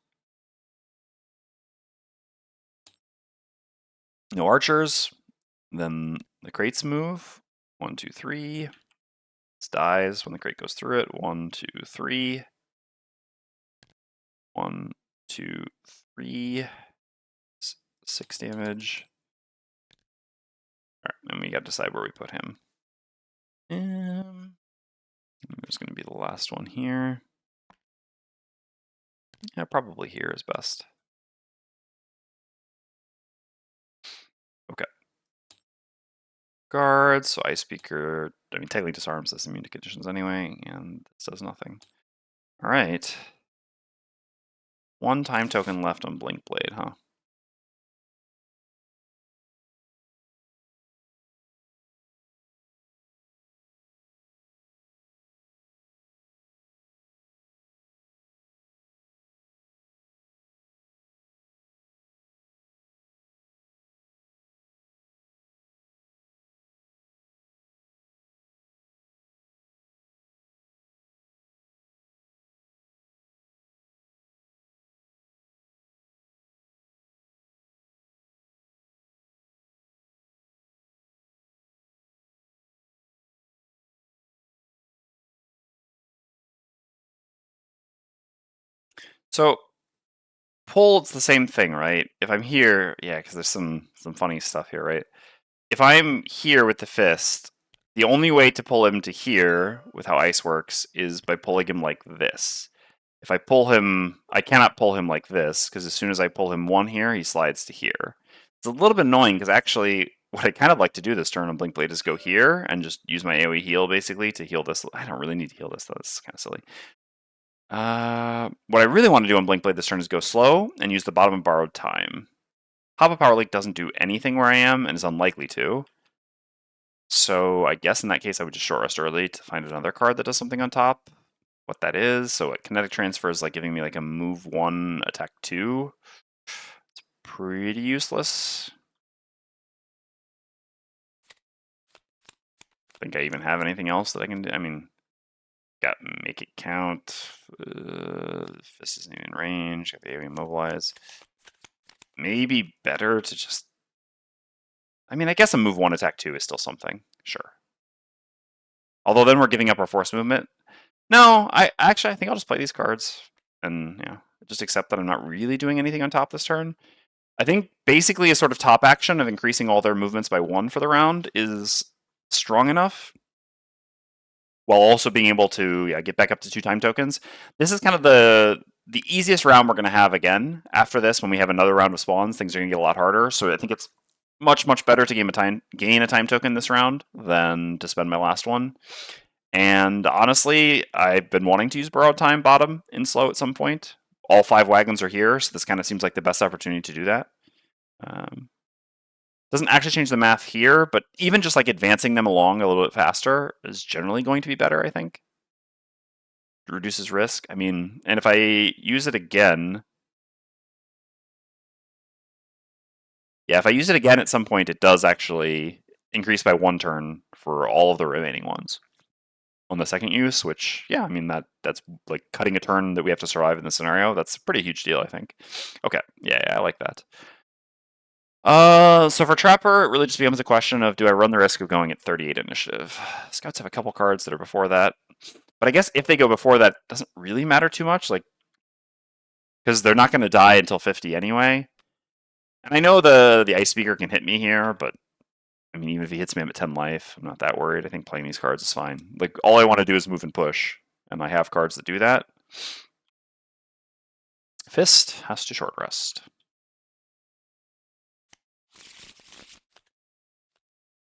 No archers. Then the crates move. 1, 2, 3. This dies when the crate goes through it. 1, 2, 3. 1, 2, 3. 6 damage. All right, and we got to decide where we put him. There's going to be the last one here. Yeah, probably here is best. Okay. Guards, so Ice Speaker, I mean, technically disarms this immune to conditions anyway, and this does nothing. All right. 1 time token left on Blink Blade, huh? So pull, it's the same thing, right? If I'm here, yeah, because there's some funny stuff here, right? If I'm here with the fist, the only way to pull him to here with how ice works is by pulling him like this. If I pull him, I cannot pull him like this, because as soon as I pull him 1 here, he slides to here. It's a little bit annoying, because actually, what I kind of like to do this turn on Blink Blade is go here, and just use my AoE heal, basically, to heal this. I don't really need to heal this, though. This is kind of silly. What I really want to do on Blink Blade this turn is go slow, and use the bottom of Borrowed Time. Hop of Power Leak doesn't do anything where I am, and is unlikely to. So I guess in that case, I would just short rest early to find another card that does something on top. What that is, so kinetic transfer is like giving me like a move 1, attack 2. It's pretty useless. Think I even have anything else that I can do? I mean, got make it count. This isn't even in range. Got the AoE immobilize. Maybe better to just. I mean, I guess a move 1, attack 2 is still something. Sure. Although then we're giving up our force movement. No, I think I'll just play these cards and just accept that I'm not really doing anything on top this turn. I think basically a sort of top action of increasing all their movements by 1 for the round is strong enough, while also being able to get back up to 2 time tokens. This is kind of the easiest round we're going to have again. After this, when we have another round of spawns, things are going to get a lot harder. So I think it's much better to gain a time token this round than to spend my last one. And honestly, I've been wanting to use Borrowed Time bottom in slow at some point. All 5 wagons are here, so this kind of seems like the best opportunity to do that. Doesn't actually change the math here, but even just like advancing them along a little bit faster is generally going to be better, I think. reduces risk. I mean, and if I use it again, yeah, if I use it again at some point, it does actually increase by 1 turn for all of the remaining ones on the second use, which, yeah, I mean, that's like cutting a turn that we have to survive in this scenario. That's a pretty huge deal, I think. Okay, yeah, I like that. So for Trapper, it really just becomes a question of, do I run the risk of going at 38 initiative? Scouts have a couple cards that are before that. But I guess if they go before that, it doesn't really matter too much, like, because they're not going to die until 50 anyway. And I know the Ice Speaker can hit me here, but I mean, even if he hits me, I'm at 10 life. I'm not that worried. I think playing these cards is fine. Like, all I want to do is move and push, and I have cards that do that. Fist has to short rest.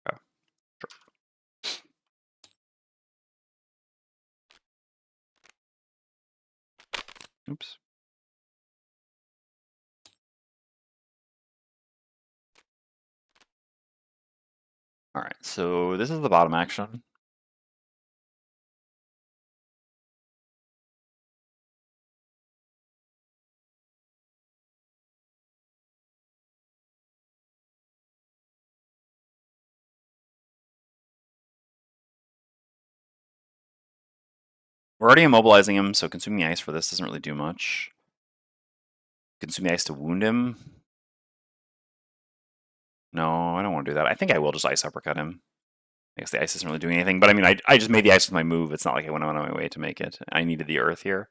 Okay, sure. Oops. All right, so this is the bottom action. We're already immobilizing him, so consuming ice for this doesn't really do much. Consuming ice to wound him. No, I don't want to do that. I think I will just ice uppercut him. I guess the ice isn't really doing anything, but I mean, I just made the ice with my move. It's not like I went on my way to make it. I needed the earth here.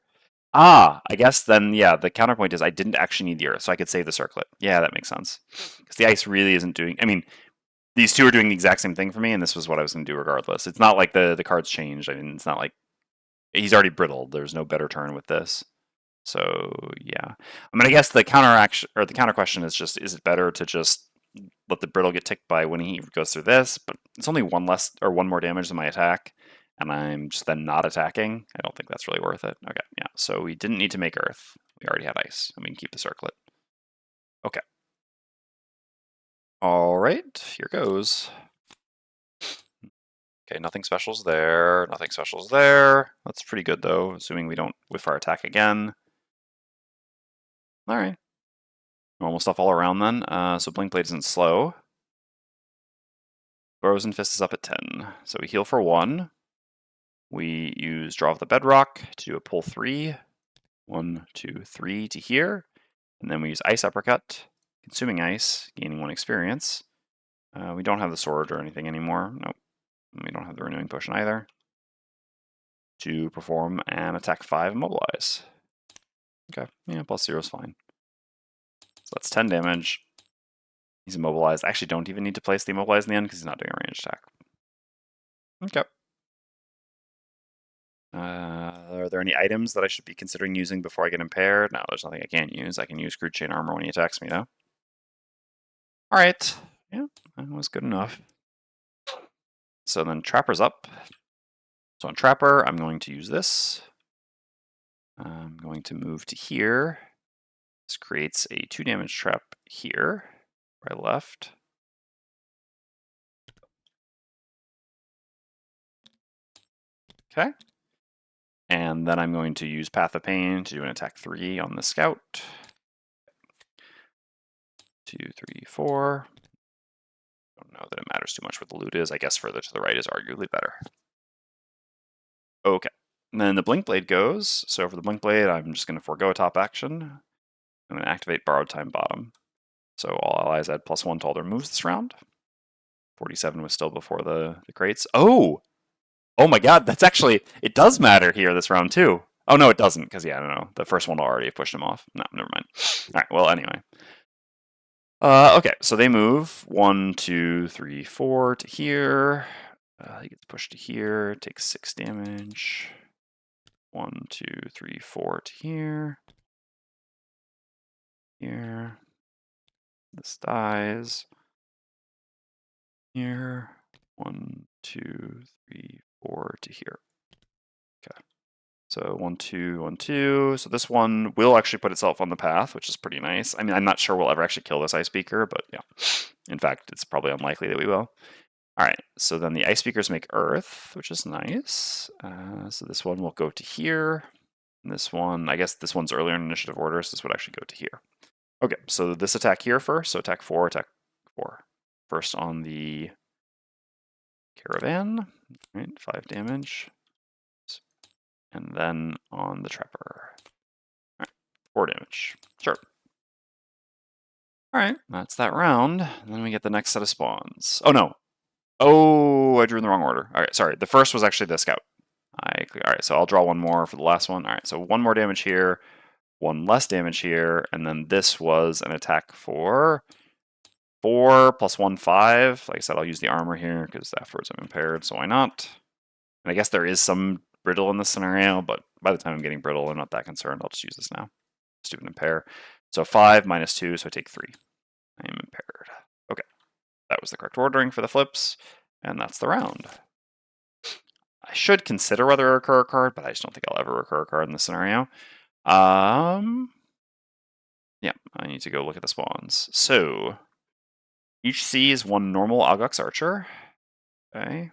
Ah, I guess then, yeah, the counterpoint is I didn't actually need the earth, so I could save the circlet. Yeah, that makes sense. Because the ice really isn't doing... I mean, these two are doing the exact same thing for me, and this was what I was going to do regardless. It's not like the cards changed. I mean, it's not like... He's already brittled. There's no better turn with this. So, yeah. I mean, I guess the counter question is just, is it better to just let the brittle get ticked by when he goes through this? But it's only one more damage than my attack, and I'm just then not attacking. I don't think that's really worth it. Okay, yeah. So we didn't need to make earth. We already had ice, and we can keep the circlet. Okay. All right, here goes. Okay, nothing specials there. Nothing specials there. That's pretty good, though, assuming we don't whiff our attack again. All right. Normal stuff all around then. So Blink Blade isn't slow. Frozen Fist is up at 10. So we heal for 1. We use Draw of the Bedrock to do a pull 3. 1, 2, 3 to here. And then we use Ice Uppercut, consuming ice, gaining 1 experience. We don't have the sword or anything anymore. Nope. We don't have the renewing potion either. To perform an attack 5 immobilize. Okay, yeah, +0 is fine. So that's 10 damage. He's immobilized. I actually don't even need to place the immobilize in the end because he's not doing a ranged attack. Okay. Are there any items that I should be considering using before I get impaired? No, there's nothing I can't use. I can use Crude Chain Armor when he attacks me, though. Alright. Yeah, that was good enough. So then Trapper's up. So on Trapper, I'm going to use this. I'm going to move to here. This creates a 2 damage trap here, right left. Okay. And then I'm going to use Path of Pain to do an attack 3 on the Scout. 2, 3, 4. Don't know that it matters too much what the loot is. I guess further to the right is arguably better. Okay. And then the Blink Blade goes. So for the Blink Blade, I'm just going to forego a top action. I'm going to activate Borrowed Time bottom. So all allies add +1 to all their moves this round. 47 was still before the crates. Oh! Oh my god, that's actually... It does matter here this round, too. Oh, no, it doesn't, because, yeah, I don't know. The first one will already have pushed him off. No, never mind. All right, well, anyway. Okay, so they move 1, 2, 3, 4 to here. He gets pushed to here, takes 6 damage. 1, 2, 3, 4 to here. Here. This dies. Here. 1, 2, 3, 4 to here. Okay. So 1, 2, 1, 2. So this one will actually put itself on the path, which is pretty nice. I mean, I'm not sure we'll ever actually kill this Ice Speaker, but yeah. In fact, it's probably unlikely that we will. All right, so then the ice speakers make earth, which is nice. So this one will go to here. And this one, I guess this one's earlier in initiative order, so this would actually go to here. Okay, so this attack here first. So attack 4, attack 4. First on the caravan, right? 5 damage. And then on the trapper. All right, 4 damage. Sure. All right, that's that round. And then we get the next set of spawns. Oh no. Oh, I drew in the wrong order. All right, sorry. The first was actually the scout. All right, so I'll draw one more for the last one. All right, so 1 more damage here, 1 less damage here, and then this was an attack for 4 plus 1, 5. Like I said, I'll use the armor here because afterwards I'm impaired, so why not? And I guess there is some brittle in this scenario, but by the time I'm getting brittle, I'm not that concerned. I'll just use this now. Stupid impair. So 5 minus 2, so I take 3. I am impaired. Okay, that was the correct ordering for the flips, and that's the round. I should consider whether to recur a card, but I just don't think I'll ever recur a card in this scenario. Yeah, I need to go look at the spawns. So, each C is 1 normal Augux Archer. Okay.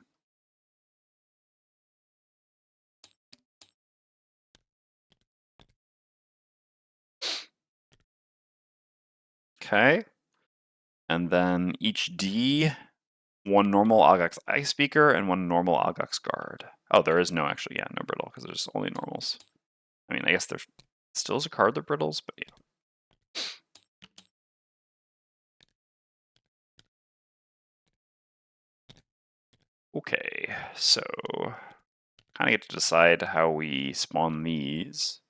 Okay. And then each D, 1 normal Augux Ice Speaker and 1 normal Augux Guard. Oh, there is no actually, yeah, no brittle, because there's only normals. I mean, I guess there still is a card that brittles, but yeah. Okay, so kind of get to decide how we spawn these.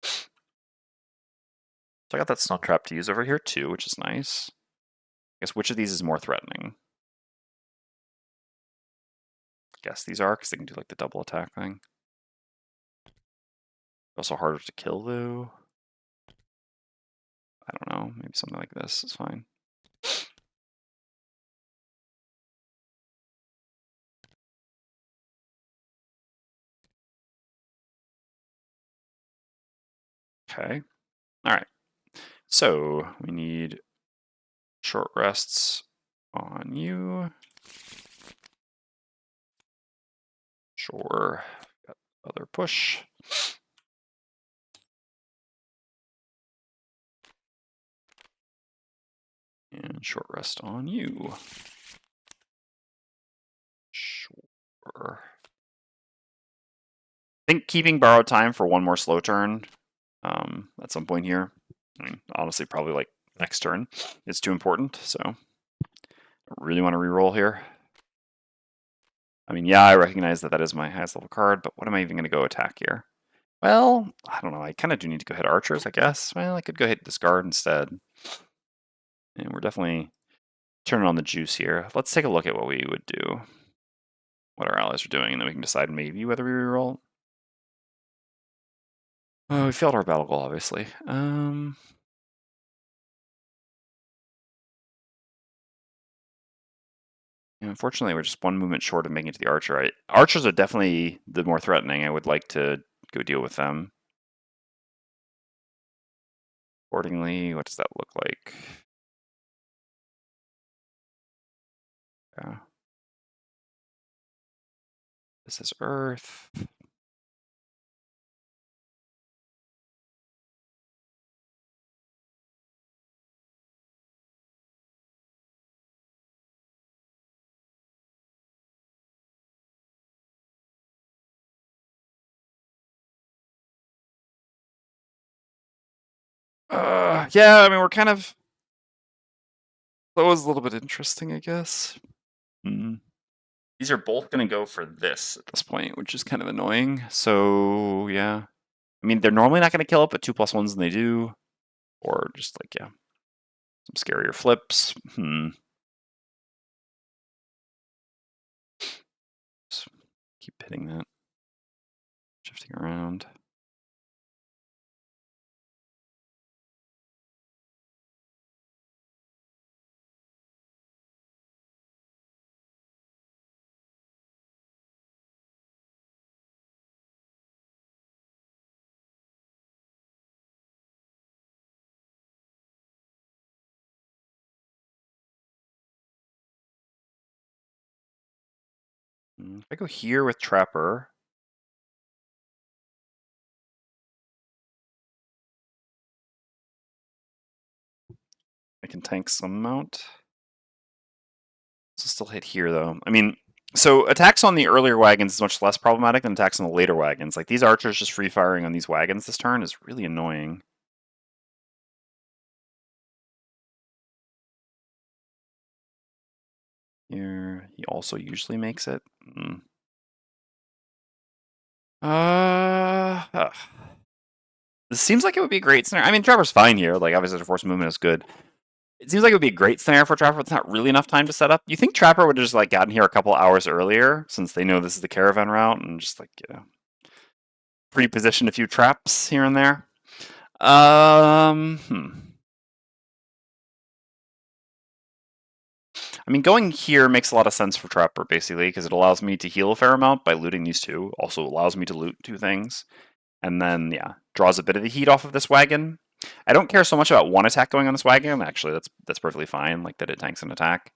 So I got that stun trap to use over here too, which is nice. I guess which of these is more threatening? I guess these are, because they can do like the double attack thing. Also harder to kill though. I don't know, maybe something like this is fine. Okay, all right. So we need short rests on you. Sure, got other push. And short rest on you. Sure. I think keeping borrowed time for 1 more slow turn at some point here. I mean, honestly, probably like next turn. It's too important, so I don't really want to reroll here. I mean, yeah, I recognize that that is my highest level card, but what am I even going to go attack here? Well, I don't know. I kind of do need to go hit archers, I guess. Well, I could go hit discard instead. And we're definitely turning on the juice here. Let's take a look at what we would do, what our allies are doing, and then we can decide maybe whether we reroll. Oh, we failed our battle goal, obviously. Yeah, unfortunately, we're just 1 movement short of making it to the archer. Archers are definitely the more threatening. I would like to go deal with them. Accordingly, what does that look like? Yeah. This is Earth. Yeah, I mean, we're kind of... That was a little bit interesting, I guess. These are both going to go for this at this point, which is kind of annoying. So, yeah. I mean, they're normally not going to kill it, but 2+1s and they do. Or just like, yeah. Some scarier flips. Just keep hitting that. Shifting around. If I go here with Trapper, I can tank some amount. So still hit here though. I mean, so attacks on the earlier wagons is much less problematic than attacks on the later wagons. Like these archers just free firing on these wagons this turn is really annoying. Here, he also usually makes it. This seems like it would be a great scenario. I mean, Trapper's fine here. Like, obviously, the force movement is good. It seems like it would be a great scenario for Trapper. It's not really enough time to set up. You think Trapper would have just like gotten here a couple hours earlier, since they know this is the caravan route, and just like pre-positioned a few traps here and there. I mean, going here makes a lot of sense for Trapper, basically, because it allows me to heal a fair amount by looting these two. Also allows me to loot two things. And then, yeah, draws a bit of the heat off of this wagon. I don't care so much about one attack going on this wagon. Actually, that's perfectly fine, like that it tanks an attack.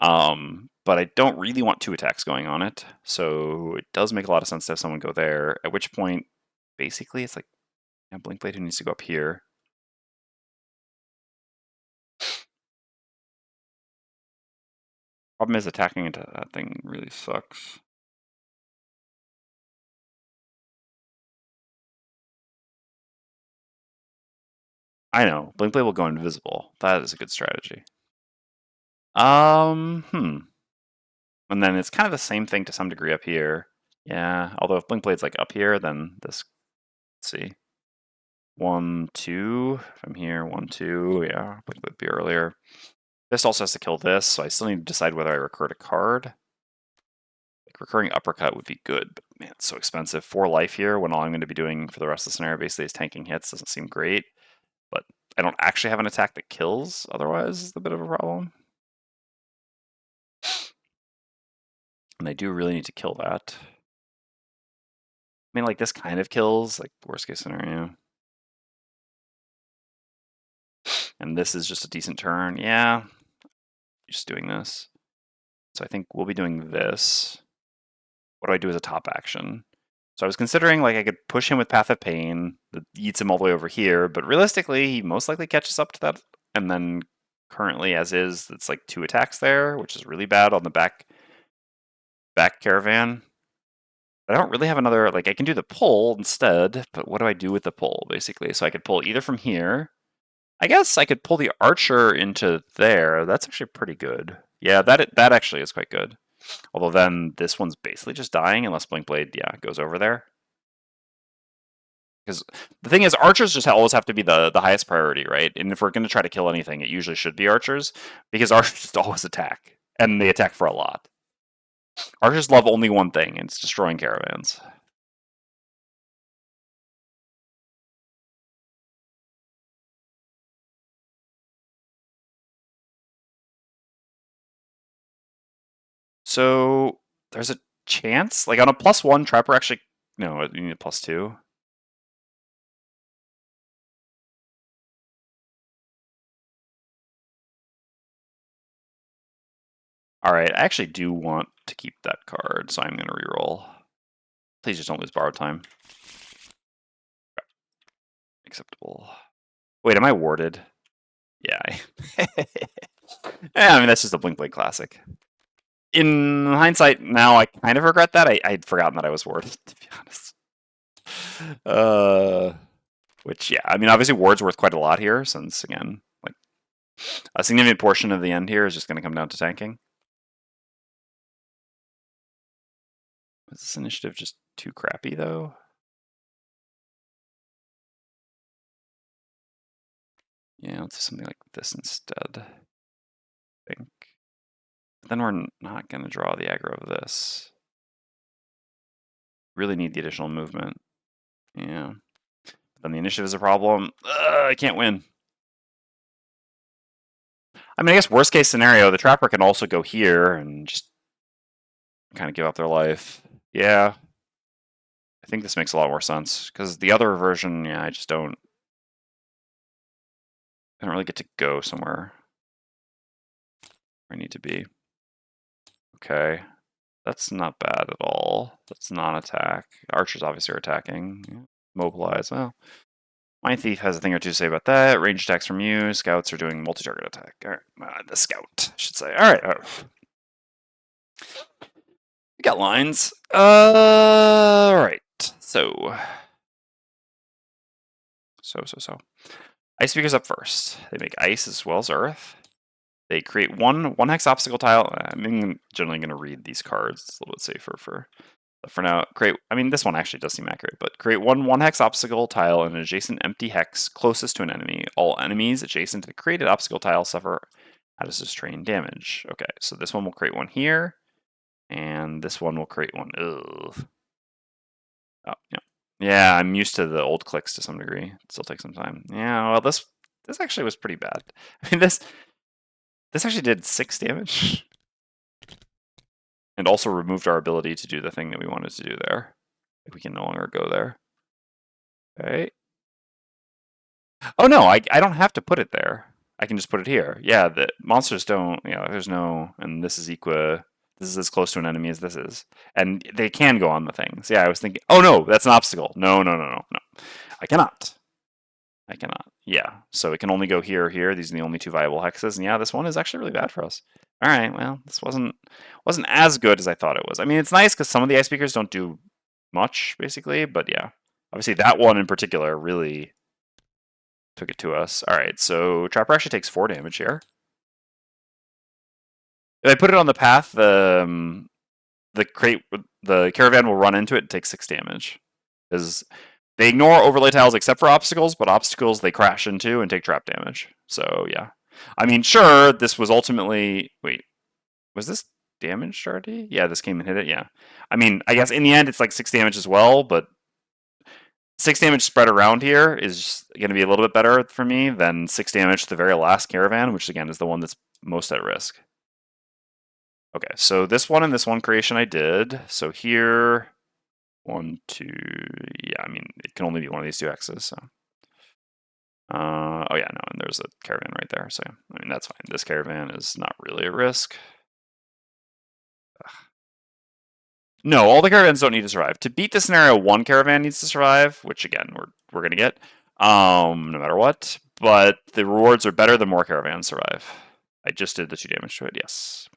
But I don't really want two attacks going on it. So it does make a lot of sense to have someone go there, at which point, basically, it's like, yeah, Blinkblade who needs to go up here. Problem is attacking into that thing really sucks. I know. Blinkblade will go invisible. That is a good strategy. And then it's kind of the same thing to some degree up here. Yeah, although if Blinkblade's like up here, then this, let's see. 1, 2 from here, 1, 2, yeah, Blink would be earlier. This also has to kill this, so I still need to decide whether I recur a card. Like recurring uppercut would be good, but man, it's so expensive. 4 life here when all I'm going to be doing for the rest of the scenario basically is tanking hits. Doesn't seem great, but I don't actually have an attack that kills, otherwise is a bit of a problem. And I do really need to kill that. I mean, like, this kind of kills, like, worst case scenario. And this is just a decent turn. Yeah, just doing this. So I think we'll be doing this. What do I do as a top action? So I was considering, like, I could push him with Path of Pain, that eats him all the way over here, but realistically, he most likely catches up to that. And then currently, as is, it's like 2 attacks there, which is really bad on the back caravan. I don't really have another, like, I can do the pull instead, but what do I do with the pull, basically? So I could pull either from here. I guess I could pull the archer into there. That's actually pretty good. Yeah, that actually is quite good. Although then this one's basically just dying unless Blinkblade, yeah, goes over there. Because the thing is, archers just always have to be the highest priority, right? And if we're going to try to kill anything, it usually should be archers, because archers just always attack, and they attack for a lot. Archers love only one thing, and it's destroying caravans. So there's a chance, like on a +1, Trapper actually, no, you need a +2. All right, I actually do want to keep that card, so I'm going to reroll. Please just don't lose borrowed time. Acceptable. Wait, am I warded? Yeah. Yeah, I mean, that's just a Blinkblade classic. In hindsight, now I kind of regret that. I'd forgotten that I was warded, to be honest. Which, yeah, I mean, obviously ward's worth quite a lot here, since, again, like, a significant portion of the end here is just going to come down to tanking. Is this initiative just too crappy, though? Yeah, let's do something like this instead. I think. But then we're not going to draw the aggro of this. Really need the additional movement. Yeah. But then the initiative is a problem. I can't win. I mean, I guess worst case scenario, the Trapper can also go here and just kind of give up their life. Yeah. I think this makes a lot more sense, because the other version, yeah, I don't really get to go somewhere where I need to be. Okay. That's not bad at all. That's non-attack. Archers obviously are attacking. Yeah. Mobilize. Well, my thief has a thing or two to say about that. Range attacks from you. Scouts are doing multi-target attack. All right. The scout, I should say. All right. We got lines. All right. So. Ice speakers up first. They make ice as well as earth. They create one hex obstacle tile. I'm generally going to read these cards. It's a little bit safer for now. Create. I mean, this one actually does seem accurate, but create one hex obstacle tile in an adjacent empty hex closest to an enemy. All enemies adjacent to the created obstacle tile suffer how does this train damage? Okay, so this one will create one here, and this one will create one. Ugh. Oh, yeah. Yeah, I'm used to the old clicks to some degree. It still takes some time. Yeah, well, this actually was pretty bad. I mean, this actually did 6 damage. And also removed our ability to do the thing that we wanted to do there. Like we can no longer go there. Okay. Oh no, I don't have to put it there. I can just put it here. Yeah, the monsters don't, there's no, and this is this is as close to an enemy as this is. And they can go on the things. Yeah, I was thinking, oh no, that's an obstacle. No. I cannot. Yeah, so it can only go here or here. These are the only 2 viable hexes. And yeah, this one is actually really bad for us. All right, well, this wasn't as good as I thought it was. I mean, it's nice because some of the ice speakers don't do much, basically. But yeah, obviously that one in particular really took it to us. All right, so Trapper actually takes 4 damage here. If I put it on the path, the caravan will run into it and take 6 damage. Because they ignore overlay tiles except for obstacles, but obstacles they crash into and take trap damage. So yeah. I mean, sure, this was ultimately... Wait, was this damaged already? Yeah, this came and hit it, yeah. I mean, I guess in the end it's like 6 damage as well, but 6 damage spread around here is going to be a little bit better for me than 6 damage to the very last caravan, which again is the one that's most at risk. Okay, so this one and this one creation I did. So here, 1, 2, yeah, I mean, it can only be one of these 2 X's, so. Oh yeah, no, and there's a caravan right there, so I mean, that's fine. This caravan is not really at risk. Ugh. No, all the caravans don't need to survive. To beat the scenario, 1 caravan needs to survive, which again, we're gonna get, no matter what, but the rewards are better the more caravans survive. I just did the 2 damage to it, yes.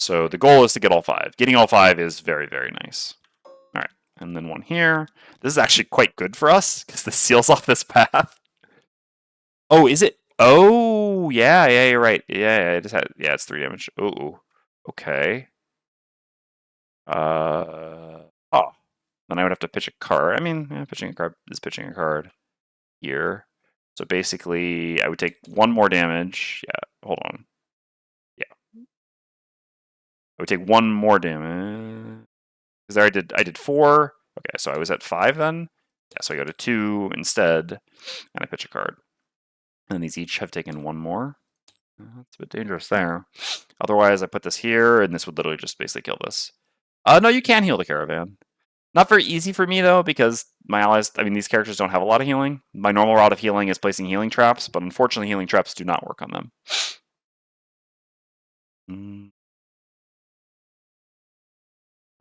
So the goal is to get all 5. Getting all 5 is very, very nice. All right, and then 1 here. This is actually quite good for us because this seals off this path. Oh, is it? Oh, yeah, you're right. Yeah, it's 3 damage. Ooh, okay. Oh, then I would have to pitch a card. I mean, pitching a card is pitching a card here. So basically, I would take 1 more damage. Yeah, hold on. Yeah, I would take 1 more damage because I did 4. Okay, so I was at 5 then. Yeah, so I go to 2 instead, and I pitch a card. And these each have taken 1 more. That's a bit dangerous there. Otherwise, I put this here, and this would literally just basically kill this. No, you can heal the caravan. Not very easy for me, though, because my allies, I mean, these characters don't have a lot of healing. My normal route of healing is placing healing traps, but unfortunately, healing traps do not work on them.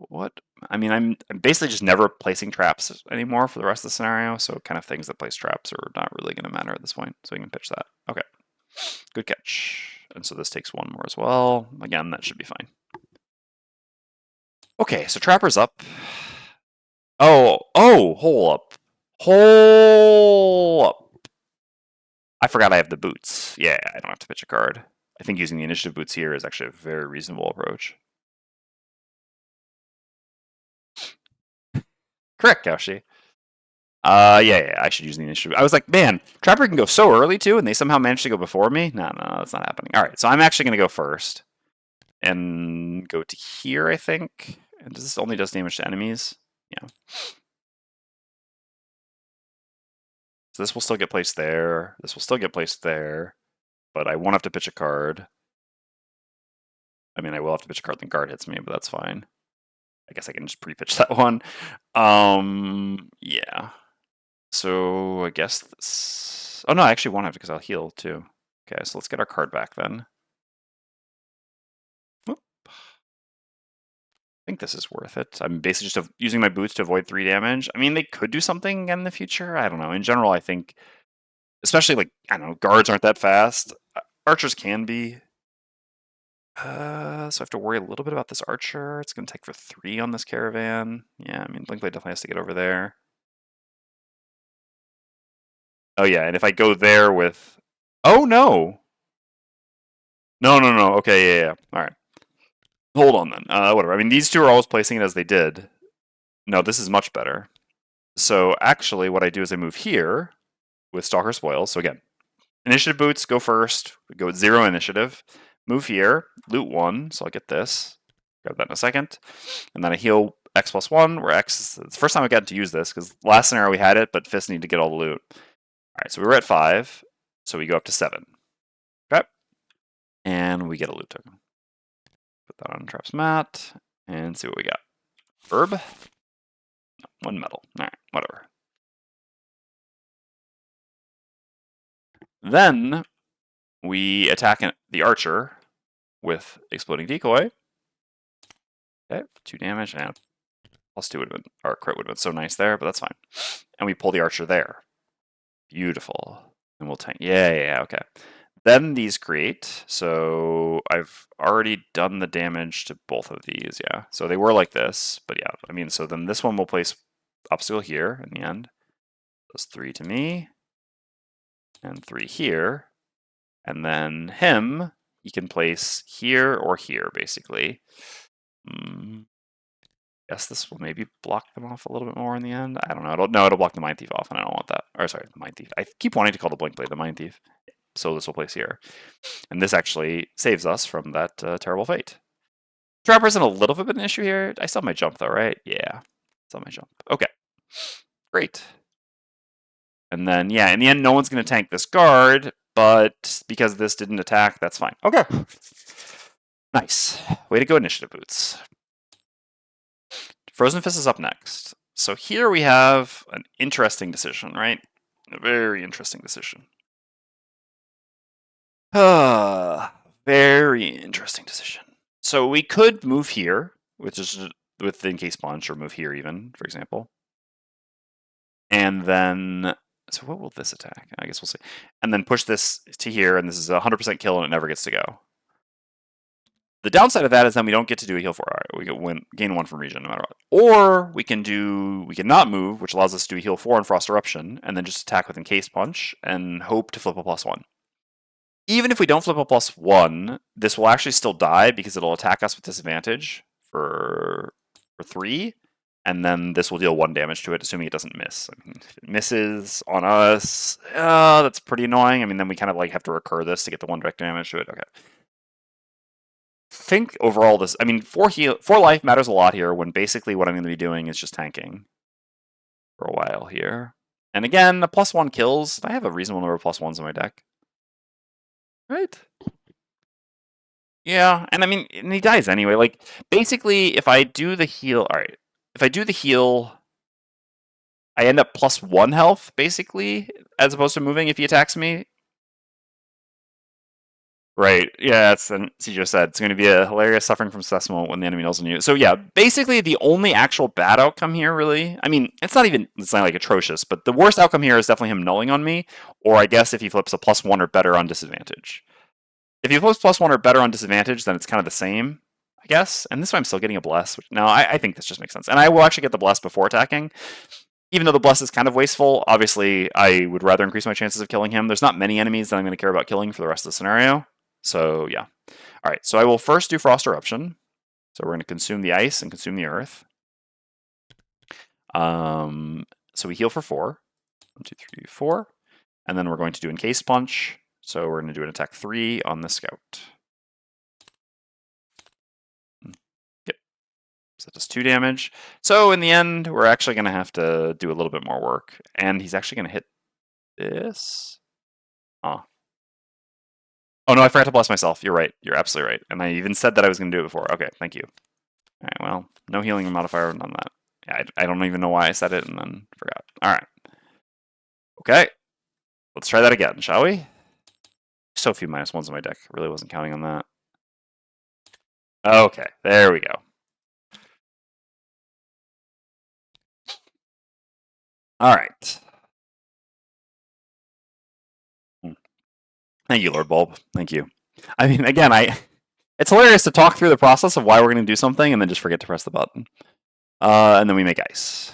What? I mean, I'm basically just never placing traps anymore for the rest of the scenario, so kind of things that place traps are not really going to matter at this point, so we can pitch that. Okay. Good catch. And so this takes 1 more as well. Again, that should be fine. Okay, so Trapper's up. Oh, hole up. Hole up. I forgot I have the boots. Yeah, I don't have to pitch a card. I think using the initiative boots here is actually a very reasonable approach. Correct, Kaushi. Yeah, I should use the initiative. I was like, man, Trapper can go so early too, and they somehow managed to go before me? No, that's not happening. All right, so I'm actually going to go first. And go to here, I think. And does this only does damage to enemies? Yeah. So this will still get placed there. This will still get placed there. But I won't have to pitch a card. I mean, I will have to pitch a card when guard hits me, but that's fine. I guess I can just pre-pitch that one. Yeah. So I guess this... Oh no, I actually won't have to because I'll heal too. Okay, so let's get our card back then. Whoop. think this is worth it. I'm basically just using my boots to avoid 3 damage. I mean, they could do something again in the future. I don't know. In general, I think, especially like, I don't know, guards aren't that fast. Archers can be. So I have to worry a little bit about this archer. It's going to take for 3 on this caravan. Yeah, I mean, Blinkblade definitely has to get over there. Oh yeah, and if I go there with... Oh no! No. Okay, yeah. All right. Hold on then. Whatever. I mean, these two are always placing it as they did. No, this is much better. So actually, what I do is I move here with Stalker Spoils. So again, initiative boots go first. We go with 0 initiative. Move here, loot 1. So I'll get this. Grab that in a second. And then I heal X plus 1, where X is the first time I got to use this, because last scenario we had it, but Fist needed to get all the loot. All right, so we were at 5. So we go up to 7. Okay. And we get a loot token. Put that on Traps Mat and see what we got. Herb. 1 metal. All right, whatever. Then we attack the archer with Exploding Decoy. Okay, 2 damage, and +2 would have been, or crit would have been so nice there, but that's fine. And we pull the archer there. Beautiful. And we'll tank. Yeah, okay. Then these create. So I've already done the damage to both of these, yeah. So they were like this, but yeah, I mean, so then this one will place obstacle here in the end. Those 3 to me, and 3 here. And then him, he can place here or here, basically. Guess this will maybe block them off a little bit more in the end. I don't know. It'll block the Mind Thief off, and I don't want that. Or sorry, the Mind Thief. I keep wanting to call the Blinkblade the Mind Thief. So this will place here. And this actually saves us from that terrible fate. Trapper's in a little bit of an issue here. I still have my jump, though, right? Yeah, still have my jump. Okay, great. And then, yeah, in the end, no one's going to tank this guard, but because this didn't attack, that's fine. Okay. Nice. Way to go, initiative boots. Frozen Fist is up next. So here we have an interesting decision, right? A very interesting decision. Very interesting decision. So we could move here, which is with the Encase Punch, or move here even, for example. And then, so what will this attack? I guess we'll see. And then push this to here, and this is a 100% kill, and it never gets to go. The downside of that is then we don't get to do a heal 4. All right, we gain 1 from region no matter what. Or we can not move, which allows us to do a heal 4 and Frost Eruption, and then just attack with Encase Punch and hope to flip a +1. Even if we don't flip a +1, this will actually still die because it'll attack us with disadvantage for 3, and then this will deal 1 damage to it, assuming it doesn't miss. I mean, if it misses on us, that's pretty annoying. I mean, then we kind of like have to recur this to get the 1 direct damage to it. Okay. Think overall this, I mean, 4 life matters a lot here when basically what I'm going to be doing is just tanking for a while here. And again, the +1 kills. I have a reasonable number of +1s in my deck. Right? Yeah, and I mean, and he dies anyway. Like, basically, if I do the heal, alright, if I do the heal, I end up +1 health, basically, as opposed to moving if he attacks me. Right, yeah, that's CJ said. It's going to be a hilarious suffering from Sesamo when the enemy knows on you. So yeah, basically the only actual bad outcome here, really, I mean, it's not like atrocious, but the worst outcome here is definitely him nulling on me, or I guess if he flips a +1 or better on disadvantage. If he flips +1 or better on disadvantage, then it's kind of the same, I guess. And this way I'm still getting a bless. No, I think this just makes sense. And I will actually get the bless before attacking. Even though the bless is kind of wasteful, obviously I would rather increase my chances of killing him. There's not many enemies that I'm going to care about killing for the rest of the scenario. So yeah. All right, so I will first do Frost Eruption. So we're going to consume the ice and consume the earth. So we heal for 4. 1, 2, 3, 4. And then we're going to do Encase Punch. So we're going to do an attack 3 on the scout. Yep. So that does 2 damage. So in the end, we're actually going to have to do a little bit more work. And he's actually going to hit this. Oh. Oh no, I forgot to bless myself. You're right. You're absolutely right. And I even said that I was going to do it before. Okay, thank you. All right, well, no healing modifier on that. Yeah, I don't even know why I said it and then forgot. All right. Okay. Let's try that again, shall we? So few -1s in my deck. I really wasn't counting on that. Okay, there we go. All right. Thank you, Lord Bulb. Thank you. I mean, again, it's hilarious to talk through the process of why we're going to do something and then just forget to press the button. And then we make ice.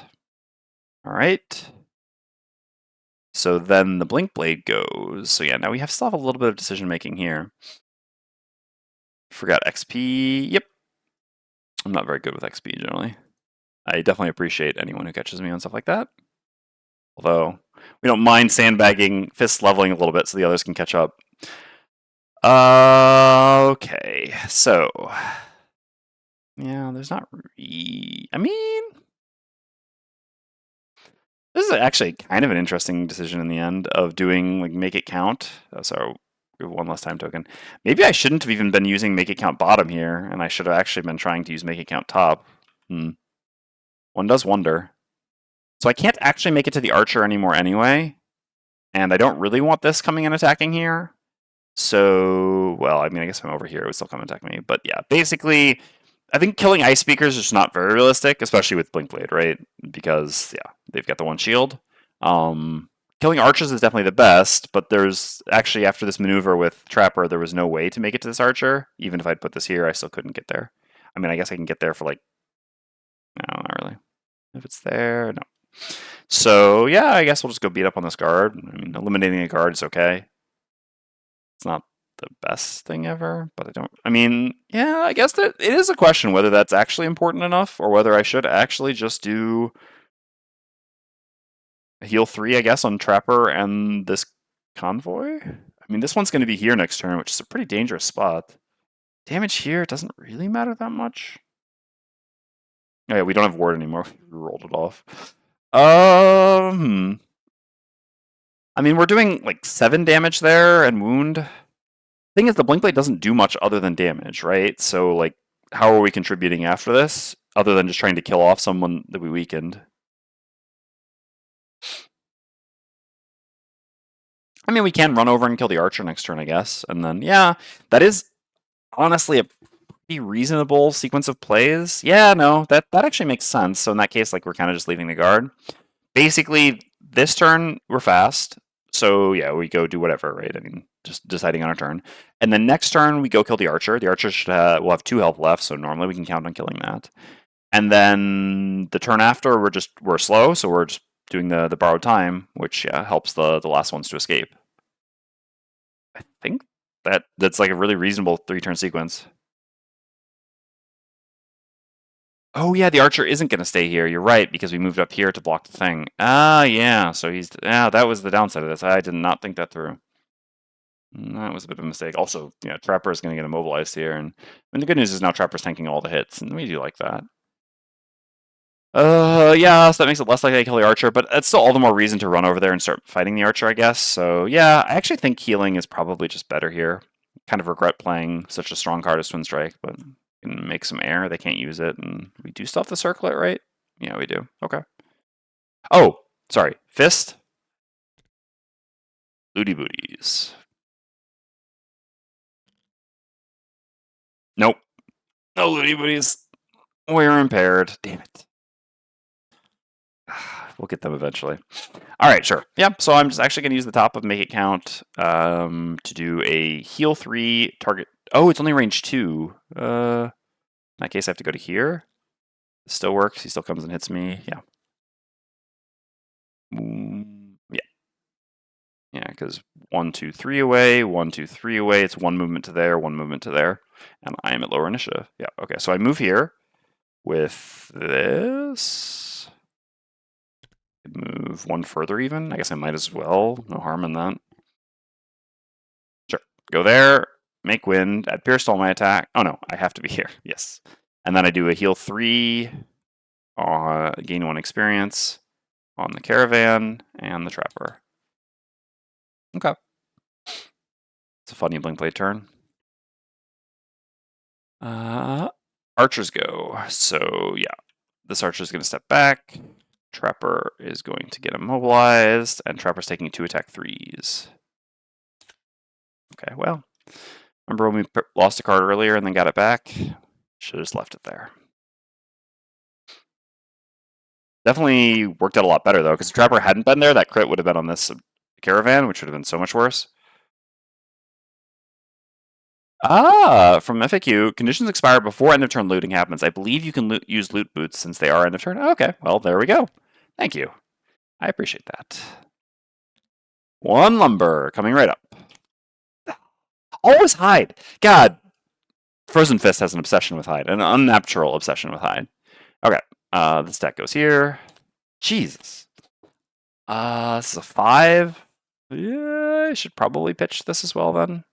All right. So then the Blink Blade goes. So yeah, now we still have a little bit of decision making here. Forgot XP. Yep. I'm not very good with XP generally. I definitely appreciate anyone who catches me on stuff like that. Although we don't mind sandbagging, fist leveling a little bit so the others can catch up. Okay, so yeah, there's not. I mean, this is actually kind of an interesting decision in the end of doing like make it count. So we have one less time token. Maybe I shouldn't have even been using make it count bottom here, and I should have actually been trying to use make it count top. One does wonder. So I can't actually make it to the archer anymore anyway, and I don't really want this coming and attacking here. So, well, I mean, I guess if I'm over here, it would still come and attack me. But yeah, basically, I think killing Ice Speakers is just not very realistic, especially with Blink Blade, right? Because, yeah, they've got the one shield. Killing Archers is definitely the best, but there's actually, after this maneuver with Trapper, there was no way to make it to this Archer. Even if I'd put this here, I still couldn't get there. I mean, I guess I can get there for like, no, not really. If it's there, no. So, yeah, I guess we'll just go beat up on this guard. I mean, eliminating a guard is okay. It's not the best thing ever, but I mean, yeah, I guess that it is a question whether that's actually important enough or whether I should actually just do a heal 3, I guess, on Trapper and this Convoy. I mean, this one's going to be here next turn, which is a pretty dangerous spot. Damage here doesn't really matter that much. Oh yeah, we don't have Ward anymore. We rolled it off. I mean, we're doing like 7 damage there and wound. Thing is, the Blink Blade doesn't do much other than damage, right? So, like, how are we contributing after this, other than just trying to kill off someone that we weakened? I mean, we can run over and kill the archer next turn, I guess. And then, yeah, that is honestly a pretty reasonable sequence of plays. Yeah, no, that actually makes sense. So in that case, like, we're kind of just leaving the guard. Basically, this turn, we're fast. So, yeah, we go do whatever, right? I mean, just deciding on our turn. And then next turn, we go kill the archer. The archer should will have 2 health left, so normally we can count on killing that. And then the turn after, we're slow, so we're just doing the borrowed time, which helps the last ones to escape. I think that's like a really reasonable 3-turn sequence. Oh yeah, the archer isn't going to stay here. You're right, because we moved up here to block the thing. Ah, yeah. So that was the downside of this. I did not think that through. That was a bit of a mistake. Also, Trapper is going to get immobilized here, and the good news is now Trapper's tanking all the hits, and we do like that. Yeah, so that makes it less likely to kill the archer, but that's still all the more reason to run over there and start fighting the archer, I guess. So yeah, I actually think healing is probably just better here. Kind of regret playing such a strong card as Twin Strike, but can make some air. They can't use it, and we do still have to circle it, right? Yeah, we do. Okay. Oh, sorry. Fist. Looty booties. Nope. No looty booties. We're impaired. Damn it. We'll get them eventually. All right, sure. Yeah, so I'm just actually going to use the top of Make It Count to do a heal 3 target. Oh, it's only range 2. In that case, I have to go to here. It still works. He still comes and hits me. Yeah. Yeah. Yeah, because 1, 2, 3 away, 1, 2, 3 away. It's 1 movement to there, 1 movement to there. And I am at lower initiative. Yeah, okay. So I move here with this. Move 1 further even. I guess I might as well. No harm in that. Sure. Go there. Make wind. Add Pierce to all my attack. Oh no, I have to be here. Yes. And then I do a heal 3. Gain 1 experience on the caravan and the trapper. Okay. It's a funny Blink Blade turn. Archers go. So yeah, this archer is going to step back. Trapper is going to get immobilized, and Trapper's taking 2 attack 3s. Okay, well, remember when we lost a card earlier and then got it back? Should have just left it there. Definitely worked out a lot better though, because if Trapper hadn't been there, that crit would have been on this caravan, which would have been so much worse. Ah, from FAQ, conditions expire before end of turn looting happens. I believe you can use loot boots since they are end of turn. Okay, well, there we go. Thank you. I appreciate that. 1 lumber coming right up. Always hide. God, Frozen Fist has an obsession with hide, an unnatural obsession with hide. Okay, this deck goes here. Jesus. This is a 5. Yeah, I should probably pitch this as well then.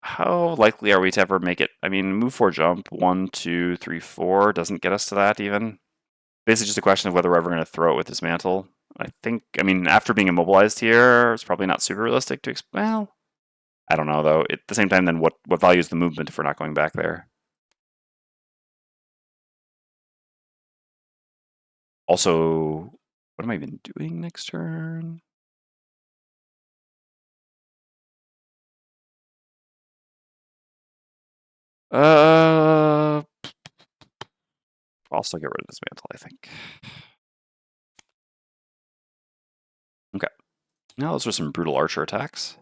How likely are we to ever make it? I mean, move 4 jump, 1, 2, 3, 4 doesn't get us to that even. Basically just a question of whether we're ever going to throw it with Dismantle. I mean, after being immobilized here, it's probably not super realistic to well, I don't know though. At the same time, then what value is the movement if we're not going back there? Also, what am I even doing next turn? I'll still get rid of Dismantle, I think. Okay. Now those are some brutal archer attacks.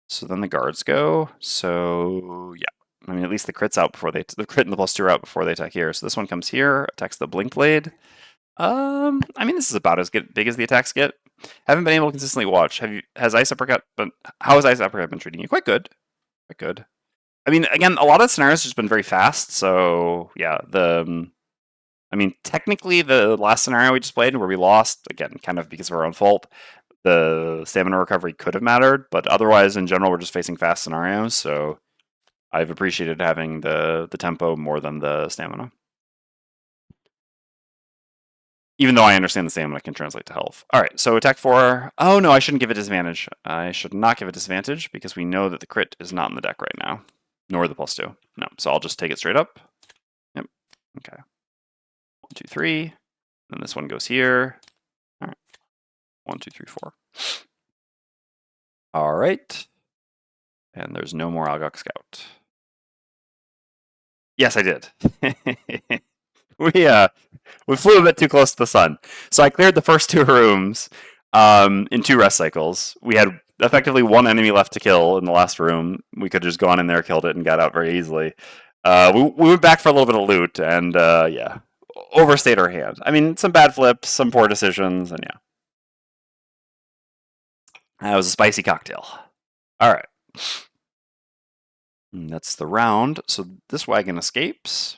So then the guards go. So yeah, I mean at least the crit's out before the crit and the +2 are out before they attack here. So this one comes here, attacks the blink blade. I mean this is about as big as the attacks get. Haven't been able to consistently watch. Has Ice Uppercut been? How has Ice Uppercut been treating you? Quite good. Quite good. I mean, again, a lot of scenarios just been very fast. So yeah, I mean, technically the last scenario we just played where we lost again, kind of because of our own fault. The stamina recovery could have mattered, but otherwise, in general, we're just facing fast scenarios. So I've appreciated having the tempo more than the stamina. Even though I understand the stamina can translate to health. All right, so attack 4. Oh no, I shouldn't give it disadvantage. I should not give it disadvantage because we know that the crit is not in the deck right now, nor the +2. No, so I'll just take it straight up. Yep. Okay. 1, 2, 3. Then this one goes here. All right. 1, 2, 3, 4. All right. And there's no more Algok Scout. Yes, I did. We flew a bit too close to the sun. So I cleared the first 2 rooms in 2 rest cycles. We had effectively 1 enemy left to kill in the last room. We could have just gone in there, killed it, and got out very easily. We went back for a little bit of loot, and yeah, overstayed our hand. I mean, some bad flips, some poor decisions, and yeah. That was a spicy cocktail. All right. And that's the round. So this wagon escapes.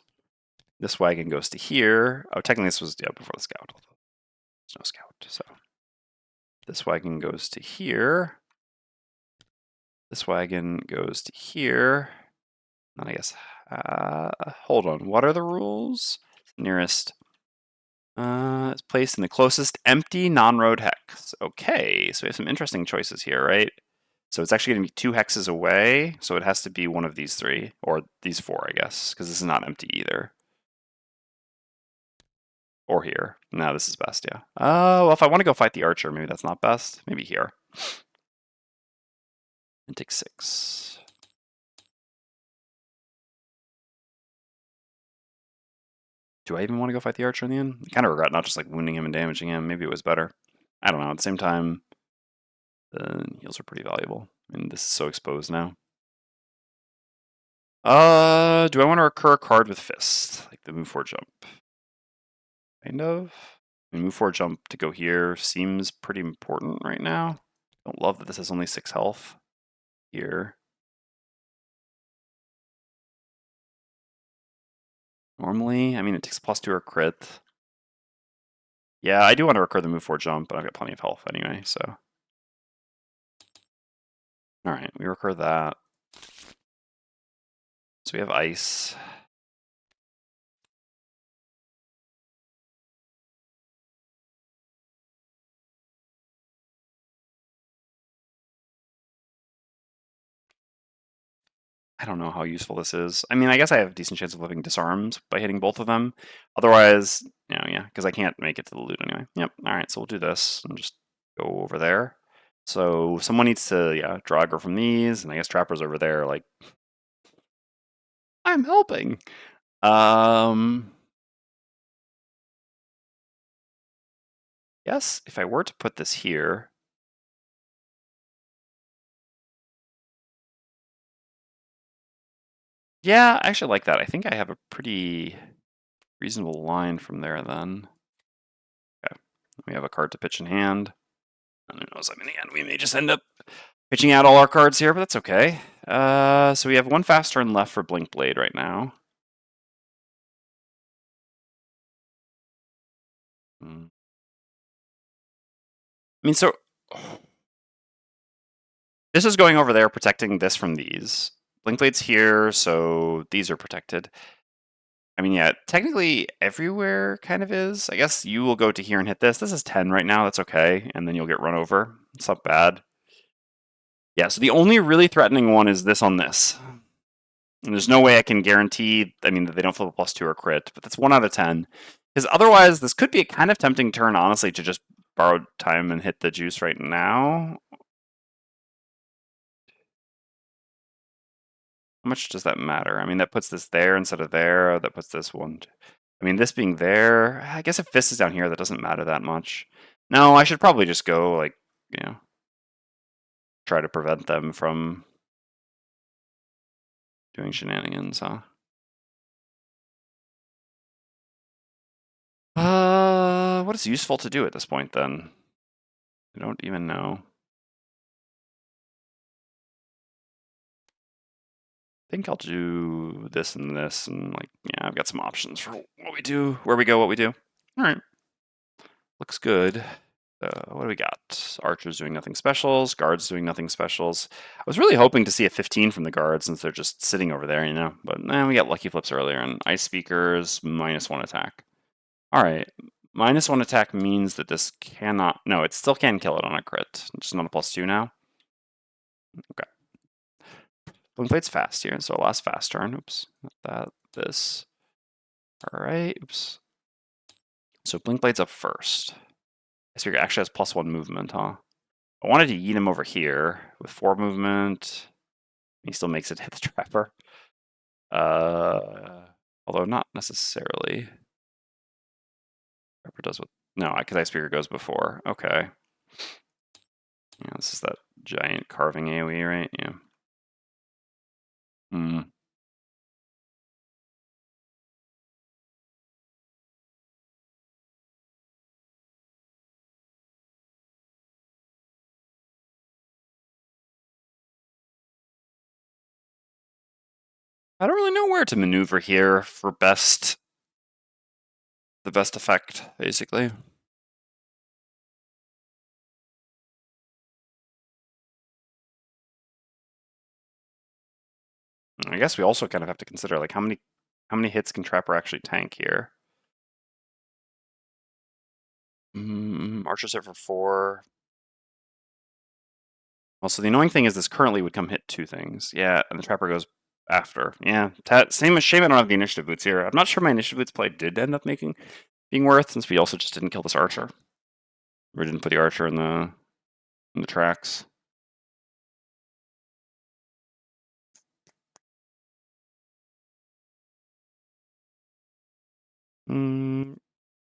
This wagon goes to here. Oh, technically this was before the scout. There's no scout, so this wagon goes to here. This wagon goes to here. And I guess, hold on. What are the rules? Nearest. It's placed in the closest empty non-road hex. Okay, so we have some interesting choices here, right? So it's actually going to be 2 hexes away. So it has to be one of these 3 or these 4, I guess, because this is not empty either. Or here. No, this is best, yeah. Well, if I want to go fight the archer, maybe that's not best. Maybe here. And take 6. Do I even want to go fight the archer in the end? I kind of regret not just like wounding him and damaging him. Maybe it was better. I don't know. At the same time, the heals are pretty valuable. I mean, this is so exposed now. Do I want to recur a card with Fist? Like the move 4 jump? Kind of. I mean, move 4 jump to go here seems pretty important right now. Don't love that this has only 6 health here. Normally, I mean, it takes +2 or crit. Yeah, I do want to recur the move 4 jump, but I've got plenty of health anyway, so. Alright, we recur that. So we have ice. I don't know how useful this is. I mean, I guess I have a decent chance of living disarmed by hitting both of them. Otherwise, yeah, because I can't make it to the loot anyway. Yep, alright, so we'll do this and just go over there. So someone needs to, draw aggro from these, and I guess Trapper's over there, like, I'm helping. Yes, if I were to put this here. Yeah, I actually like that. I think I have a pretty reasonable line from there then. Okay. We have a card to pitch in hand. And who knows, I mean, in the end, we may just end up pitching out all our cards here, but that's okay. So we have one fast turn left for Blink Blade right now. I mean, so this is going over there, protecting this from these. Blink Blade's here, so these are protected. I mean, yeah, technically everywhere kind of is. I guess you will go to here and hit this. This is 10 right now, that's okay. And then you'll get run over. It's not bad. Yeah, so the only really threatening one is this on this. And there's no way I can guarantee, I mean, that they don't flip a +2 or crit, but that's 1 out of 10. Because otherwise, this could be a kind of tempting turn, honestly, to just borrow time and hit the juice right now. How much does that matter? I mean, that puts this there instead of there. That puts this one. I mean, this being there, I guess if Fist is down here, that doesn't matter that much. No, I should probably just go, like, you know, try to prevent them from doing shenanigans, huh? What is useful to do at this point, then? I don't even know. I think I'll do this and this, and, like, yeah, I've got some options for what we do, where we go, what we do. All right. Looks good. What do we got? Archers doing nothing specials, guards doing nothing specials. I was really hoping to see a 15 from the guards since they're just sitting over there, you know. But we got lucky flips earlier, and ice speakers -1 attack. All right, -1 attack means that this cannot. No, it still can kill it on a crit. It's just not a +2 now. Okay. Blink Blade's fast here, so last fast turn. Oops, not that. This. All right. Oops. So Blink Blade's up first. Ice speaker actually has +1 movement, huh? I wanted to yeet him over here with 4 movement. He still makes it hit the trapper. Although not necessarily. Trapper does what? No, because Ice Speaker goes before. Okay. Yeah, this is that giant carving AoE, right? Yeah. Hmm. I don't really know where to maneuver here for the best effect, basically. I guess we also kind of have to consider, like, how many hits can Trapper actually tank here? Archer's hit for 4. Well, so the annoying thing is this currently would come hit 2 things. Yeah, and the Trapper goes after. Yeah, same as shame I don't have the initiative boots here. I'm not sure my initiative boots play did end up being worth, since we also just didn't kill this Archer. We didn't put the Archer in the tracks.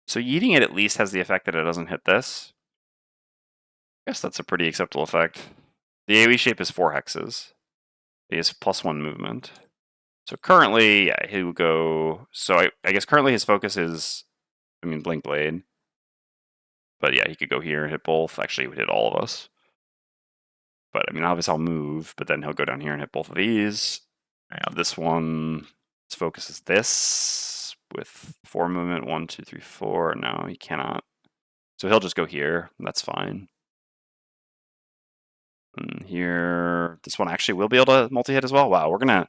So yeeting it at least has the effect that it doesn't hit this. I guess that's a pretty acceptable effect. The AoE shape is 4 hexes. He has +1 movement. So currently, yeah, he would go. So I guess currently his focus is, I mean, Blink Blade. But yeah, he could go here and hit both. Actually, he would hit all of us. But I mean, obviously I'll move, but then he'll go down here and hit both of these. I have this one. His focus is this with 4 movement. 1, 2, 3, 4. No, he cannot. So he'll just go here. That's fine. And here, this one actually will be able to multi-hit as well. Wow, we're gonna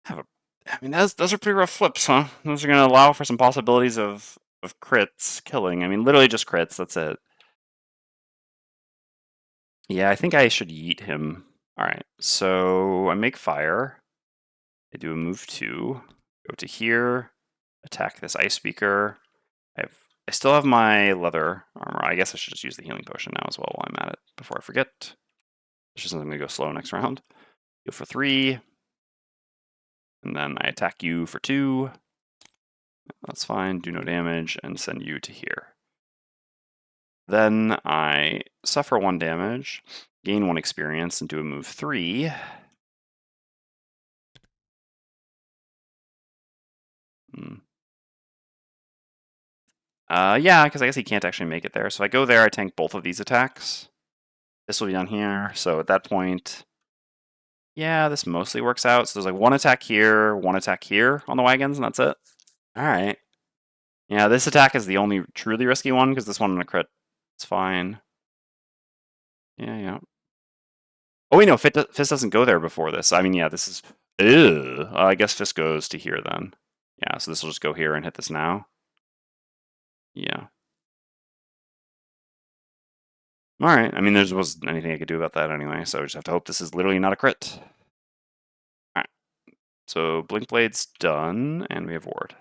have a. I mean, those are pretty rough flips, huh? Those are gonna allow for some possibilities of crits killing. I mean, literally just crits. That's it. Yeah, I think I should yeet him. All right, so I make fire. I do a move 2. Go to here. Attack this ice speaker. I still have my leather armor. I guess I should just use the healing potion now as well while I'm at it before I forget. It's just I'm gonna go slow next round. Go for 3. And then I attack you for 2. That's fine, do no damage, and send you to here. Then I suffer 1 damage, gain 1 experience, and do a move 3. Yeah, because I guess he can't actually make it there. So I go there, I tank both of these attacks. This will be down here, so at that point, yeah, this mostly works out. So there's like 1 attack here, 1 attack here on the wagons, and that's it. Alright. Yeah, this attack is the only truly risky one, because this one on a crit, it's fine. Yeah. Oh wait, no, Fist doesn't go there before this. I mean, yeah, this is... Ew. I guess Fist goes to here then. Yeah, so this will just go here and hit this now. Yeah. Alright, I mean, there wasn't anything I could do about that anyway, so I just have to hope this is literally not a crit. Alright, so Blink Blade's done, and we have Ward.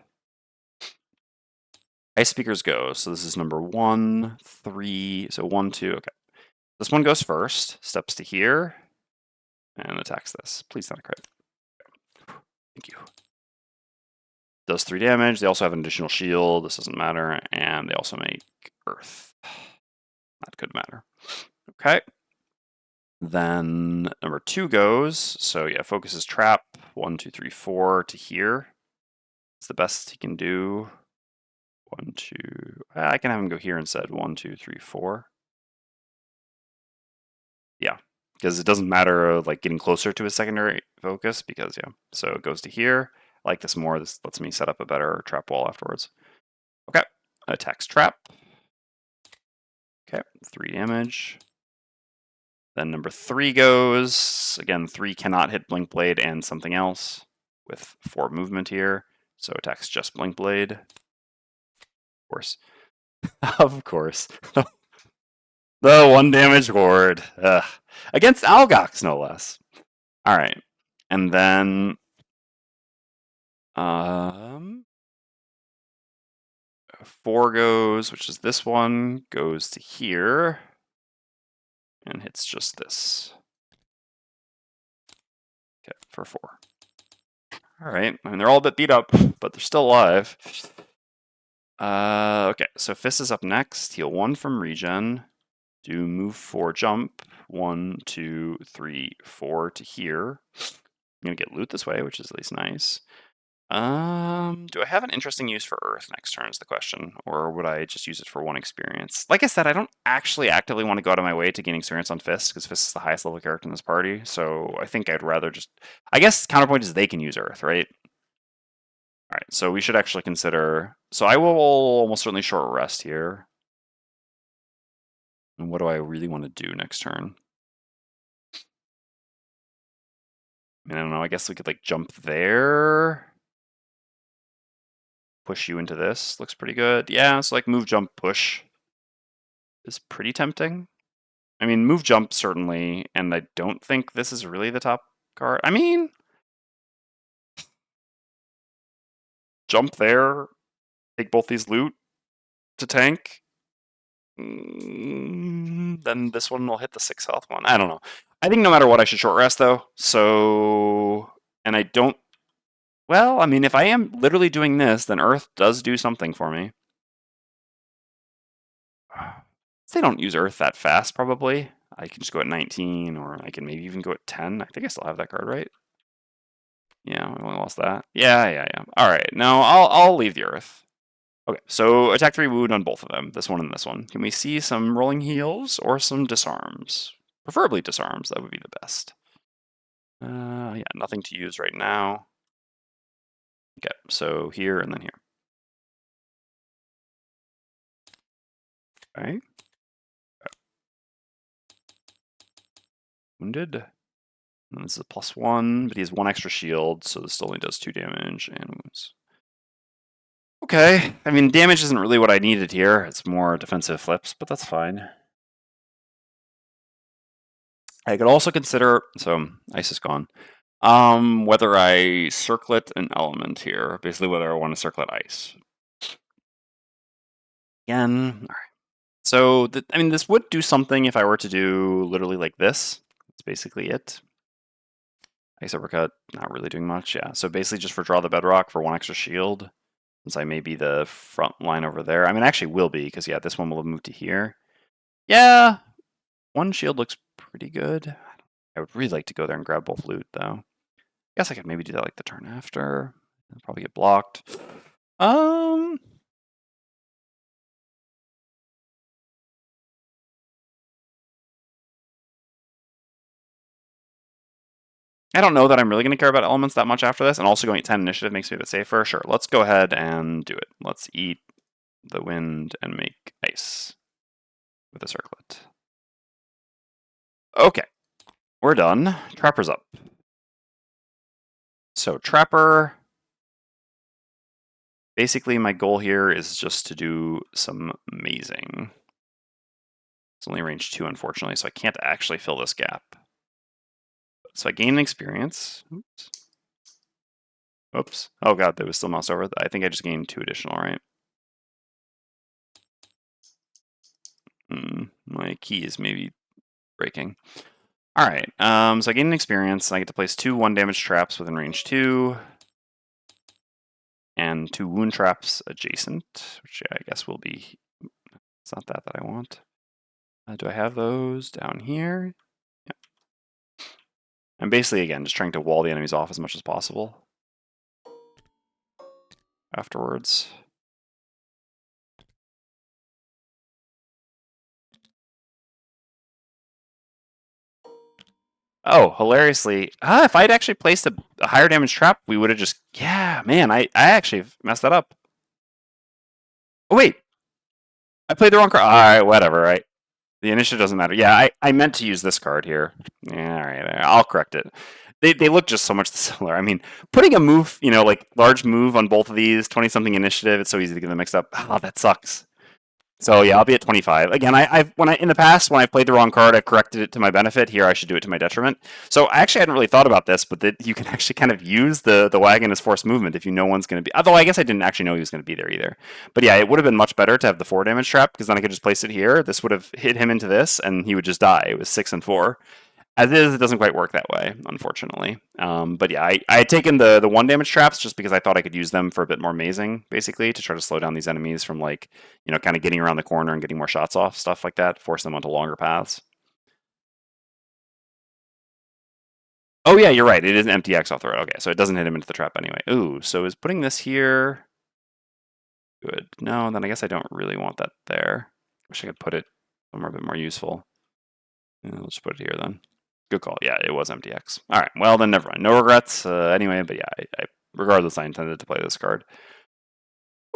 Ice Speakers go, so this is number 1, 3, so 1, 2, okay. This one goes first, steps to here, and attacks this. Please not a crit. Thank you. Does 3 damage, they also have an additional shield, this doesn't matter, and they also make Earth. That could matter. Okay. Then number 2 goes, so yeah, focuses trap, 1, 2, 3, 4 to here. It's the best he can do. 1, 2, I can have him go here instead, 1, 2, 3, 4. Yeah, because it doesn't matter like getting closer to his secondary focus, because yeah, so it goes to here. I like this more, this lets me set up a better trap wall afterwards. Okay, attacks trap. Okay, 3 damage. Then number 3 goes. Again, 3 cannot hit Blink Blade and something else with 4 movement here. So attacks just Blink Blade. Of course. Of course. The 1 damage ward. Against Algox, no less. Alright. And then 4 goes, which is this one, goes to here. And hits just this. Okay, for 4. Alright, I mean, they're all a bit beat up, but they're still alive. Okay, so Fist is up next. Heal 1 from regen. Do move 4 jump. 1, 2, 3, 4 to here. I'm gonna get loot this way, which is at least nice. Do I have an interesting use for Earth next turn is the question, or would I just use it for 1 experience? Like I said, I don't actually actively want to go out of my way to gain experience on Fist, because Fist is the highest level character in this party, so I think I'd rather just... I guess counterpoint is they can use Earth, right? Alright, so we should actually consider... So I will almost certainly short rest here. And what do I really want to do next turn? I don't know, I guess we could like jump there. Push you into this, looks pretty good. Yeah, so like move, jump, push is pretty tempting. I mean, move, jump certainly, and I don't think this is really the top card. I mean... Jump there, take both these loot to tank. Then this one will hit the 6 health one. I don't know. I think no matter what, I should short rest though. So, and I don't... Well, I mean, if I am literally doing this, then Earth does do something for me. They don't use Earth that fast, probably. I can just go at 19, or I can maybe even go at 10. I think I still have that card, right? Yeah, I only lost that. Yeah. All right, no, I'll leave the Earth. Okay, so attack 3 wound on both of them, this one and this one. Can we see some rolling heals or some disarms? Preferably disarms, that would be the best. Yeah, nothing to use right now. Okay, so here and then here. Okay. Wounded. And this is a +1, but he has 1 extra shield, so this only does 2 damage and wounds. Okay, I mean, damage isn't really what I needed here. It's more defensive flips, but that's fine. I could also consider, so ice is gone, whether I circlet an element here, basically whether I want to circlet ice. Again, all right. So, I mean, this would do something if I were to do literally like this. That's basically it. Ice Uppercut, not really doing much. Yeah, so basically just for draw the Bedrock for 1 extra shield. Since I may be the front line over there. I mean, actually will be, because yeah, this one will have moved to here. Yeah, 1 shield looks pretty good. I would really like to go there and grab both loot, though. I guess I could maybe do that like the turn after. I'll probably get blocked. I don't know that I'm really going to care about elements that much after this, and also going at 10 initiative makes me a bit safer. Sure, let's go ahead and do it. Let's eat the wind and make ice with a circlet. Okay, we're done. Trapper's up. So Trapper, basically my goal here is just to do some amazing. It's only range 2, unfortunately, so I can't actually fill this gap. So I gain an experience. Oops. Oops. Oh god, that was still mouse over. I think I just gained 2 additional, right? My key is maybe breaking. Alright, so I gain an experience. I get to place 2 1-damage traps within range 2. And 2 wound traps adjacent, which I guess will be... It's not that I want. Do I have those down here? Yeah. I'm basically, again, just trying to wall the enemies off as much as possible. Afterwards. Oh, hilariously, if I'd actually placed a higher damage trap, we would have just... Yeah, man, I actually messed that up. Oh, wait. I played the wrong card. Alright, whatever, right? The initiative doesn't matter. Yeah, I meant to use this card here. Yeah, alright, I'll correct it. They look just so much similar. I mean, putting a move, like large move on both of these, 20-something initiative, it's so easy to get them mixed up. Oh, that sucks. So yeah, I'll be at 25. Again, in the past, when I played the wrong card, I corrected it to my benefit. Here, I should do it to my detriment. So I actually hadn't really thought about this, but that you can actually kind of use the wagon as forced movement if you know one's going to be. Although I guess I didn't actually know he was going to be there either. But yeah, it would have been much better to have the 4 damage trap, because then I could just place it here. This would have hit him into this, and he would just die. It was 6 and 4. As is, it doesn't quite work that way, unfortunately. But yeah, I had taken the 1 damage traps just because I thought I could use them for a bit more mazing, basically, to try to slow down these enemies from, like, kind of getting around the corner and getting more shots off, stuff like that, force them onto longer paths. Oh yeah, you're right. It is an empty X off the road. Okay, so it doesn't hit him into the trap anyway. Ooh, so is putting this here good? No, then I guess I don't really want that there. Wish I could put it somewhere a bit more useful. Yeah, let's just put it here then. Good call. Yeah, it was MTX. All right. Well, then never mind. No regrets. Anyway, but yeah, regardless, I intended to play this card.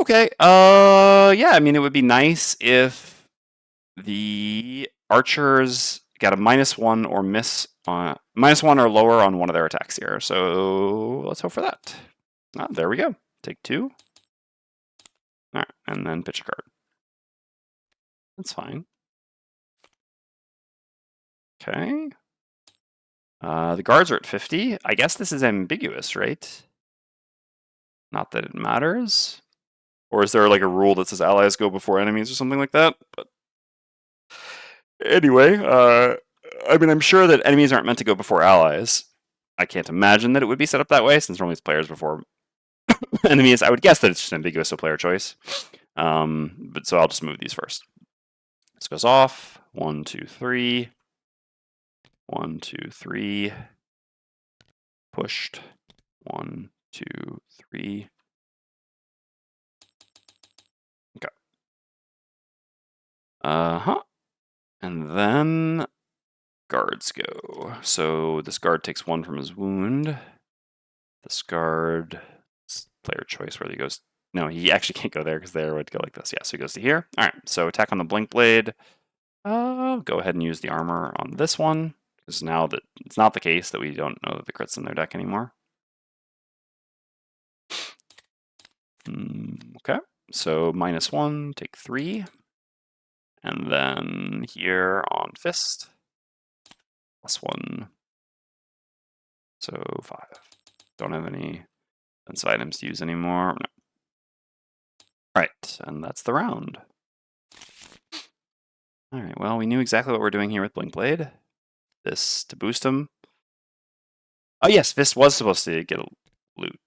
Okay. Yeah. I mean, it would be nice if the archers got a -1 or miss on -1 or lower on one of their attacks here. So let's hope for that. Ah, there we go. Take 2. All right, and then pitch a card. That's fine. Okay. The guards are at 50. I guess this is ambiguous, right? Not that it matters. Or is there like a rule that says allies go before enemies or something like that? But anyway, I mean, I'm sure that enemies aren't meant to go before allies. I can't imagine that it would be set up that way, since normally it's players before enemies. I would guess that it's just ambiguous, so player choice. But so I'll just move these first. This goes off. 1, 2, 3. 1, 2, 3. Pushed. 1, 2, 3. Okay. And then guards go. So this guard takes 1 from his wound. This guard, player choice where he goes. No, he actually can't go there because there would go like this. Yeah, so he goes to here. All right, so attack on the blink blade. Go ahead and use the armor on this one, because now that it's not the case that we don't know that the crit's in their deck anymore. Okay, so -1, take 3. And then here on fist, +1. So 5. Don't have any defensive items to use anymore. No. Right, and that's the round. Alright, well, we knew exactly what we're doing here with Blink Blade. This to boost him. Oh yes, Fist was supposed to get a loot.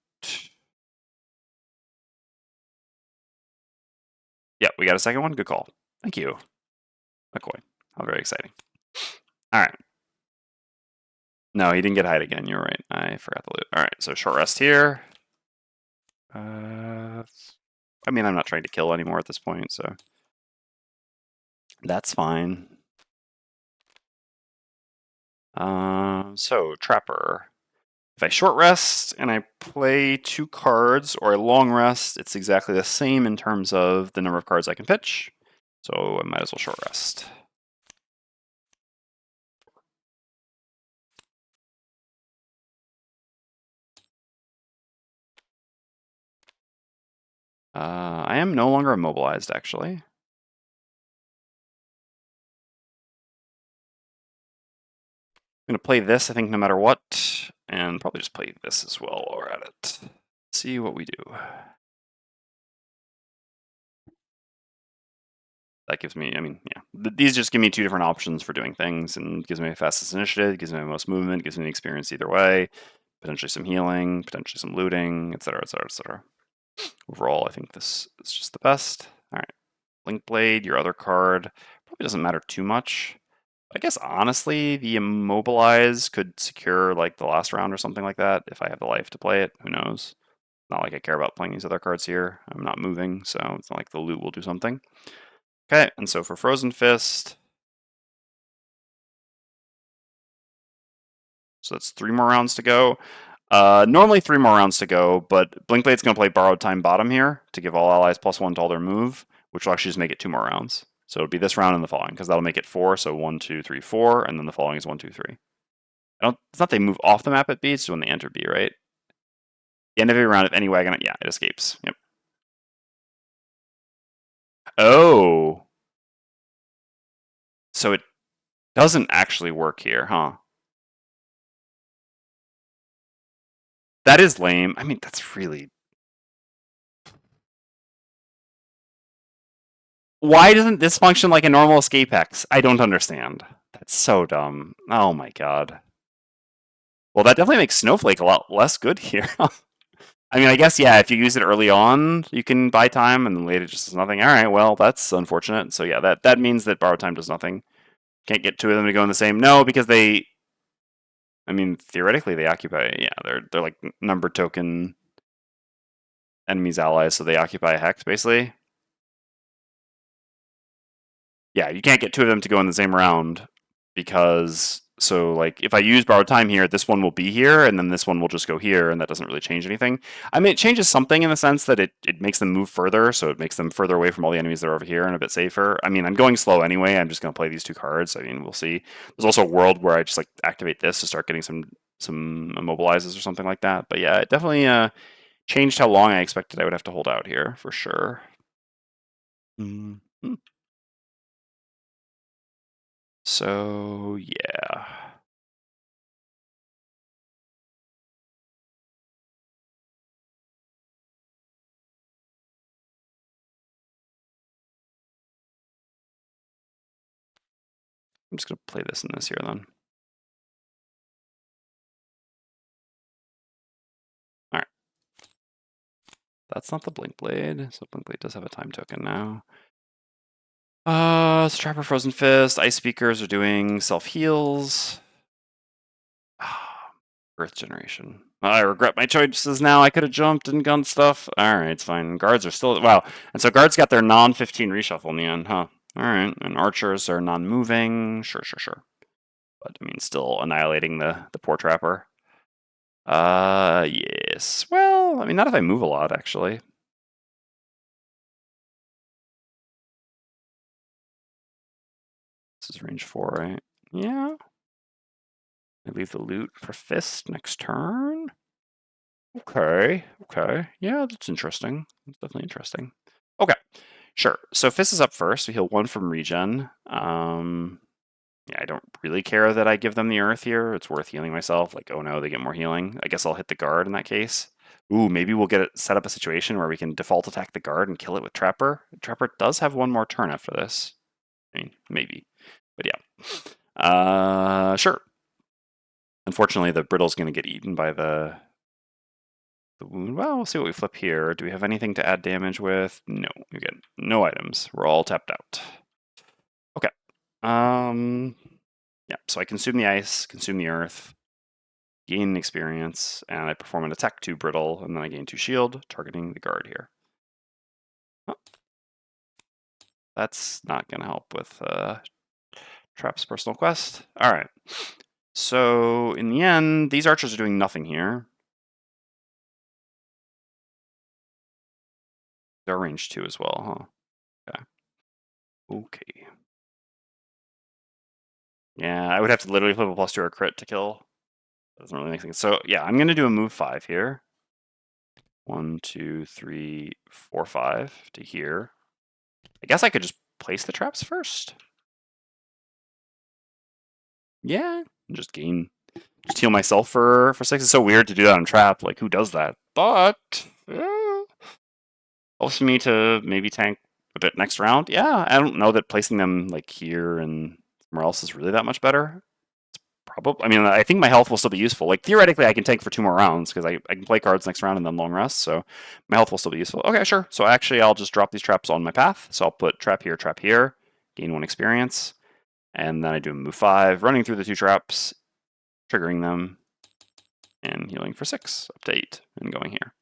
Yeah, we got a second one. Good call. Thank you. A coin. How very exciting. All right. No, he didn't get hide again. You're right. I forgot the loot. All right, so short rest here. I mean, I'm not trying to kill anymore at this point, so that's fine. So Trapper. If I short rest and I play 2 cards, or a long rest, it's exactly the same in terms of the number of cards I can pitch. So I might as well short rest. I am no longer immobilized, actually. I'm going to play this, I think, no matter what, and probably just play this as well while we're at it. See what we do. That gives me, I mean, yeah. These just give me 2 different options for doing things, and gives me the fastest initiative, gives me the most movement, gives me the experience either way, potentially some healing, potentially some looting, etc., etc., etc. Overall, I think this is just the best. All right, Link Blade, your other card, probably doesn't matter too much. I guess honestly, the Immobilize could secure like the last round or something like that if I have the life to play it. Who knows? Not like I care about playing these other cards here. I'm not moving, so it's not like the loot will do something. Okay, and so for Frozen Fist, so that's 3 more rounds to go. Normally 3 more rounds to go, but Blinkblade's going to play Borrowed Time bottom here to give all allies +1 to all their move, which will actually just make it 2 more rounds. So it'll be this round and the following, because that'll make it 4. So 1, 2, 3, 4, and then the following is 1, 2, 3. It's not they move off the map at B, it's when they enter B, right? The end of every round, if any wagon, yeah, it escapes. Yep. Oh, so it doesn't actually work here, huh? That is lame. I mean, that's really. Why doesn't this function like a normal escape hex? I don't understand. That's so dumb. Oh my god. Well, that definitely makes Snowflake a lot less good here. I mean, I guess, yeah, if you use it early on, you can buy time, and then later it just does nothing. All right, well, that's unfortunate. So yeah, that means that borrow time does nothing. Can't get 2 of them to go in the same. No, because they. I mean, theoretically, they occupy. Yeah, they're like number token enemies allies, so they occupy a hex basically. Yeah, you can't get 2 of them to go in the same round because so like if I use borrowed time here, this one will be here, and then this one will just go here, and that doesn't really change anything. I mean, it changes something in the sense that it makes them move further, so it makes them further away from all the enemies that are over here and a bit safer. I mean, I'm going slow anyway. I'm just going to play these 2 cards. I mean, we'll see. There's also a world where I just like activate this to start getting some immobilizes or something like that. But yeah, it definitely changed how long I expected I would have to hold out here for sure. Mm-hmm. So yeah. I'm just going to play this and this here then. All right. That's not the Blink Blade. So Blink Blade does have a time token now. Trapper Frozen Fist. Ice Speakers are doing self heals. Earth Generation. I regret my choices now. I could have jumped and gone stuff. All right, it's fine. Guards are still wow, and so guards got their non-15 reshuffle in the end, huh? All right, and archers are non-moving. Sure, sure, sure. But I mean, still annihilating the poor trapper. Yes. Well, I mean, not if I move a lot, actually. This is range 4, right? Yeah. I leave the loot for Fist next turn. Okay. Okay. Yeah, that's interesting. That's definitely interesting. Okay. Sure. So Fist is up first. We heal 1 from regen. Yeah, I don't really care that I give them the earth here. It's worth healing myself. Like, oh no, they get more healing. I guess I'll hit the guard in that case. Ooh, maybe we'll get it set up a situation where we can default attack the guard and kill it with Trapper. Trapper does have 1 more turn after this. I mean, maybe. But yeah. Sure. Unfortunately, the brittle's going to get eaten by the wound. Well, we'll see what we flip here. Do we have anything to add damage with? No, we get no items. We're all tapped out. Okay. Yeah, so I consume the ice, consume the earth, gain experience, and I perform an attack 2 brittle, and then I gain 2 shield, targeting the guard here. Oh. That's not going to help with Trap's personal quest. All right. So in the end, these archers are doing nothing here. They're range 2 as well, huh? Okay. Okay. Yeah, I would have to literally flip a +2 or a crit to kill. Doesn't really make sense. So yeah, I'm going to do a move 5 here. 1, 2, 3, 4, 5 to here. I guess I could just place the traps first. Yeah, and just heal myself for 6. It's so weird to do that on trap. Like, who does that? But helps me to maybe tank a bit next round. Yeah, I don't know that placing them like here and somewhere else is really that much better. It's probably. I mean, I think my health will still be useful. Like theoretically, I can tank for 2 more rounds because I can play cards next round and then long rest. So my health will still be useful. Okay, sure. So actually, I'll just drop these traps on my path. So I'll put trap here, gain 1 experience. And then I do a move 5, running through the 2 traps, triggering them, and healing for 6, up to 8, and going here.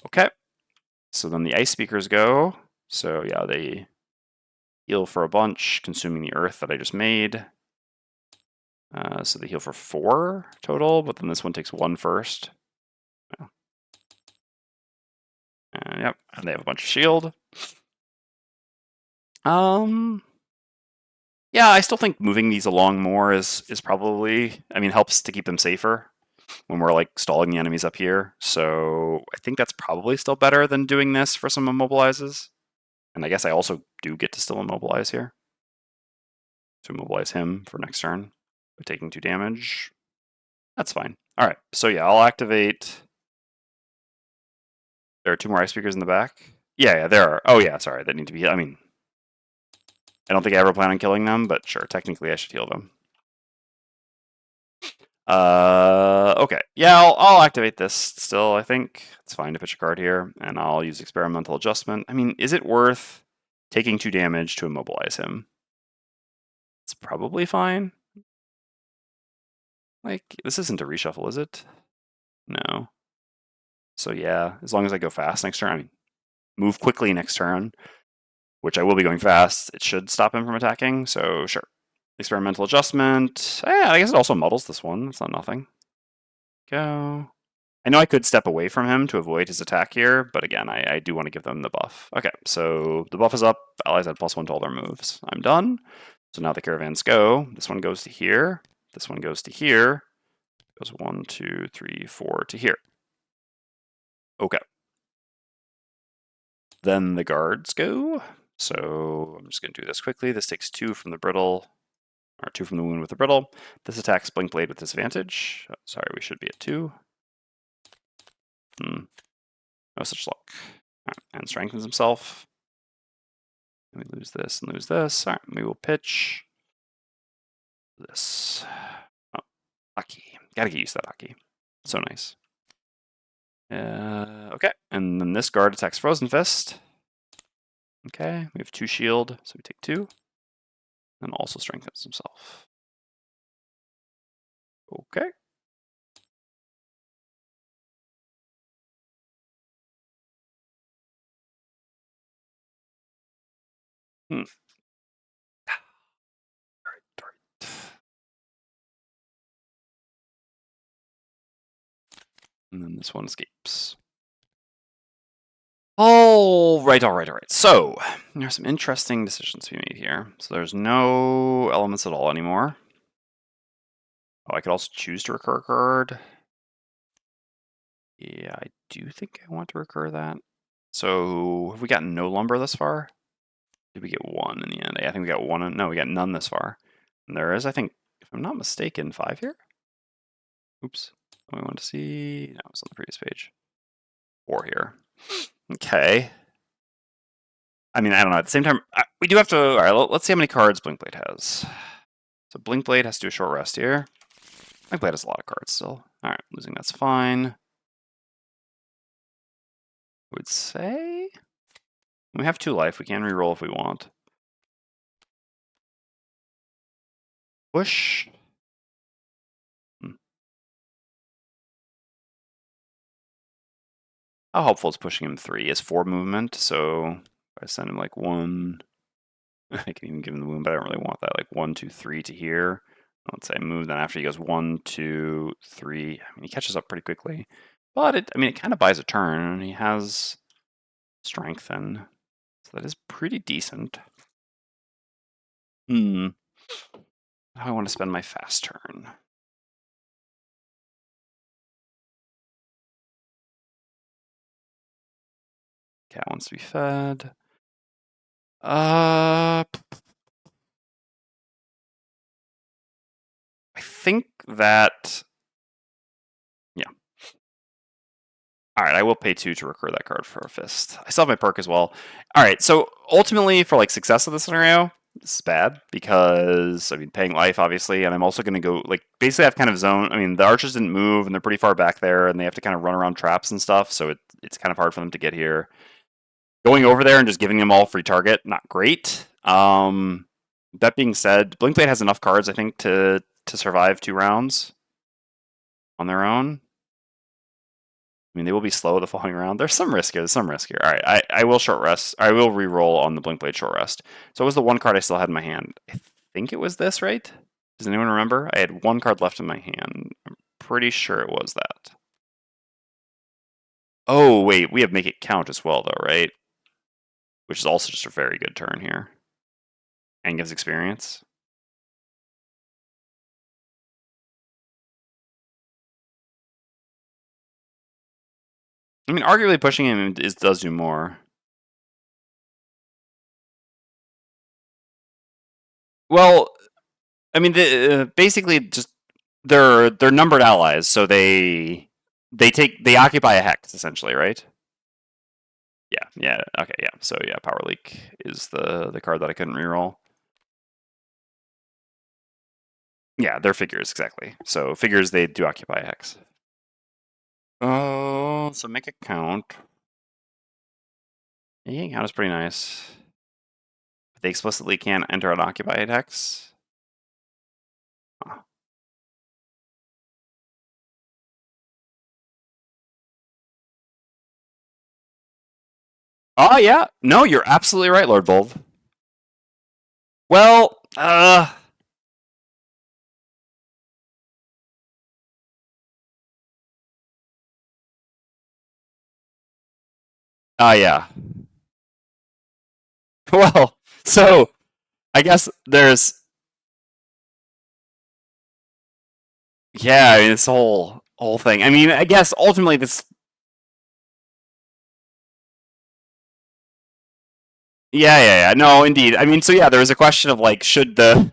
Okay, so then the ice speakers go. So yeah, they heal for a bunch, consuming the earth that I just made. So they heal for 4 total, but then this one takes 1 first. Yep, and they have a bunch of shield. Yeah, I still think moving these along more is probably, I mean, helps to keep them safer when we're like stalling the enemies up here. So I think that's probably still better than doing this for some immobilizes. And I guess I also do get to still immobilize here. To immobilize him for next turn by taking 2 damage. That's fine. All right, so yeah, I'll activate. There are 2 more ice speakers in the back. Yeah, there are. Oh yeah, sorry, that need to be. I mean, I don't think I ever plan on killing them, but sure, technically I should heal them. Okay. Yeah, I'll activate this still, I think. It's fine to pitch a card here, and I'll use experimental adjustment. I mean, is it worth taking 2 damage to immobilize him? It's probably fine. Like, this isn't a reshuffle, is it? No. So yeah, as long as I go fast next turn, I mean, move quickly next turn, which I will be going fast, it should stop him from attacking, so sure. Experimental adjustment. Yeah, I guess it also muddles this one. It's not nothing. Go. I know I could step away from him to avoid his attack here, but again, I do want to give them the buff. Okay, so the buff is up. Allies had +1 to all their moves. I'm done. So now the caravans go. This one goes to here. This one goes to here. Goes 1, 2, 3, 4 to here. Okay. Then the guards go. So I'm just going to do this quickly. This takes 2 from the brittle, or 2 from the wound with the brittle. This attacks Blink Blade with disadvantage. Oh, sorry, we should be at 2. No such luck. Right, and strengthens himself. We lose this and lose this. All right, we will pitch this. Oh, Aki. Gotta get used to that Aki. So nice. Okay, and then this guard attacks Frozen Fist. Okay, we have 2 shield, so we take 2. And also strengthens himself. Okay. All right. And then this one escapes. All right. So, there's some interesting decisions to be made here. So there's no elements at all anymore. Oh, I could also choose to recur a card. Yeah, I do think I want to recur that. So, have we gotten no lumber thus far? Did we get 1 in the end? I think we got 1. No, we got none this far. And there is, I think, if I'm not mistaken, 5 here? Oops. We want to see. No, it was on the previous page. 4 here. Okay. I mean, I don't know. At the same time, we do have to. All right, let's see how many cards Blinkblade has. So Blinkblade has to do a short rest here. Blinkblade has a lot of cards still. Alright, losing that's fine. I would say we have 2 life. We can reroll if we want. Push. How helpful is pushing him 3? He has 4 movement, so if I send him like 1, I can even give him the wound, but I don't really want that. Like 1, 2, 3 to here. Let's say move, then after he goes 1, 2, 3. I mean, he catches up pretty quickly. But it kind of buys a turn, and he has strengthen. So that is pretty decent. How I want to spend my fast turn. Cat wants to be fed. I think that... Yeah. Alright, I will pay 2 to recur that card for a fist. I still have my perk as well. Alright, so ultimately, for like success of the scenario, this is bad, because, I mean, paying life, obviously, and I'm also going to go, like, basically I've kind of zoned, I mean, the archers didn't move, and they're pretty far back there, and they have to kind of run around traps and stuff, so it's kind of hard for them to get here. Going over there and just giving them all free target, not great. That being said, Blinkblade has enough cards, I think, to survive 2 rounds on their own. I mean, they will be slow the following round. There's some risk here. All right, I will short rest. I will re-roll on the Blinkblade short rest. So it was the 1 card I still had in my hand. I think it was this, right? Does anyone remember? I had 1 card left in my hand. I'm pretty sure it was that. Oh, wait, we have Make It Count as well, though, right? Which is also just a very good turn here. And gives experience. I mean, arguably pushing him does do more. Well, I mean, basically just they're numbered allies, so they occupy a hex essentially, right? Yeah, okay, yeah. So yeah, Power Leak is the card that I couldn't reroll. Yeah, they're figures, exactly. So figures, they do occupy a hex. Oh, so Make It Count. Making it count is pretty nice. But they explicitly can't enter an occupied hex. Huh. Oh, yeah. No, you're absolutely right, Lord Bold. Well, yeah. Well, so I guess there's... Yeah, I mean, this whole thing. I mean, I guess ultimately this... Yeah. No, indeed. I mean, so yeah, there was a question of like, should the...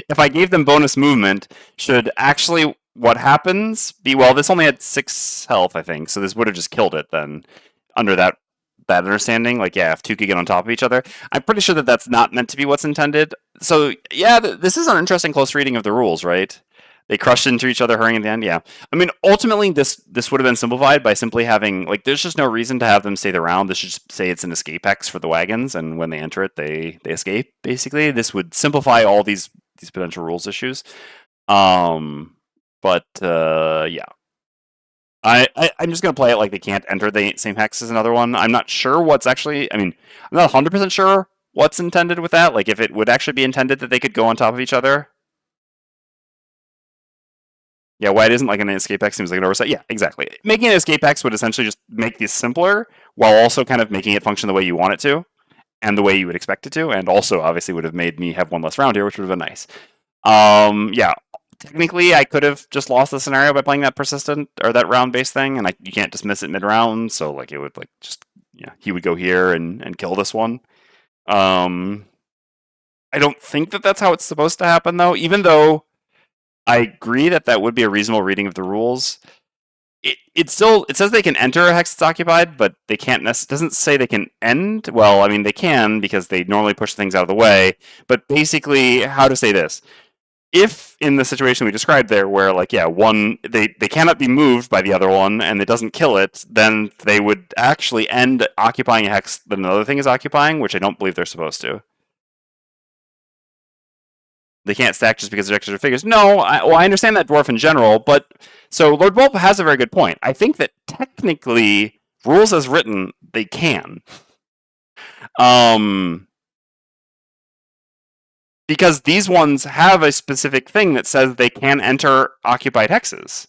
If I gave them bonus movement, should actually what happens be... Well, this only had 6 health, I think, so this would have just killed it then, under that understanding. Like, yeah, if 2 could get on top of each other. I'm pretty sure that that's not meant to be what's intended. So, yeah, this is an interesting close reading of the rules, right? They crushed into each other, hurrying at the end. Yeah, I mean, ultimately, this would have been simplified by simply having like, there's just no reason to have them stay the round. This should just say it's an escape hex for the wagons, and when they enter it, they escape. Basically, this would simplify all these potential rules issues. But yeah, I'm just gonna play it like they can't enter the same hex as another one. I'm not sure what's actually. I mean, I'm not 100% sure what's intended with that. Like, if it would actually be intended that they could go on top of each other. Yeah, why it isn't like an escape hex seems like an oversight. Yeah, exactly. Making an escape hex would essentially just make this simpler, while also kind of making it function the way you want it to, and the way you would expect it to, and also obviously would have made me have 1 less round here, which would have been nice. Yeah, technically I could have just lost the scenario by playing that persistent or that round based thing, and you can't dismiss it mid round, so like it would like just he would go here and kill this one. I don't think that that's how it's supposed to happen though, even though I agree that would be a reasonable reading of the rules. It says they can enter a hex that's occupied, but they can't. Doesn't say they can end. Well, I mean they can because they normally push things out of the way. But basically, how to say this? if in the situation we described there, where like one they cannot be moved by the other one and it doesn't kill it, then they would actually end occupying a hex that another thing is occupying, which I don't believe they're supposed to. They can't stack just because they're extra figures. No, I understand that, dwarf, in general, but so Lord Bulb has a very good point. I think that technically, rules as written, they can. Because these ones have a specific thing that says they can enter occupied hexes.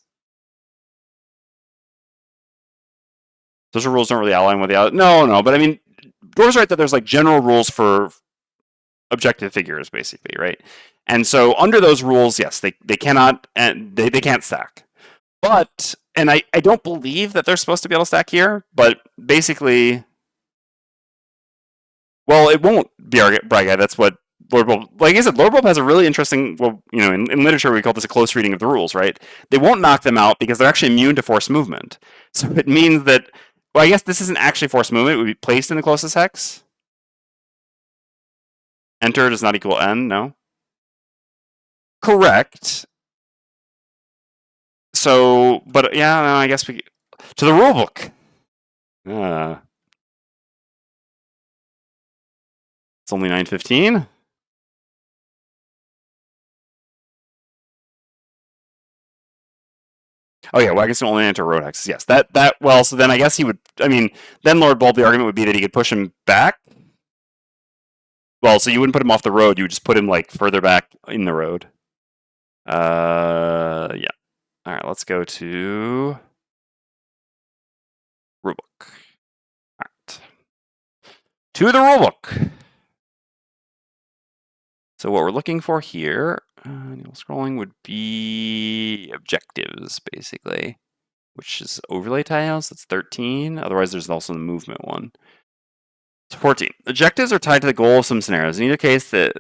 Those rules don't really outline what the other. No, but I mean, Door's right that there's like general rules for objective figures, basically, right? And so under those rules, yes, they cannot, and they can't stack. But, and I don't believe that they're supposed to be able to stack here, but basically, well, it won't be our Bry Guy. That's what Lord Bulb, like I said, Lord Bulb has a really interesting, well, you know, in literature we call this a close reading of the rules, right? They won't knock them out because they're actually immune to forced movement. So it means that, well, I guess this isn't actually forced movement. It would be placed in the closest hex. Enter does not equal N, no? Correct. So, but yeah, no, I guess we, to the rule book. It's only 9:15. Oh yeah, wagons can only enter road hexes. Yes, that well. So then I guess he would. I mean, then Lord Bulb, the argument would be that he could push him back. Well, so you wouldn't put him off the road. You would just put him like further back in the road. Yeah. All right, let's go to rulebook. All right, to the rulebook. So what we're looking for here, scrolling, would be objectives, basically, which is overlay tiles. That's 13. Otherwise, there's also the movement one. So 14. Objectives are tied to the goal of some scenarios. In either case, that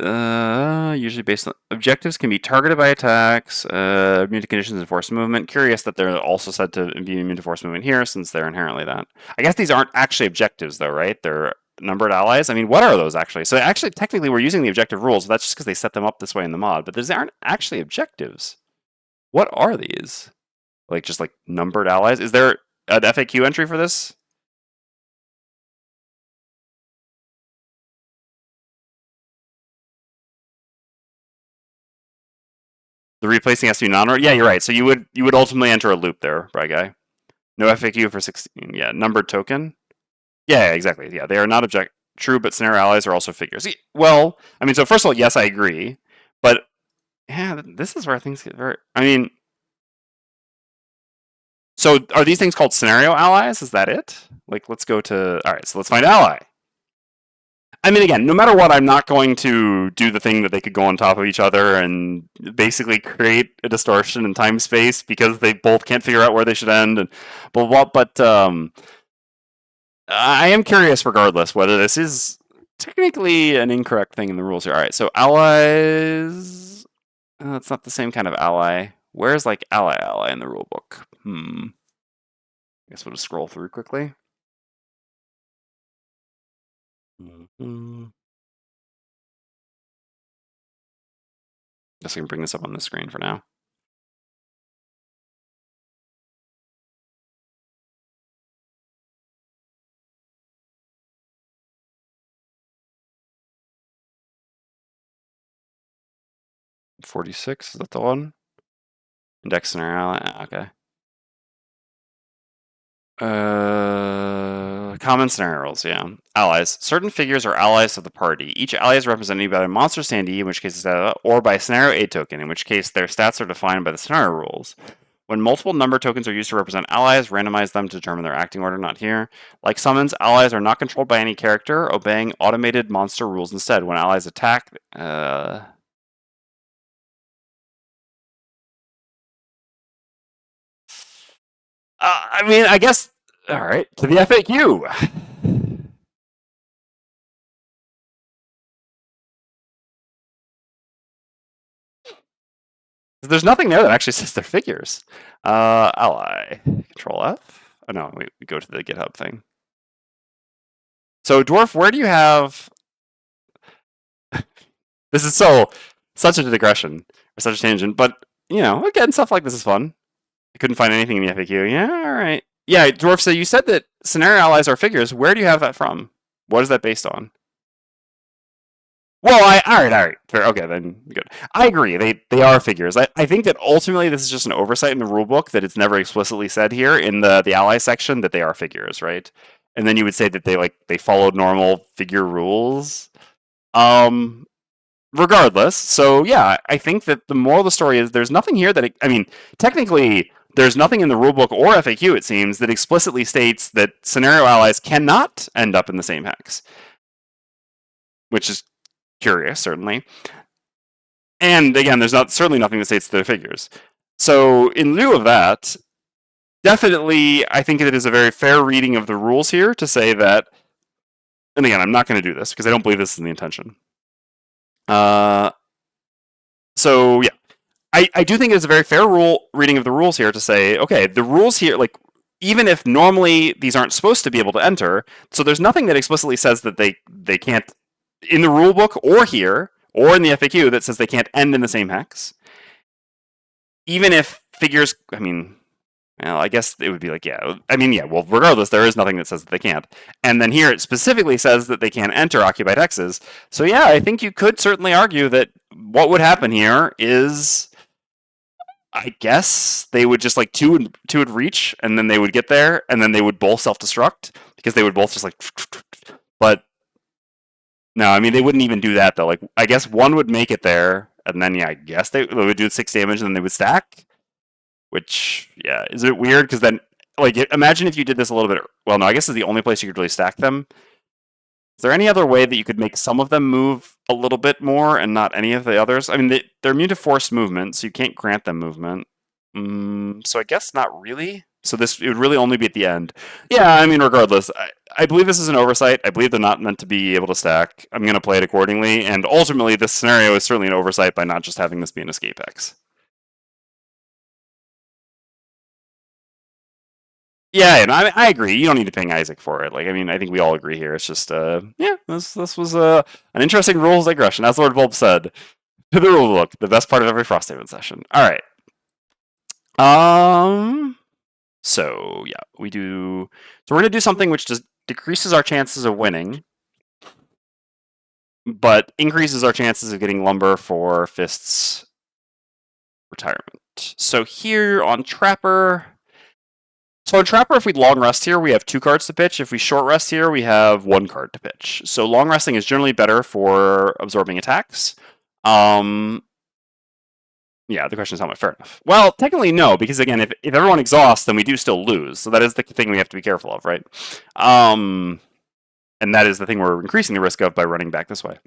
usually based on objectives can be targeted by attacks, immune to conditions and forced movement. Curious that they're also said to be immune to forced movement here, since they're inherently that. I guess these aren't actually objectives, though, right? They're numbered allies. I mean, what are those actually? So actually, technically, we're using the objective rules. But that's just because they set them up this way in the mod. But these aren't actually objectives. What are these? Like just like numbered allies? Is there an FAQ entry for this? The replacing has to be non. Yeah, you're right. So you would ultimately enter a loop there, Bry Guy. No FAQ for 16. Yeah, numbered token. Yeah, exactly. Yeah, they are not true, but scenario allies are also figures. Well, I mean, so first of all, yes, I agree, but yeah, this is where things get very. I mean, so are these things called scenario allies? Is that it? Like, let's go to. All right, so let's find ally. I mean, again, no matter what, I'm not going to do the thing that they could go on top of each other and basically create a distortion in time space because they both can't figure out where they should end and blah blah. But I am curious, regardless, whether this is technically an incorrect thing in the rules here. All right, so allies. It's not the same kind of ally. Where's like ally in the rule book? I guess we'll just scroll through quickly. Guess I can bring this up on the screen for now. $46, is that the one? Index scenario ally. Okay. Common scenario rules, yeah. Allies. Certain figures are allies of the party. Each ally is represented by a monster standee, in which case it's or by a scenario aid token, in which case their stats are defined by the scenario rules. When multiple number tokens are used to represent allies, randomize them to determine their acting order, not here. Like summons, allies are not controlled by any character, obeying automated monster rules instead. When allies attack, I mean, I guess. All right, to the FAQ. There's nothing there that actually says they're figures. Ally. Control F. Oh no, we go to the GitHub thing. So dwarf, where do you have? This is such a digression. such a tangent. But, again, stuff like this is fun. I couldn't find anything in the FAQ. Yeah, all right. Yeah, Dwarf, so you said that scenario allies are figures. Where do you have that from? What is that based on? Well, all right. Fair. Okay, then good. I agree. They are figures. I think that ultimately this is just an oversight in the rule book that it's never explicitly said here in the ally section that they are figures, right? And then you would say that they followed normal figure rules. Regardless, so yeah, I think that the moral of the story is there's nothing here that technically there's nothing in the rulebook or FAQ it seems that explicitly states that scenario allies cannot end up in the same hex, which is curious, certainly. And again, there's certainly nothing that states they're figures. So in lieu of that, definitely, I think it is a very fair reading of the rules here to say that. And again, I'm not going to do this because I don't believe this is the intention. So yeah, I do think it's a very fair reading of the rules here to say, okay, the rules here, like, even if normally these aren't supposed to be able to enter, so there's nothing that explicitly says that they can't, in the rule book or here, or in the FAQ, that says they can't end in the same hex. Even if figures, well, I guess it would be like, well, regardless, there is nothing that says that they can't. And then here it specifically says that they can't enter occupied hexes. So yeah, I think you could certainly argue that what would happen here is, I guess they would just like two would reach, and then they would get there, and then they would both self-destruct because they would both just like. But no, they wouldn't even do that though. Like, I guess one would make it there, and then I guess they would do 6 damage, and then they would stack. Which, yeah, is it weird? Because then, like, imagine if you did this a little bit. Well, no, I guess it's the only place you could really stack them. Is there any other way that you could make some of them move a little bit more and not any of the others? They're immune to forced movement, so you can't grant them movement. So I guess not really. So it would really only be at the end. Yeah, regardless, I believe this is an oversight. I believe they're not meant to be able to stack. I'm going to play it accordingly, and ultimately, this scenario is certainly an oversight by not just having this be an escape hex. Yeah, and I agree. You don't need to ping Isaac for it. Like, I think we all agree here. It's just, this was an interesting rules digression, as Lord Bulb said. To the rule book, the best part of every Frosthaven session. All right. So yeah, we do. So we're gonna do something which just decreases our chances of winning, but increases our chances of getting lumber for Fist's retirement. So here on Trapper. So on Trapper, if we long rest here, we have 2 cards to pitch. If we short rest here, we have 1 card to pitch. So long resting is generally better for absorbing attacks. Yeah, the question is how much. Fair enough. Well, technically no, because again, if everyone exhausts, then we do still lose. So that is the thing we have to be careful of, right? And that is the thing we're increasing the risk of by running back this way.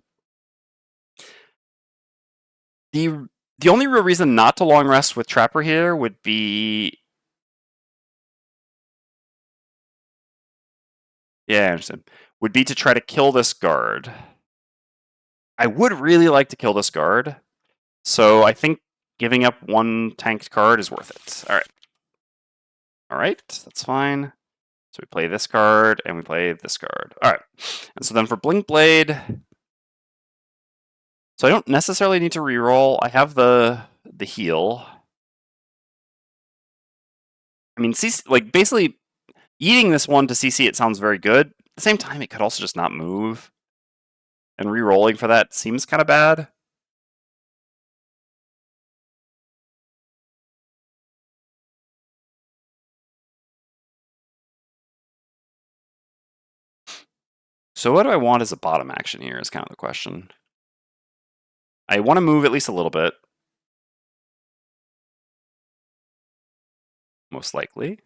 The only real reason not to long rest with Trapper here would be. Yeah, I understand. Would be to try to kill this guard. I would really like to kill this guard. So I think giving up 1 tanked card is worth it. All right. All right, that's fine. So we play this card, and we play this card. All right. And so then for Blink Blade, so I don't necessarily need to reroll. I have the heal. CC, like, basically, eating this one to CC it sounds very good. At the same time, it could also just not move. And re-rolling for that seems kind of bad. So what do I want as a bottom action here is kind of the question. I want to move at least a little bit. Most likely.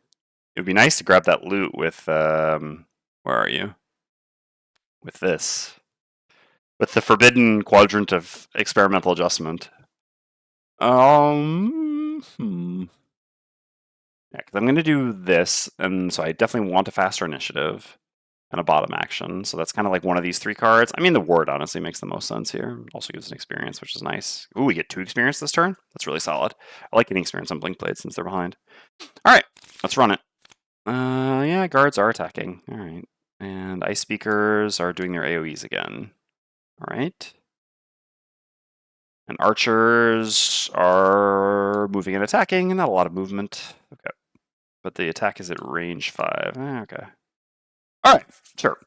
It would be nice to grab that loot with, where are you? With this. With the forbidden quadrant of experimental adjustment. Yeah, because I'm going to do this, and so I definitely want a faster initiative and a bottom action. So that's kind of like one of these 3 cards. The ward honestly makes the most sense here. Also gives an experience, which is nice. Ooh, we get 2 experience this turn. That's really solid. I like getting experience on Blink Blade since they're behind. All right, let's run it. Yeah, guards are attacking. All right, and ice speakers are doing their AoEs again. All right. And archers are moving and attacking, not a lot of movement. Okay. But the attack is at range 5. Okay. Alright, sure.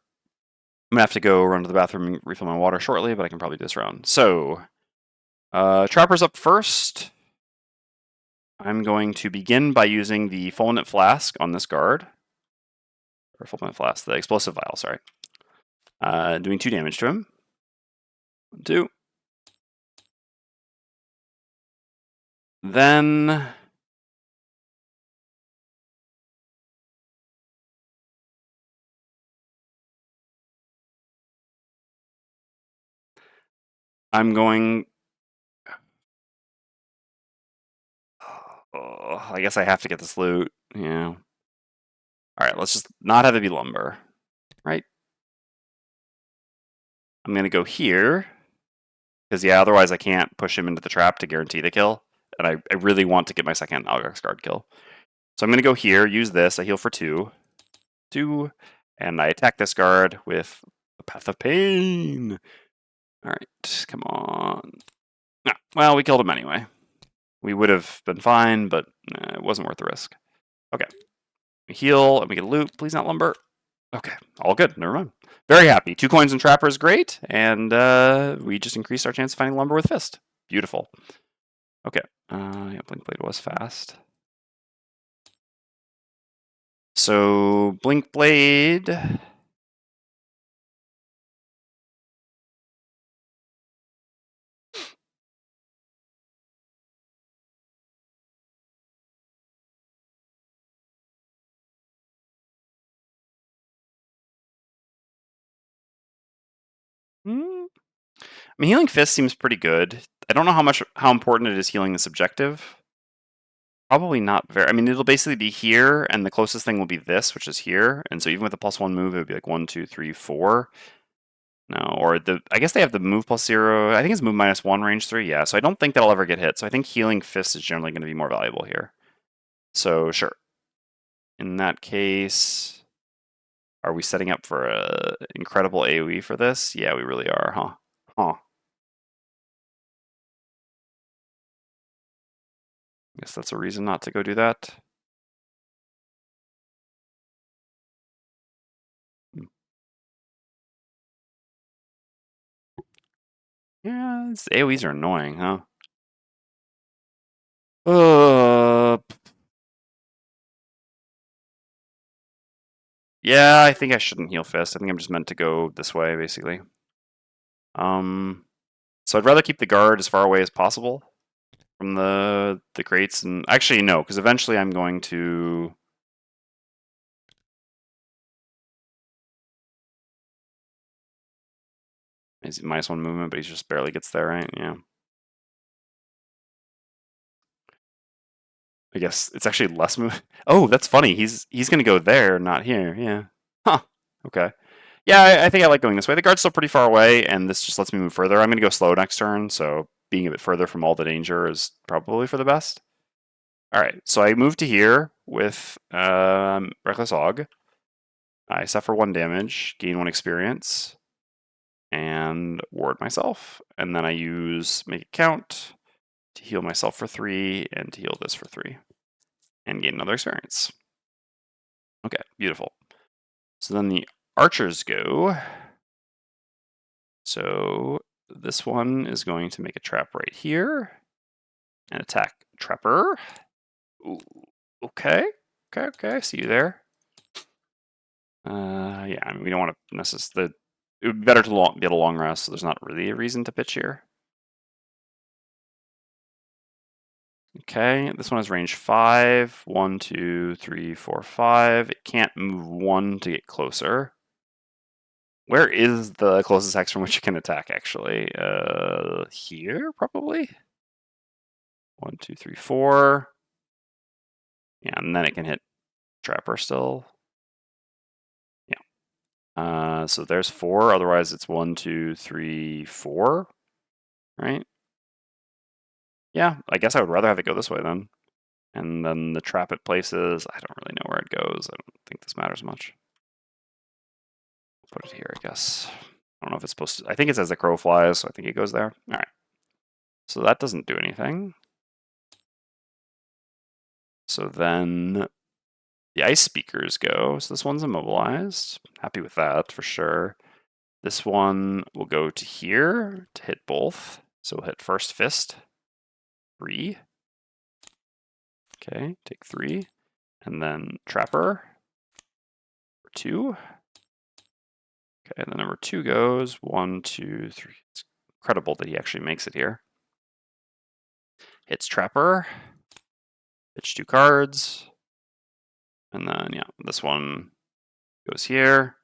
I'm gonna have to go run to the bathroom and refill my water shortly, but I can probably do this round. So, Trapper's up first. I'm going to begin by using the fulminate flask on this guard. Or fulminate flask, the explosive vial, sorry. Doing 2 damage to him. 1, 2. Then I'm going... Oh, I guess I have to get this loot. Yeah. Alright, let's just not have it be lumber. Right? I'm going to go here. Because, yeah, otherwise I can't push him into the trap to guarantee the kill. And I really want to get my second Algax guard kill. So I'm going to go here, use this. I heal for 2. 2. And I attack this guard with the Path of Pain. Alright, come on. Ah, well, we killed him anyway. We would have been fine, but it wasn't worth the risk. Okay. We heal, and we get loot. Please not lumber. Okay, all good. Never mind. Very happy. 2 coins and Trapper is great, and we just increased our chance of finding lumber with Fist. Beautiful. Okay. Yeah, Blink Blade was fast. So, Blink Blade... I mean, healing Fist seems pretty good. I don't know how important it is healing this objective. Probably not very. I mean, it'll basically be here, and the closest thing will be this, which is here. And so even with a +1 move, it would be like 1, 2, 3, 4. No, or I guess they have the move +0. I think it's move -1, range 3. Yeah, so I don't think that'll ever get hit. So I think healing Fist is generally going to be more valuable here. So sure. In that case, are we setting up for a incredible AoE for this? Yeah, we really are, huh? Huh. Guess that's a reason not to go do that. Yeah, these AoEs are annoying, huh? Yeah, I think I shouldn't heal Fist. I think I'm just meant to go this way, basically. So I'd rather keep the guard as far away as possible from the crates, and actually no, because eventually I'm going to... He's -1 movement, but he just barely gets there, right? Yeah. I guess it's actually less move. Oh, that's funny. He's going to go there, not here. Yeah. Huh. Okay. Yeah, I think I like going this way. The guard's still pretty far away, and this just lets me move further. I'm going to go slow next turn, so being a bit further from all the danger is probably for the best. All right, so I move to here with Reckless Aug. I suffer 1 damage, gain 1 experience, and ward myself. And then I use Make It Count to heal myself for 3 and to heal this for 3. And gain another experience. Okay, beautiful. So then the archers go. So this one is going to make a trap right here and attack Trapper. Ooh, okay. Okay, I see you there. Yeah, I mean, we don't want to necessarily... It would be better to get a long rest, so there's not really a reason to pitch here. Okay, this one has range 5. 1, 2, 3, 4, 5. It can't move 1 to get closer. Where is the closest hex from which it can attack, actually? Here, probably? 1, 2, 3, 4. Yeah, and then it can hit Trapper still. Yeah. So there's 4. Otherwise, it's 1, 2, 3, 4. Right? Yeah, I guess I would rather have it go this way then. And then the trap it places, I don't really know where it goes. I don't think this matters much. Put it here, I guess. I don't know if it's supposed to... I think it's as the crow flies, so I think it goes there. All right. So that doesn't do anything. So then the ice speakers go. So this one's immobilized. Happy with that for sure. This one will go to here to hit both. So we'll hit first fist. 3. Okay, take 3. And then trapper. 2. Okay, the number 2 goes 1, 2, 3. It's incredible that he actually makes it here. Hits trapper. Pitch 2 cards. And then, yeah, this one goes here.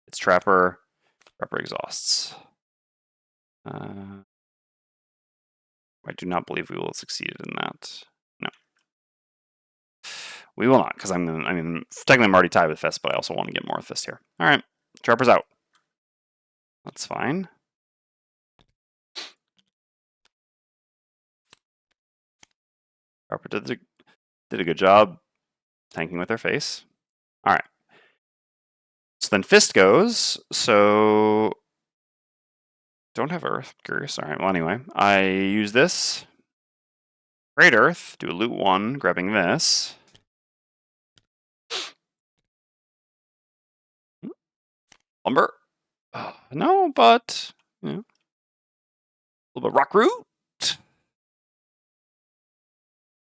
It's trapper. Trapper exhausts. I do not believe we will have succeeded in that. No. We will not, because technically I'm already tied with Fist, but I also want to get more with Fist here. All right, Trapper's out. That's fine. Trapper did a good job tanking with their face. All right. So then Fist goes. So don't have Earth. Curious. All right. Well, anyway, I use this. Great Earth. Do a loot 1, grabbing this. Lumber. No, but you know, a little bit rock root.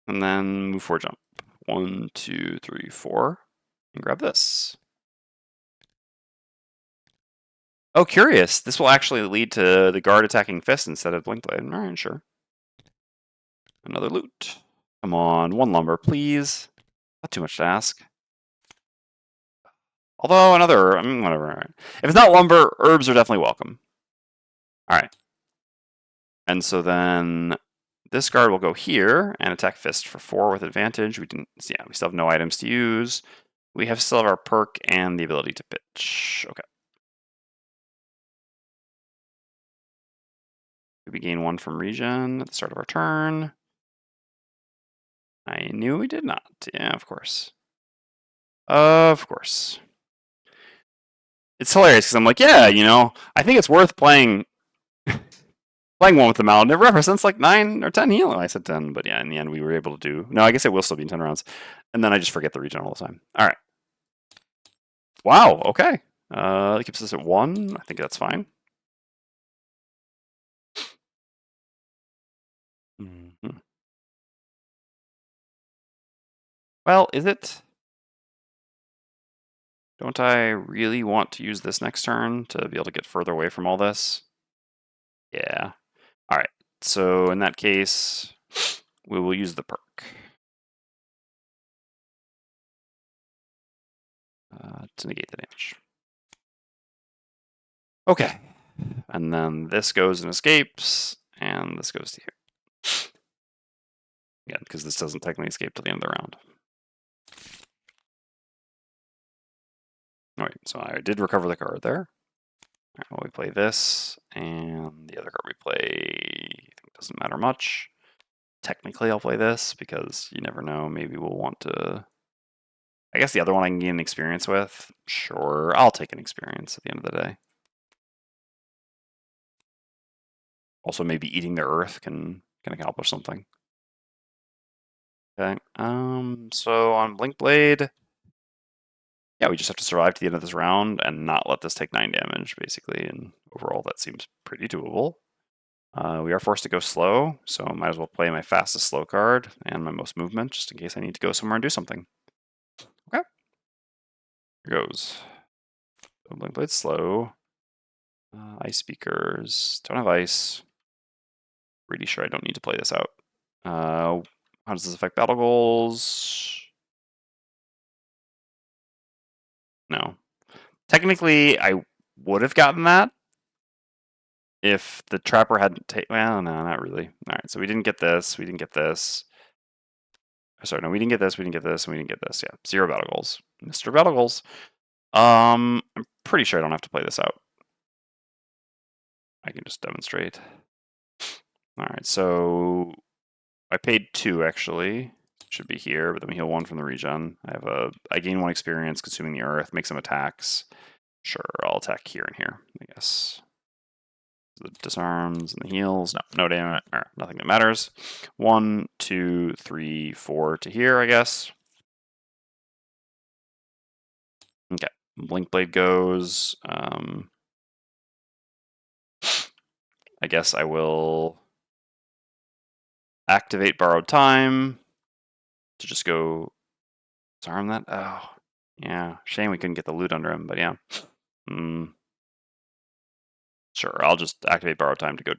And then move 4 jump. 1, 2, 3, 4. And grab this. Oh, curious. This will actually lead to the guard attacking Fist instead of Blink Blade. All right, sure. Another loot. Come on, 1 lumber, please. Not too much to ask. Although another, whatever. All right. If it's not lumber, herbs are definitely welcome. All right. And so then this guard will go here and attack Fist for 4 with advantage. We still have no items to use. We still have our perk and the ability to pitch. Okay. We gain 1 from region at the start of our turn. I knew we did not. Yeah, of course. Of course. It's hilarious because I'm like, yeah, I think it's worth playing one with the Mallet. It represents like 9 or 10 healing. I said 10, but yeah, in the end we were able to do. No, I guess it will still be in 10 rounds. And then I just forget the region all the time. All right. Wow. Okay. That keeps us at 1. I think that's fine. Mm-hmm. Well, is it? Don't I really want to use this next turn to be able to get further away from all this? Yeah. All right. So in that case, we will use the perk to negate the damage. Okay. And then this goes and escapes, and this goes to here. Again, because this doesn't technically escape till the end of the round. All right, so I did recover the card there. All right, well, we play this, and the other card we play, I think it doesn't matter much. Technically, I'll play this, because you never know, maybe we'll want to... I guess the other one I can gain experience with. Sure, I'll take an experience at the end of the day. Also, maybe eating their earth can accomplish something. Okay, so on Blink Blade, yeah, we just have to survive to the end of this round and not let this take 9 damage, basically, and overall that seems pretty doable. We are forced to go slow, so I might as well play my fastest slow card and my most movement, just in case I need to go somewhere and do something. Okay. Here goes. So Blink Blade slow. Ice speakers. Don't have ice. Pretty sure I don't need to play this out. How does this affect battle goals? No. Technically, I would have gotten that if the trapper hadn't taken. Well, no, not really. All right, so we didn't get this. We didn't get this. Sorry, no, we didn't get this. We didn't get this, and we didn't get this. Yeah, 0 battle goals. Mr. Battle Goals. I'm pretty sure I don't have to play this out. I can just demonstrate. All right, so I paid 2 actually. Should be here, but then we heal 1 from the regen. I gain 1 experience consuming the earth, make some attacks. Sure, I'll attack here and here, I guess. The disarms and the heals. No damage. Nothing that matters. 1, 2, 3, 4 to here, I guess. Okay. Blink Blade goes. I guess I will activate Borrowed Time to just go disarm that. Oh, yeah. Shame we couldn't get the loot under him, but yeah. Sure, I'll just activate Borrowed Time to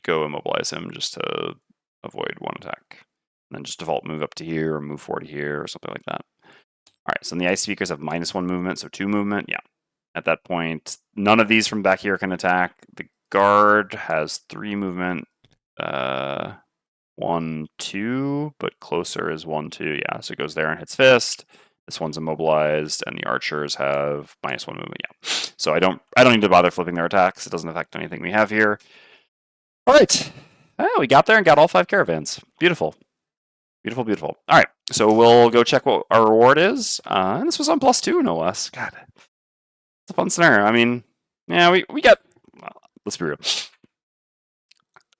go immobilize him just to avoid one attack. And then just default move up to here or move forward to here or something like that. All right, so the ice speakers have -1 movement, so 2 movement. Yeah. At that point, none of these from back here can attack. The guard has 3 movement. 1, 2, but closer is 1, 2. Yeah, so it goes there and hits fist. This one's immobilized, and the archers have -1 movement. Yeah, so I don't need to bother flipping their attacks. It doesn't affect anything we have here. All right, we got there and got all 5 caravans. Beautiful, beautiful, beautiful. All right, so we'll go check what our reward is. And this was on +2, no less. God, it's a fun scenario. I mean, yeah, we got. Well, let's be real.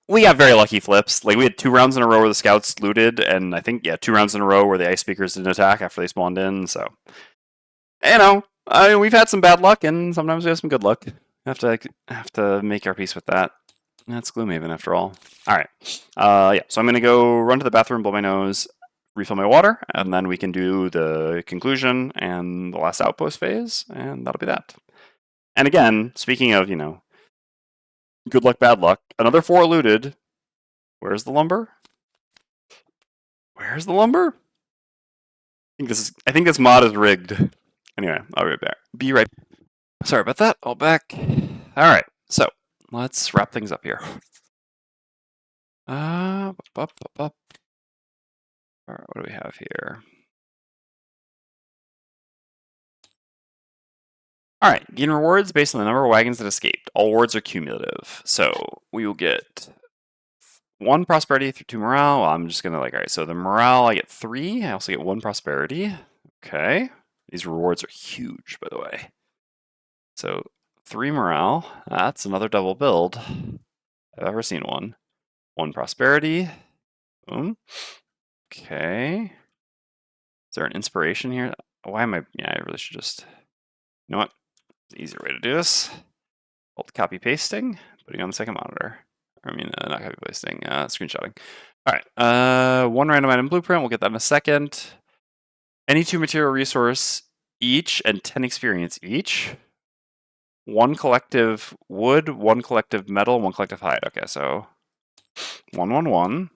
We got very lucky flips. Like, we had 2 rounds in a row where the scouts looted, and I think, 2 rounds in a row where the ice speakers didn't attack after they spawned in, so. You know, we've had some bad luck, and sometimes we have some good luck. Have to make our peace with that. That's Gloomhaven, after all. Alright. Yeah, so I'm going to go run to the bathroom, blow my nose, refill my water, and then we can do the conclusion and the last outpost phase, and that'll be that. And again, speaking of, good luck, bad luck. Another 4 looted. Where's the lumber? Where's the lumber? I think this mod is rigged. Anyway, I'll be right back. Sorry about that. All back. All right. So let's wrap things up here. All right, what do we have here? All right, gain rewards based on the number of wagons that escaped. All rewards are cumulative. So we will get 1 prosperity through 2 morale. Well, I'm just gonna all right, so the morale, I get 3. I also get 1 prosperity. Okay. These rewards are huge, by the way. So 3 morale. That's another double build. I've ever seen one. 1 prosperity. Boom. Okay. Is there an inspiration here? Why am I? Yeah, I really should just. You know what? Easier way to do this. Alt copy pasting, putting on the second monitor. I mean, not copy pasting, screenshotting. All right. 1 random item blueprint. We'll get that in a second. Any 2 material resource each and 10 experience each. 1 collective wood, 1 collective metal, 1 collective hide. Okay, so 1, 1, 1.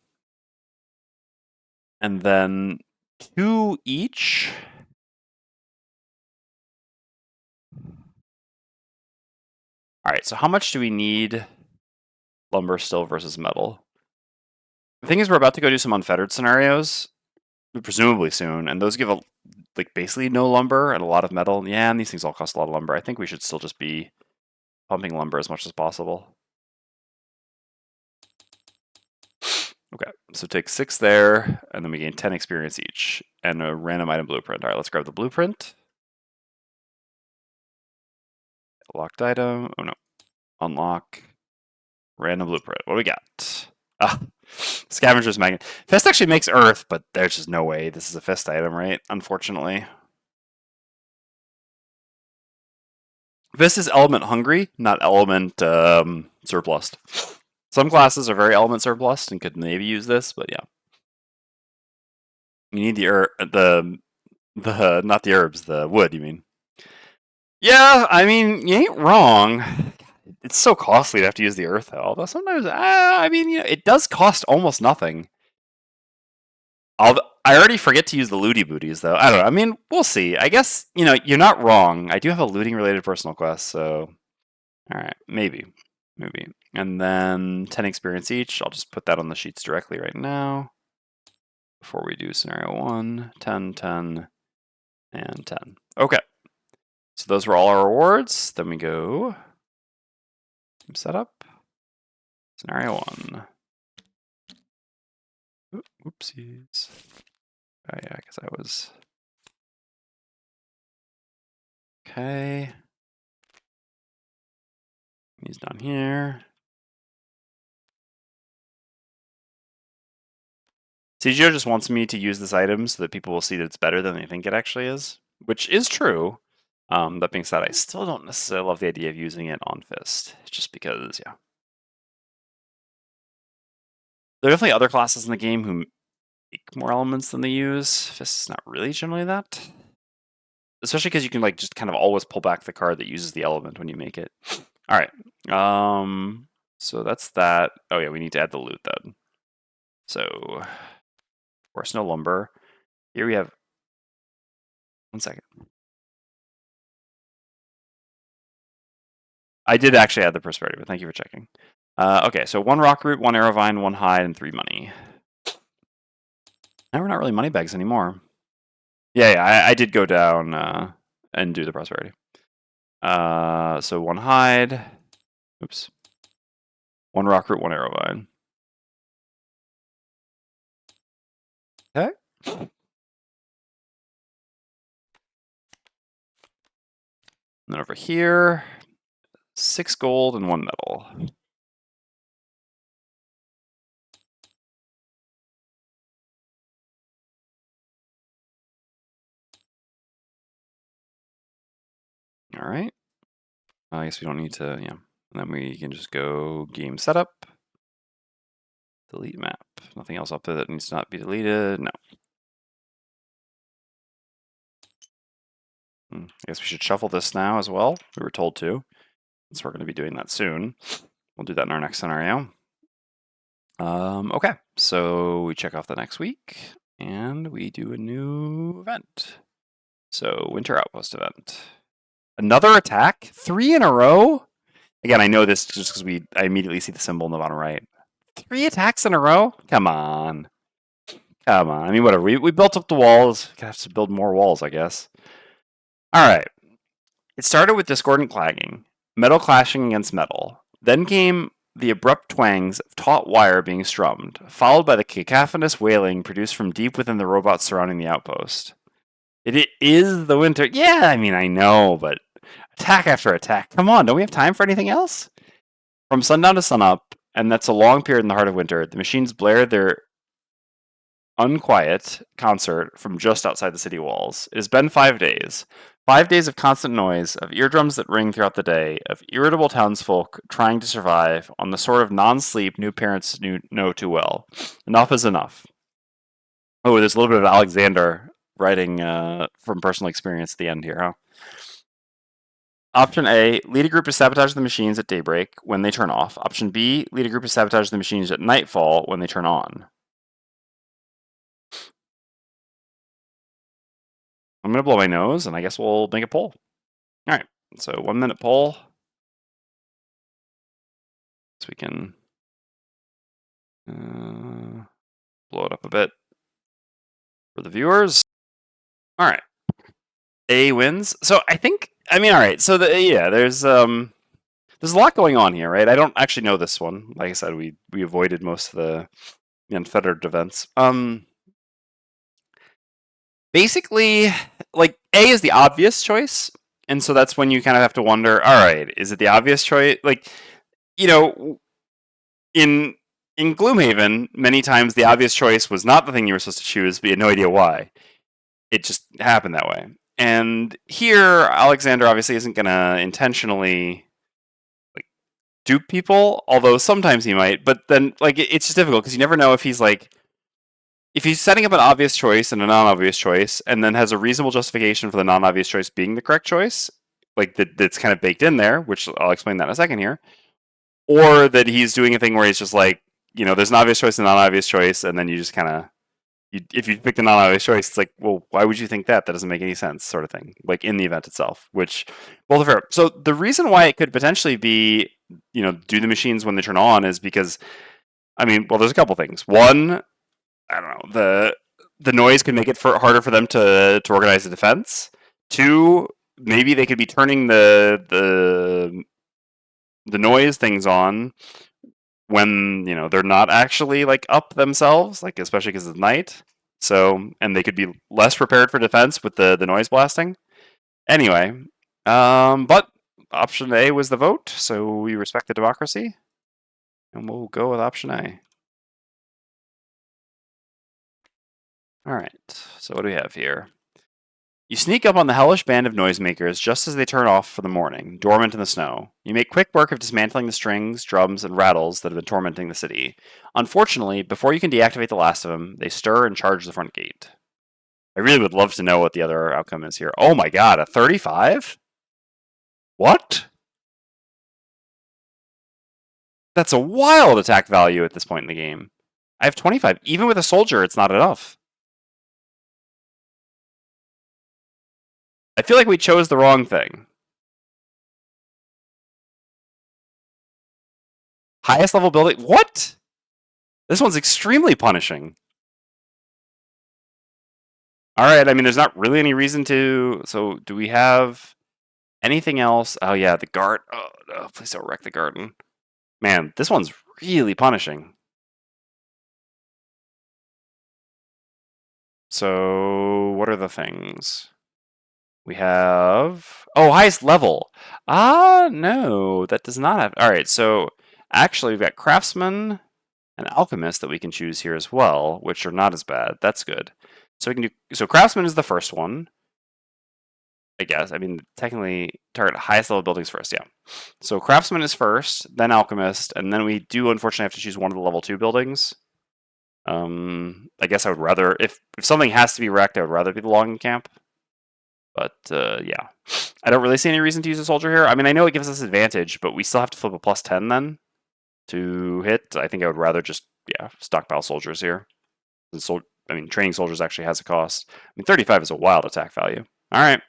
And then 2 each. All right, so how much do we need lumber still versus metal? The thing is, we're about to go do some unfettered scenarios, presumably soon, and those give basically no lumber and a lot of metal. Yeah, and these things all cost a lot of lumber. I think we should still just be pumping lumber as much as possible. Okay, so take 6 there, and then we gain 10 experience each, and a random item blueprint. All right, let's grab the blueprint. Locked item. Oh no. Unlock. Random blueprint. What do we got? Scavenger's magnet. Fist actually makes earth, but there's just no way this is a fist item, right? Unfortunately. Fist is element hungry, not element surplus. Some classes are very element surplus and could maybe use this, but yeah. You need the not the herbs, the wood, you mean? Yeah, I mean, you ain't wrong. It's so costly to have to use the earth, though. Although sometimes, I mean, it does cost almost nothing. I already forget to use the looty booties, though. I don't know. I mean, we'll see. I guess, you're not wrong. I do have a looting-related personal quest, so... Alright, maybe. And then 10 experience each. I'll just put that on the sheets directly right now. Before we do scenario 1. 10, 10, and 10. Okay. So those were all our rewards. Then we go... Setup. Scenario 1. Oopsies. Oh yeah, because I was... Okay. He's down here. CGO just wants me to use this item so that people will see that it's better than they think it actually is, which is true. That being said, I still don't necessarily love the idea of using it on Fist, just because, yeah. There are definitely other classes in the game who make more elements than they use. Fist is not really generally that. Especially because you can like just kind of always pull back the card that uses the element when you make it. All right. So that's that. Oh yeah, we need to add the loot then. So, of course, no lumber. Here we have. 1 second. I did actually add the prosperity, but thank you for checking. Okay, so 1 rock root, 1 arrow vine, 1 hide, and 3 money. Now we're not really money bags anymore. Yeah, I did go down and do the prosperity. So 1 hide. Oops. 1 rock root, 1 arrow vine. Okay. And then over here, 6 gold and 1 metal. All right. I guess we don't need to, yeah. And then we can just go game setup. Delete map. Nothing else up there that needs to not be deleted. No. I guess we should shuffle this now as well. We were told to, since we're going to be doing that soon. We'll do that in our next scenario. Okay, so we check off the next week, and we do a new event. So Winter Outpost event. Another attack? 3 in a row? Again, I know this just because I immediately see the symbol in the bottom right. 3 attacks in a row? Come on. Come on. I mean, whatever. We built up the walls. Gonna have to build more walls, I guess. All right. It started with discordant clanging, metal clashing against metal. Then came the abrupt twangs of taut wire being strummed, followed by the cacophonous wailing produced from deep within the robots surrounding the outpost. It is the winter. Yeah, I mean, I know, but attack after attack. Come on, don't we have time for anything else? From sundown to sunup, and that's a long period in the heart of winter, the machines blare their unquiet concert from just outside the city walls. It has been 5 days. 5 days of constant noise, of eardrums that ring throughout the day, of irritable townsfolk trying to survive on the sort of non-sleep new parents know too well. Enough is enough. Oh, there's a little bit of Alexander writing from personal experience at the end here, huh? Option A, lead a group to sabotage the machines at daybreak when they turn off. Option B, lead a group to sabotage the machines at nightfall when they turn on. I'm going to blow my nose, and I guess we'll make a poll. All right, so 1 minute poll. So we can blow it up a bit for the viewers. All right, A wins. So I think, I mean, all right. So there's a lot going on here, right? I don't actually know this one. Like I said, we avoided most of the unfettered events. Basically, like A is the obvious choice, and so that's when you kind of have to wonder, all right, is it the obvious choice? Like, you know, in Gloomhaven, many times the obvious choice was not the thing you were supposed to choose, but you had no idea why. It just happened that way. And here, Alexander obviously isn't going to intentionally like dupe people, although sometimes he might. But then, like, it's just difficult because you never know if he's setting up an obvious choice and a non-obvious choice, and then has a reasonable justification for the non-obvious choice being the correct choice, like that's kind of baked in there, which I'll explain that in a second here, or that he's doing a thing where he's just like, there's an obvious choice and a non-obvious choice, and then you just kind of, if you pick the non-obvious choice, it's like, well, why would you think that? That doesn't make any sense, sort of thing, like in the event itself, which both are fair. So the reason why it could potentially be, do the machines when they turn on is because, I mean, well, there's a couple things. One, I don't know, the noise could make it harder for them to organize a defense. Two, maybe they could be turning the noise things on when they're not actually like up themselves, like especially because it's night. So, and they could be less prepared for defense with the noise blasting. Anyway, but option A was the vote, so we respect the democracy, and we'll go with option A. All right, so what do we have here? You sneak up on the hellish band of noisemakers just as they turn off for the morning, dormant in the snow. You make quick work of dismantling the strings, drums, and rattles that have been tormenting the city. Unfortunately, before you can deactivate the last of them, they stir and charge the front gate. I really would love to know what the other outcome is here. Oh my god, a 35? What? That's a wild attack value at this point in the game. I have 25. Even with a soldier, it's not enough. I feel like we chose the wrong thing. Highest level building? What? This one's extremely punishing. All right, I mean, there's not really any reason to. So, do we have anything else? Oh, yeah, the guard. Oh, no, please don't wreck the garden. Man, this one's really punishing. So, what are the things? We have. Oh, highest level. Ah, no, that does not have. All right, so actually, we've got craftsman and alchemist that we can choose here as well, which are not as bad. That's good. So we can do. So craftsman is the first one, I guess. I mean, technically, target highest level buildings first. Yeah. So craftsman is first, then alchemist, and then we do unfortunately have to choose one of the level 2 buildings. I guess I would rather if something has to be wrecked, I would rather be the logging camp. But yeah, I don't really see any reason to use a soldier here. I mean, I know it gives us advantage, but we still have to flip a +10 then to hit. I think I would rather just stockpile soldiers here. I mean, training soldiers actually has a cost. I mean, 35 is a wild attack value. All right.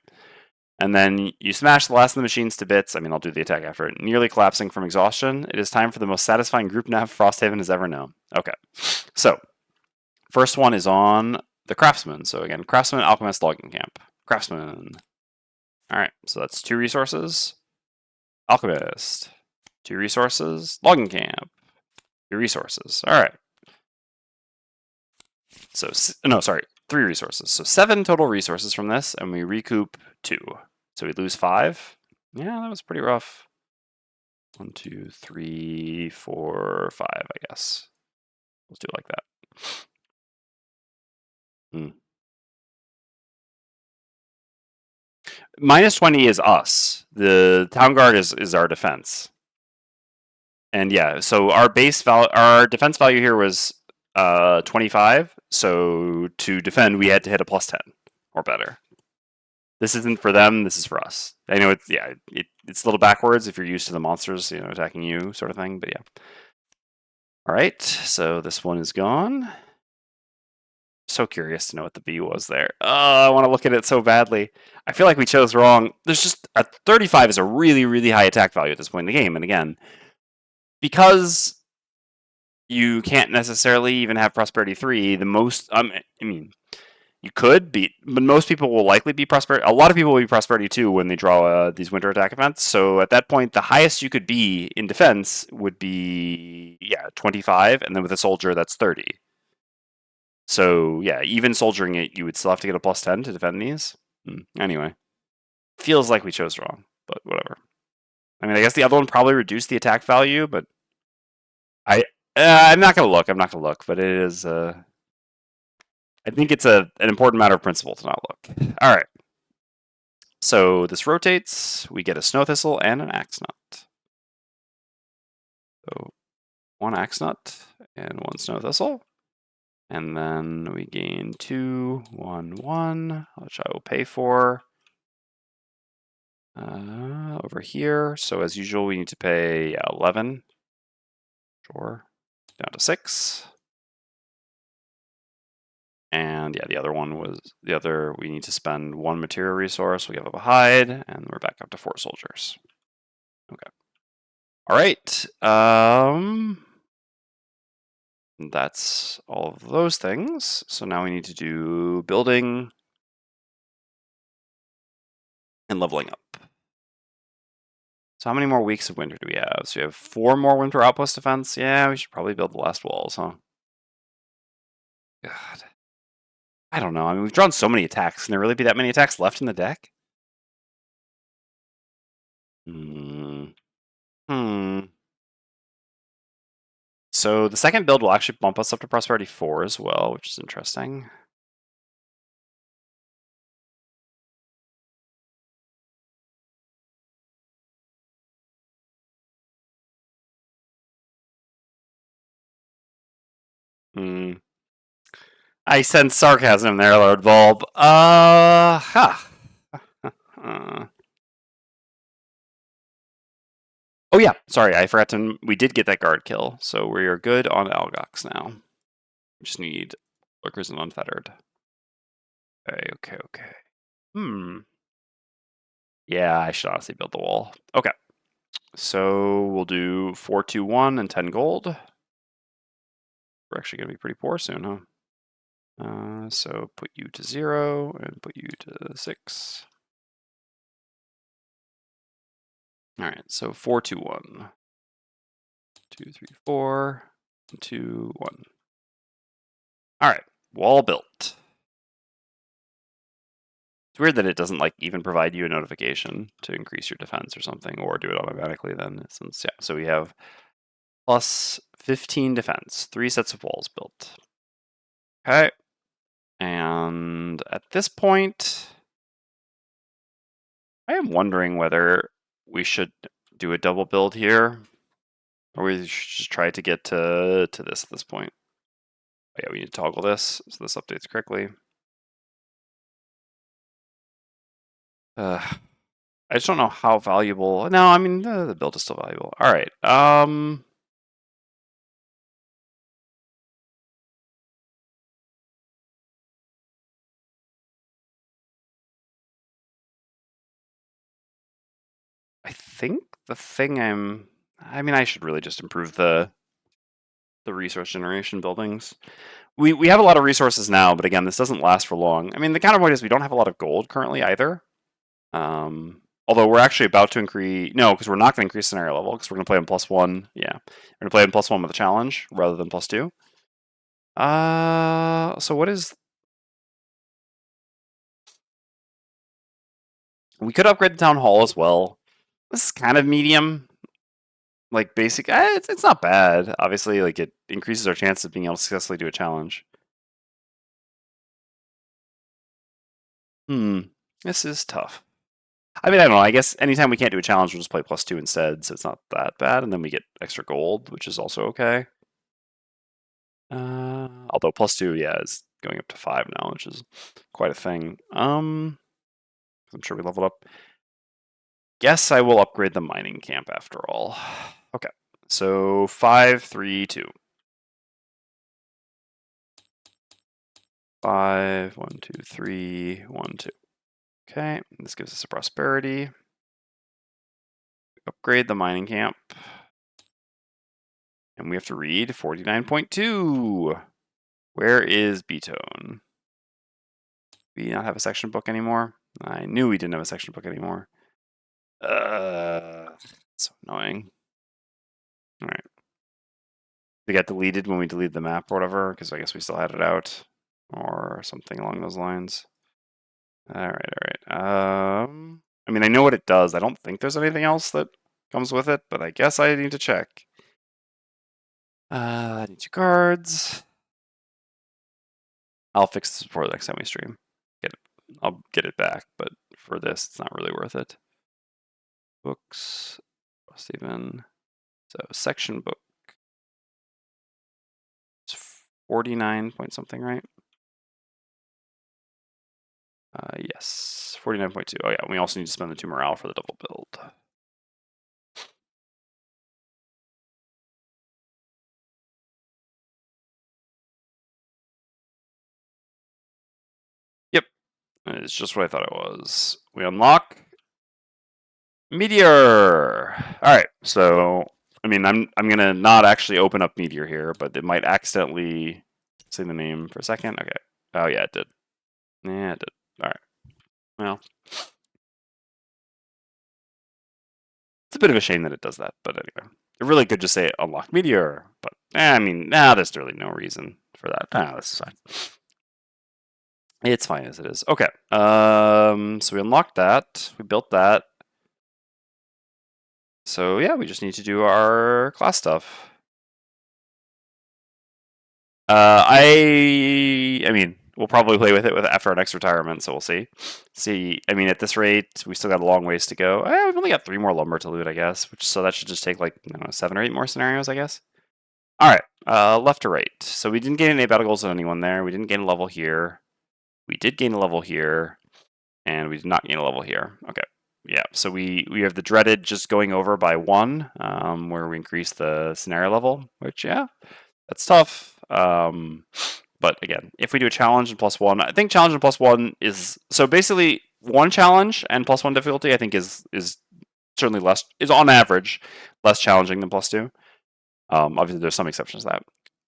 And then you smash the last of the machines to bits. I mean, I'll do the attack effort. Nearly collapsing from exhaustion, it is time for the most satisfying group nav Frosthaven has ever known. Okay. So, first one is on the craftsman. So again, craftsman, alchemist, logging camp. Craftsman. All right. So that's 2 resources. Alchemist. 2 resources. Logging camp. 2 resources. All right. So, no, sorry. 3 resources. So 7 total resources from this, and we recoup 2. So we lose 5. Yeah, that was pretty rough. 1, 2, 3, 4, 5, I guess. Let's do it like that. Minus 20 is us. The town guard is our defense. And yeah, so our defense value here was 25. So to defend, we had to hit a +10 or better. This isn't for them. This is for us. I know it's it's a little backwards if you're used to the monsters, attacking you, sort of thing. But yeah. All right. So this one is gone. So curious to know what the B was there. Oh, I want to look at it so badly. I feel like we chose wrong. There's just a 35 is a really, really high attack value at this point in the game. And again, because you can't necessarily even have Prosperity 3, the most, I mean, you could be, but most people will likely be Prosperity. A lot of people will be Prosperity 2 when they draw these winter attack events. So at that point, the highest you could be in defense would be, 25. And then with a soldier, that's 30. So yeah, even soldiering it, you would still have to get a +10 to defend these. Anyway, feels like we chose wrong, but whatever. I mean, I guess the other one probably reduced the attack value, but I'm not gonna look. I'm not gonna look, but it is. I think it's an important matter of principle to not look. All right. So this rotates. We get a snow thistle and an axe nut. So 1 axe nut and 1 snow thistle. And then we gain 2, 1, 1, which I will pay for over here. So as usual, we need to pay 11. Sure. Down to 6. And yeah, the other one was we need to spend 1 material resource. We give up a hide, and we're back up to 4 soldiers. Okay. All right. That's all of those things. So now we need to do building and leveling up. So how many more weeks of winter do we have? So we have 4 more winter outpost defense. Yeah, we should probably build the last walls, huh? God. I don't know. I mean, we've drawn so many attacks. Can there really be that many attacks left in the deck? So the second build will actually bump us up to Prosperity 4 as well, which is interesting. I sense sarcasm there, Lord Bulb. Oh yeah, sorry, I forgot to. We did get that guard kill, so we are good on Algox now. We just need Lurkers and Unfettered. Okay. Yeah, I should honestly build the wall. Okay. So we'll do 4, 2, 1, and 10 gold. We're actually going to be pretty poor soon, huh? So put you to 0 and put you to 6. All right, so 4, 2, 1. 2, 3, 4, 2, 1. All right, wall built. It's weird that it doesn't like even provide you a notification to increase your defense or something, or do it automatically then. Since yeah, so we have plus 15 defense, 3 sets of walls built. Okay, and at this point, I am wondering whether we should do a double build here, or we should just try to get to this at this point. Oh, yeah, we need to toggle this so this updates correctly. I just don't know how valuable. No, I mean the build is still valuable. All right. I think the thing I mean, I should really just improve the resource generation buildings. We have a lot of resources now, but again, this doesn't last for long. I mean, the counterpoint is we don't have a lot of gold currently either. Although we're actually about to increase, no, because we're not going to increase scenario level because we're going to play on +1. Yeah, we're going to play on +1 with a challenge rather than +2. So what is? We could upgrade the town hall as well. This is kind of medium. Like basic, it's not bad. Obviously, like it increases our chance of being able to successfully do a challenge. This is tough. I mean, I don't know. I guess anytime we can't do a challenge, we'll just play +2 instead, so it's not that bad. And then we get extra gold, which is also okay. Although +2, yeah, is going up to 5 now, which is quite a thing. I'm sure we leveled up. Guess I will upgrade the mining camp after all. Okay, so 5, 3, 2. 5, 1, 2, 3, 1, 2. Okay, this gives us a prosperity. Upgrade the mining camp. And we have to read 49.2. Where is Beatone? We not have a section book anymore? I knew we didn't have a section book anymore. So annoying. All right. They got deleted when we deleted the map or whatever, because I guess we still had it out. Or something along those lines. All right. I mean, I know what it does. I don't think there's anything else that comes with it, but I guess I need to check. I need 2 cards. I'll fix this before the next time we stream. I'll get it back, but for this, it's not really worth it. Books, Frosthaven. So section book. It's 49 point something, right? Yes, 49.2. Oh yeah, we also need to spend the 2 morale for the double build. Yep, it's just what I thought it was. We unlock Meteor. All right, so I mean, I'm gonna not actually open up Meteor here, but it might accidentally say the name for a second. Okay. Oh yeah, it did. Yeah, it did. All right. Well, it's a bit of a shame that it does that, but anyway, it really could just say unlock Meteor. But I mean, there's really no reason for that. This is fine. It's fine as it is. Okay. So we unlocked that. We built that. So yeah, we just need to do our class stuff. I mean, we'll probably play with it after our next retirement, so we'll see. I mean, at this rate, we still got a long ways to go. We've only got 3 more lumber to loot, I guess. So that should just take like 7 or 8 more scenarios, I guess. All right, left to right. So we didn't gain any battle goals on anyone there. We didn't gain a level here. We did gain a level here, and we did not gain a level here. Okay, yeah. So we have the dreaded just going over by 1, where we increase the scenario level, which yeah, that's tough. But again, if we do a challenge and +1, I think challenge and +1 is so basically 1 challenge and +1 difficulty. I think is certainly less, is on average less challenging than +2. Obviously, there's some exceptions to that.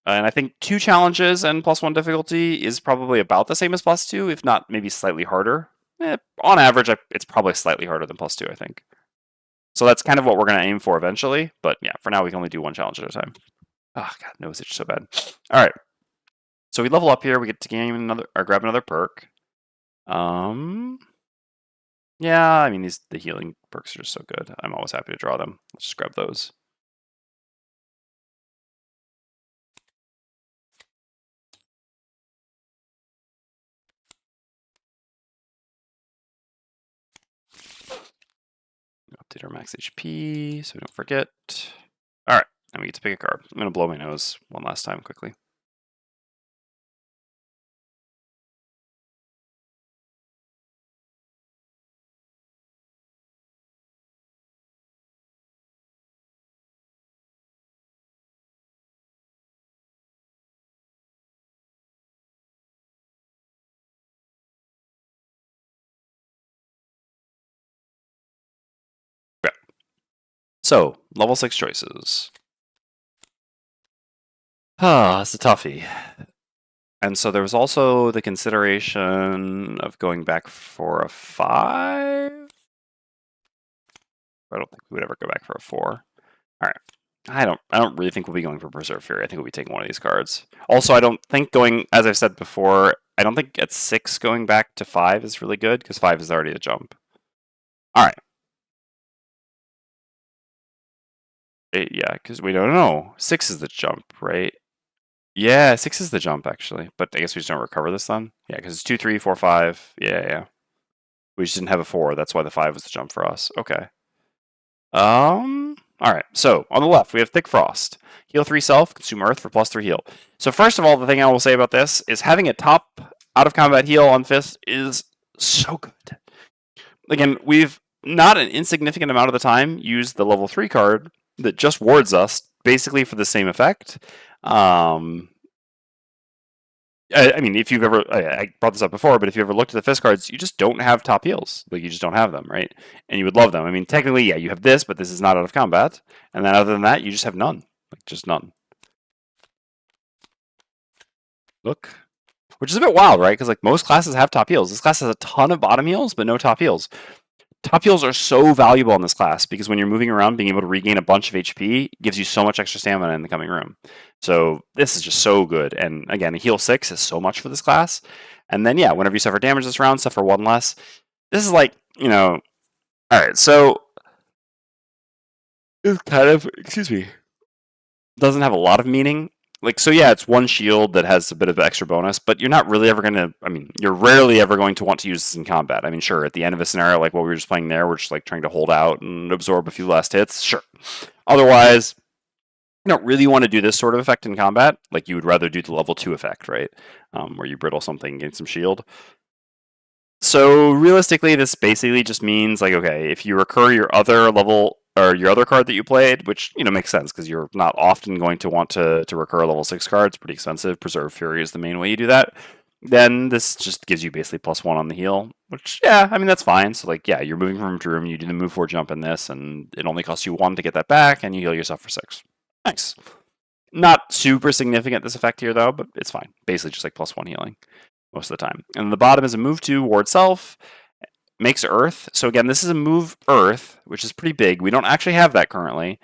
And I think 2 challenges and +1 difficulty is probably about the same as +2, if not maybe slightly harder. On average, it's probably slightly harder than +2, I think. So that's kind of what we're going to aim for eventually. But yeah, for now, we can only do 1 challenge at a time. Oh, God, nose itch so bad. All right. So we level up here. We get to gain another, or grab another perk. Yeah, I mean, the healing perks are just so good. I'm always happy to draw them. Let's just grab those. Update our max HP so we don't forget. All right, and we get to pick a card. I'm going to blow my nose one last time quickly. Okay. So, level 6 choices. Ah, it's a toughie. And so there was also the consideration of going back for a 5. I don't think we would ever go back for a 4. All right. I don't really think we'll be going for Preserve Fury. I think we'll be taking one of these cards. Also, I don't think going, as I've said before, I don't think at 6 going back to 5 is really good, because 5 is already a jump. All right. Yeah, because we don't know. 6 is the jump, right? Yeah, 6 is the jump, actually. But I guess we just don't recover this then. Yeah, because it's 2, 3, 4, 5. Yeah. We just didn't have a 4. That's why the 5 was the jump for us. Okay. All right. So on the left, we have Thick Frost. Heal 3 self, consume Earth for +3 heal. So first of all, the thing I will say about this is having a top out of combat heal on Fist is so good. Again, we've not an insignificant amount of the time used the level 3 card that just wards us basically for the same effect. I mean, if you've ever, I brought this up before, but if you ever looked at the Fist cards, you just don't have top heals. Like, you just don't have them, right? And you would love them. I mean, technically, yeah, you have this, but this is not out of combat. And then other than that, you just have none. Like, just none. Look. Which is a bit wild, right? Because, like, most classes have top heals. This class has a ton of bottom heals, but no top heals. Top heals are so valuable in this class because when you're moving around, being able to regain a bunch of HP gives you so much extra stamina in the coming room. So this is just so good. And again, a heal 6 is so much for this class. And then, yeah, whenever you suffer damage this round, suffer 1 less. This is like, all right, so it's kind of, excuse me, doesn't have a lot of meaning. Like, so yeah, it's 1 shield that has a bit of extra bonus, but you're not really ever going to, I mean, you're rarely ever going to want to use this in combat. I mean, sure, at the end of a scenario like what we were just playing there, we're just like trying to hold out and absorb a few last hits, sure. Otherwise, you don't really want to do this sort of effect in combat. Like, you would rather do the level 2 effect, right? Where you brittle something, gain some shield. So realistically, this basically just means, like, okay, if you recur your other level or your other card that you played, which makes sense because you're not often going to want to recur a level 6 card. It's pretty expensive. Preserve Fury is the main way you do that. Then this just gives you basically +1 on the heal, which, yeah, I mean, that's fine. So, like, yeah, you're moving from room to room, you do the move 4 jump in this, and it only costs you 1 to get that back, and you heal yourself for 6. Nice. Not super significant, this effect here, though, but it's fine. Basically just like +1 healing most of the time. And the bottom is a move 2, ward self, makes Earth. So again, this is a move Earth, which is pretty big. We don't actually have that currently.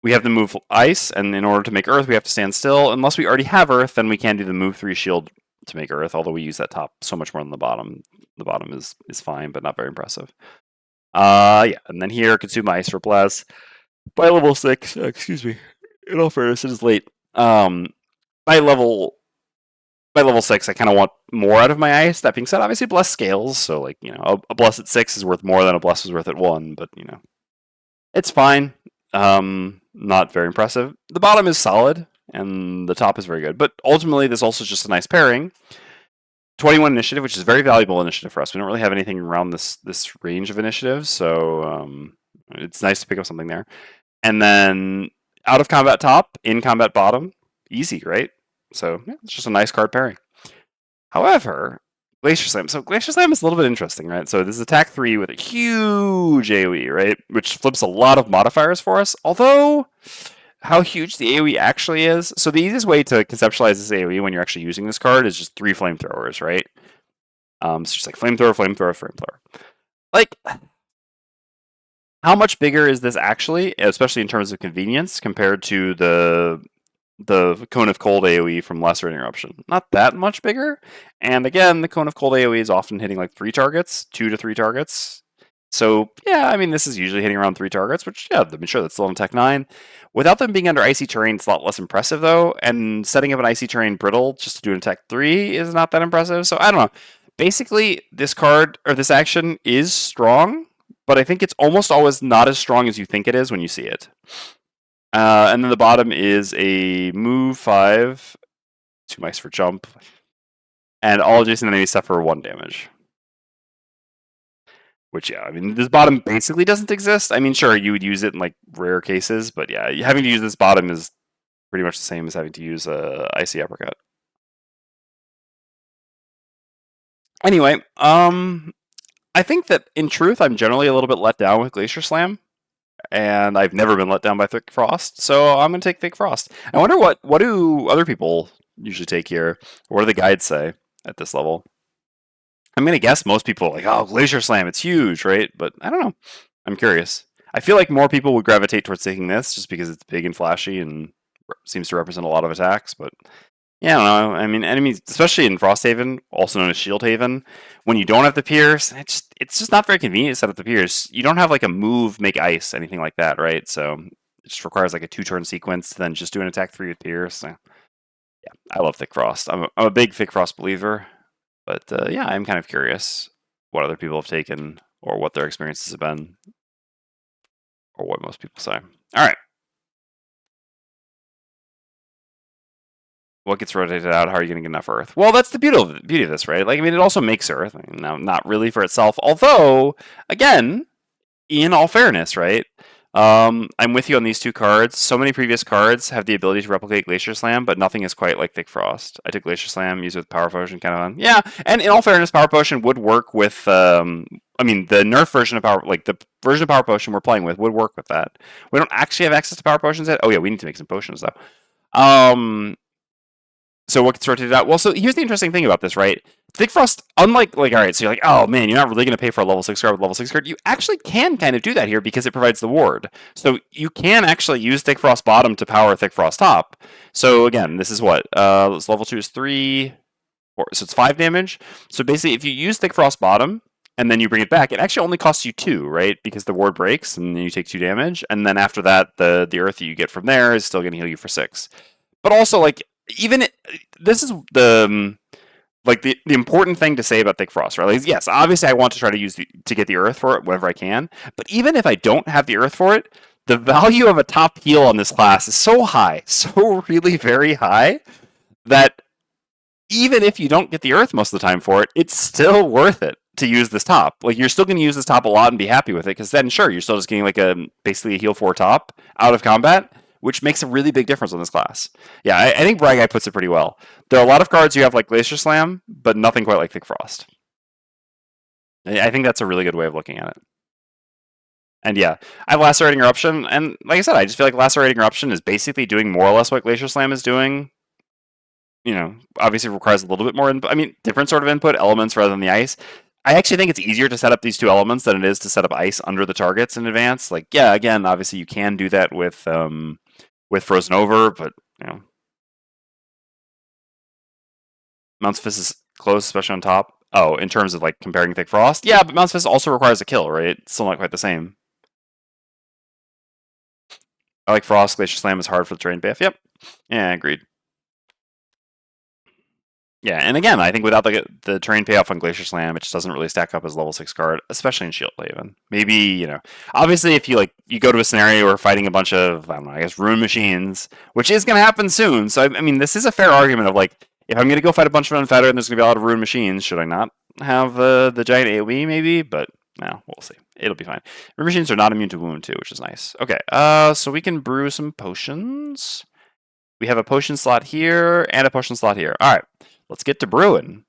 We have the move Ice, and in order to make Earth, we have to stand still. Unless we already have Earth, then we can do the move 3 shield to make Earth, although we use that top so much more than the bottom. The bottom is fine, but not very impressive. Yeah, and then here, consume Ice for Bless. By level 6, excuse me, in all fairness, it is late. By level 6, I kind of want more out of my ice. That being said, obviously Bless scales, so, like, a Bless at 6 is worth more than a Bless was worth at 1, but, it's fine. Not very impressive. The bottom is solid, and the top is very good. But ultimately, this also is just a nice pairing. 21 initiative, which is very valuable initiative for us. We don't really have anything around this range of initiatives, so it's nice to pick up something there. And then out of combat top, in combat bottom, easy, right? So yeah, it's just a nice card pairing. However, Glacier Slam. So Glacier Slam is a little bit interesting, right? So this is attack 3 with a huge AoE, right? Which flips a lot of modifiers for us. Although, how huge the AoE actually is. So the easiest way to conceptualize this AoE when you're actually using this card is just 3 flamethrowers, right? So just like flamethrower, flamethrower, flamethrower. Like, how much bigger is this actually, especially in terms of convenience, compared to the Cone of Cold AoE from Lesser Interruption? Not that much bigger. And again, the Cone of Cold AoE is often hitting like 3 targets, 2 to 3 targets. So yeah, I mean, this is usually hitting around 3 targets, which yeah, I'm sure that's still in Tech 9. Without them being under icy terrain, it's a lot less impressive though. And setting up an icy terrain brittle just to do an Tech 3 is not that impressive. So I don't know. Basically, this card or this action is strong, but I think it's almost always not as strong as you think it is when you see it. And then the bottom is a move 5, 2 mice for jump, and all adjacent enemies suffer 1 damage. Which, yeah, I mean, this bottom basically doesn't exist. I mean, sure, you would use it in like rare cases, but yeah, having to use this bottom is pretty much the same as having to use a Icy Uppercut. Anyway, I think that in truth, I'm generally a little bit let down with Glacier Slam, and I've never been let down by Thick Frost, so I'm gonna take Thick Frost. I wonder what do other people usually take here? What do the guides say at this level? I'm gonna guess most people are like, oh, Glacier Slam, it's huge, right? But I don't know. I'm curious. I feel like more people would gravitate towards taking this just because it's big and flashy and seems to represent a lot of attacks. But yeah, I don't know. I mean, enemies, especially in Frosthaven, also known as Shield Haven, when you don't have the Pierce, it's just not very convenient to set up the Pierce. You don't have like a move, make ice, anything like that, right? So it just requires like a 2-turn sequence to then just do an attack 3 with Pierce. So, yeah, I love Thick Frost. I'm a big Thick Frost believer. But yeah, I'm kind of curious what other people have taken or what their experiences have been or what most people say. All right. What gets rotated out? How are you going to get enough Earth? Well, that's the beauty of this, right? Like, I mean, it also makes Earth. I mean, now, not really for itself. Although, again, in all fairness, right? I'm with you on these 2 cards. So many previous cards have the ability to replicate Glacier Slam, but nothing is quite like Thick Frost. I took Glacier Slam, used it with Power Potion, kind of on. Yeah, and in all fairness, Power Potion would work with. I mean, the Nerf version of Power, like the version of Power Potion we're playing with, would work with that. We don't actually have access to Power Potions yet. Oh yeah, we need to make some potions though. So what gets rotated out? Well, so here's the interesting thing about this, right? Thick Frost, unlike, like, all right, so you're like, oh man, you're not really going to pay for a level 6 card with level 6 card. You actually can kind of do that here because it provides the ward. So you can actually use Thick Frost bottom to power Thick Frost top. So again, this is what? This level 2 is 3, so it's 5 damage. So basically, if you use Thick Frost bottom, and then you bring it back, it actually only costs you 2, right? Because the ward breaks, and then you take 2 damage. And then after that, the earth that you get from there is still going to heal you for 6. But also, like, this is the like the important thing to say about Thick Frost, right? Like, yes, obviously I want to try to to get the Earth for it whenever I can, but even if I don't have the Earth for it, the value of a top heal on this class is so high, so really very high, that even if you don't get the Earth most of the time for it, it's still worth it to use this top. Like, you're still going to use this top a lot and be happy with it, because then sure, you're still just getting like basically a heal 4 top out of combat, which makes a really big difference on this class. Yeah, I think Bry Guy puts it pretty well. There are a lot of cards you have like Glacier Slam, but nothing quite like Thick Frost. I think that's a really good way of looking at it. And yeah, I have Lacerating Eruption, and like I said, I just feel like Lacerating Eruption is basically doing more or less what Glacier Slam is doing. You know, obviously requires a little bit more input. I mean, different sort of input, elements rather than the ice. I actually think it's easier to set up these 2 elements than it is to set up ice under the targets in advance. Like, yeah, again, obviously you can do that with Frozen Over, but you know, Mount's Fist is close, especially on top. Oh, in terms of like comparing Thick Frost, yeah, but Mount's Fist also requires a kill, right? It's still not quite the same. I like Frost. Glacier Slam is hard for the train buff. Yep. Yeah, agreed. Yeah, and again, I think without the terrain payoff on Glacier Slam, it just doesn't really stack up as level 6 card, especially in Shieldhaven. Maybe, obviously if you go to a scenario where we're fighting a bunch of, I don't know, I guess rune machines, which is going to happen soon. So I mean, this is a fair argument of like, if I'm going to go fight a bunch of Unfettered and there's going to be a lot of rune machines, should I not have the giant AoE maybe? But no, we'll see. It'll be fine. Rune machines are not immune to wound too, which is nice. Okay, so we can brew some potions. We have a potion slot here and a potion slot here. All right. Let's get to brewing.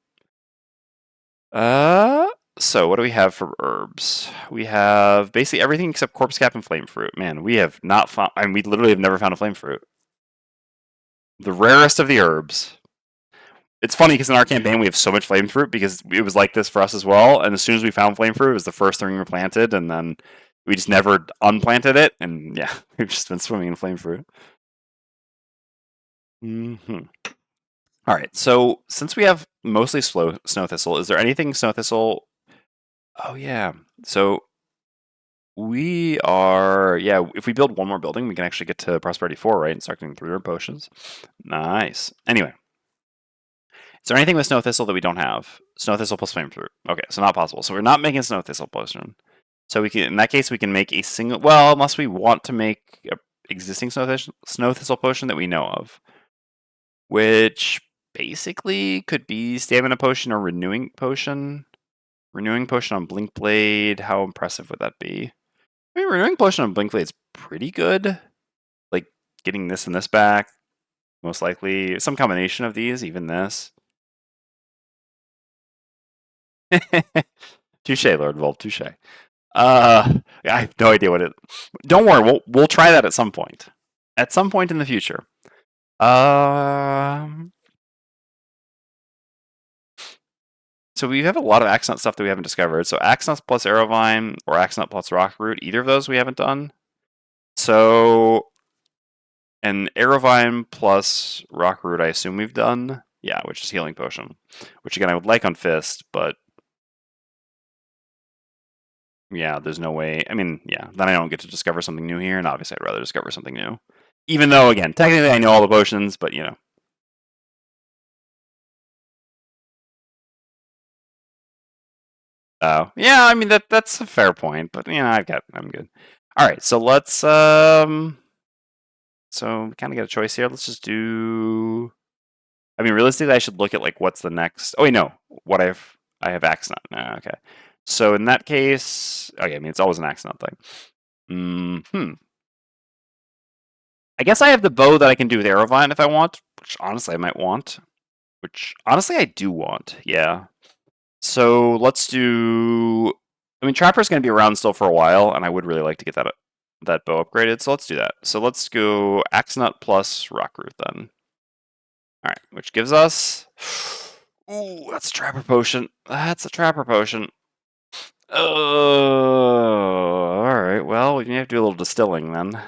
So what do we have for herbs? We have basically everything except corpse cap and flame fruit. Man, we have not found. I mean, we literally have never found a flame fruit. The rarest of the herbs. It's funny because in our campaign we have so much flame fruit because it was like this for us as well. And as soon as we found flame fruit, it was the first thing we planted, and then we just never unplanted it. And yeah, we've just been swimming in flame fruit. All right, so since we have mostly snow thistle, is there anything snow thistle? Oh yeah, so we are, yeah, if we build one more building, we can actually get to Prosperity 4, right, and start getting 300 potions. Nice. Anyway, is there anything with snow thistle that we don't have? Snow thistle plus flame fruit. Okay, so not possible. So we're not making snow thistle potion. So we can, in that case, we can make a single, well, unless we want to make a existing snow thistle potion that we know of, which basically could be stamina potion or renewing potion. Renewing potion on Blink Blade. How impressive would that be? I mean, renewing potion on Blink Blade is pretty good. Like getting this and this back, most likely some combination of these. Even this. Touche, Lord Volp. Touche. I have no idea what it. Don't worry. We'll try that at some point. At some point in the future. So we have a lot of Axonut stuff that we haven't discovered. So Axonut plus Arrowvine or Axonut plus Rockroot, either of those we haven't done. So an Arrowvine plus Rockroot, I assume we've done. Yeah, which is Healing Potion. Which again, I would like on Fist, but yeah, there's no way. I mean, yeah, then I don't get to discover something new here, and obviously I'd rather discover something new. Even though, again, technically I know all the potions, but Oh, yeah, I mean that's a fair point, but I'm good. All right, so let's so we kind of get a choice here. Let's just do. I mean, realistically, I should look at like what's the next. Oh wait, no, I have Axonut. Okay, so in that case, okay, I mean it's always an Axonut thing. I guess I have the bow that I can do with Arrowvine if I want, which honestly I might want. Which honestly I do want. Yeah. So let's do. I mean, Trapper's going to be around still for a while, and I would really like to get that bow upgraded. So let's do that. So let's go Axonut plus Rockroot then. All right, which gives us. Ooh, that's a Trapper potion. That's a Trapper potion. Oh, all right. Well, we have to do a little distilling then.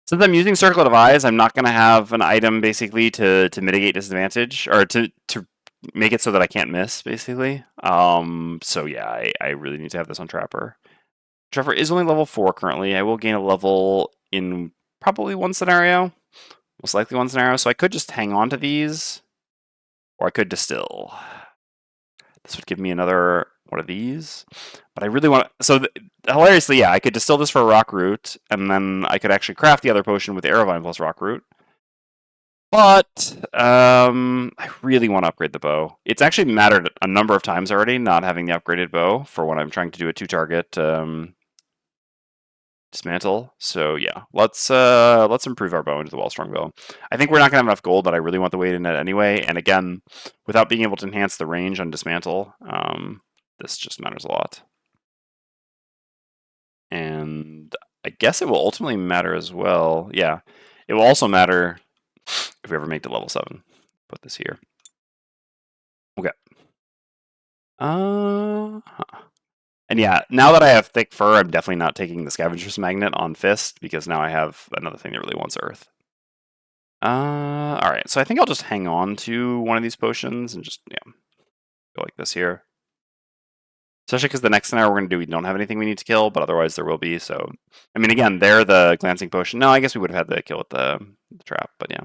Since I'm using Circlet of Eyes, I'm not going to have an item basically to mitigate disadvantage or to make it so that I can't miss, basically. So yeah, I really need to have this on Trapper. Trapper is only level 4 currently. I will gain a level in probably one scenario. Most likely one scenario. So I could just hang on to these. Or I could distill. This would give me another one of these. But I really want to... So, hilariously, yeah, I could distill this for a Rockroot. And then I could actually craft the other potion with Arrowvine plus Rockroot. But I really want to upgrade the bow. It's actually mattered a number of times already not having the upgraded bow for when I'm trying to do a 2-target dismantle. So yeah, let's improve our bow into the Wellstrong bow. I think we're not gonna have enough gold, but I really want the weight in it anyway. And again, without being able to enhance the range on dismantle, this just matters a lot. And I guess it will ultimately matter as well. Yeah, it will also matter if we ever make to level 7. Put this here. Okay. And yeah, now that I have thick fur, I'm definitely not taking the Scavenger's Magnet on Fist, because now I have another thing that really wants Earth. Alright, so I think I'll just hang on to one of these potions and just, yeah, go like this here. Especially because the next scenario we're going to do, we don't have anything we need to kill, but otherwise there will be, so... I mean, again, they're the Glancing Potion. No, I guess we would have had the kill with the trap, but yeah.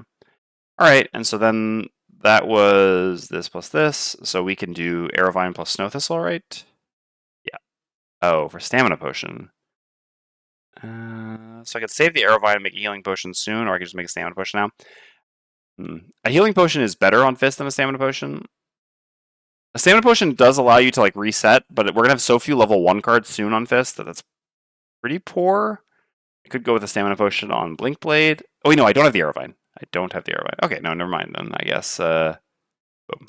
All right, and so then that was this plus this, so we can do Aerovine plus Snow Thistle, right? Yeah. Oh, for stamina potion. So I could save the Aerovine and make a healing potion soon, or I could just make a stamina potion now. A healing potion is better on Fist than a stamina potion. A stamina potion does allow you to like reset, but we're gonna have so few level 1 cards soon on Fist that that's pretty poor. I could go with a stamina potion on Blink Blade. Oh, wait, no, I don't have the Aerovine. I don't have the Aerovine. Okay, no, never mind then. I guess. Boom.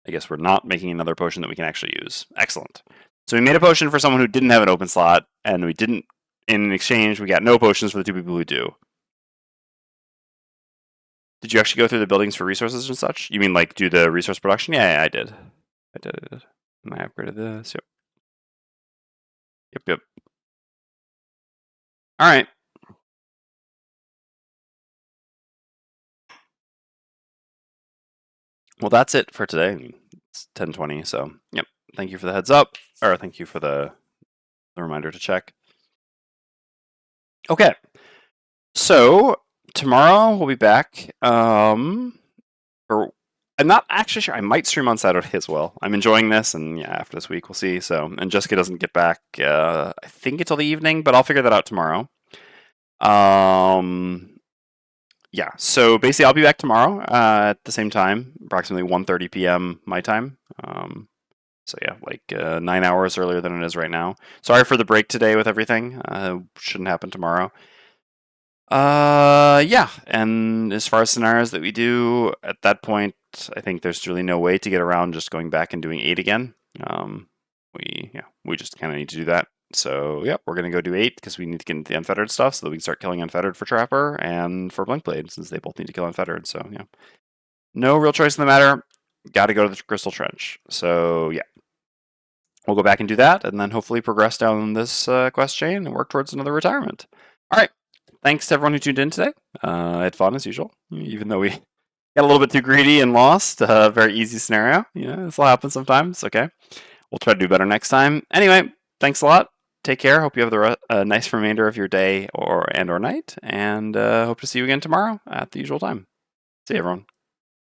I guess we're not making another potion that we can actually use. Excellent. So we made a potion for someone who didn't have an open slot, and we didn't. In exchange, we got no potions for the 2 people who do. Did you actually go through the buildings for resources and such? You mean like do the resource production? Yeah, I did. I did. And I upgraded this. Yep. Yep. All right. Well, that's it for today. It's 10:20, so yep. Thank you for the heads up, or thank you for the reminder to check. Okay. So tomorrow we'll be back. Or I'm not actually sure. I might stream on Saturday as well. I'm enjoying this, and yeah, after this week we'll see. So, and Jessica doesn't get back, I think, until the evening, but I'll figure that out tomorrow. Yeah. So basically, I'll be back tomorrow at the same time, approximately 1:30 p.m. my time. So yeah, like 9 hours earlier than it is right now. Sorry for the break today with everything. Shouldn't happen tomorrow. Yeah, and as far as scenarios that we do at that point, I think there's really no way to get around just going back and doing 8 again. We just kind of need to do that. So yeah, we're gonna go do 8 because we need to get into the unfettered stuff so that we can start killing unfettered for Trapper and for Blinkblade since they both need to kill unfettered. So yeah, no real choice in the matter. Got to go to the Crystal Trench. So yeah, we'll go back and do that, and then hopefully progress down this quest chain and work towards another retirement. All right. Thanks to everyone who tuned in today. I had fun as usual, even though we got a little bit too greedy and lost. Very easy scenario. This will happen sometimes. Okay. We'll try to do better next time. Anyway, thanks a lot. Take care. Hope you have a nice remainder of your day or night, and hope to see you again tomorrow at the usual time. See you, everyone.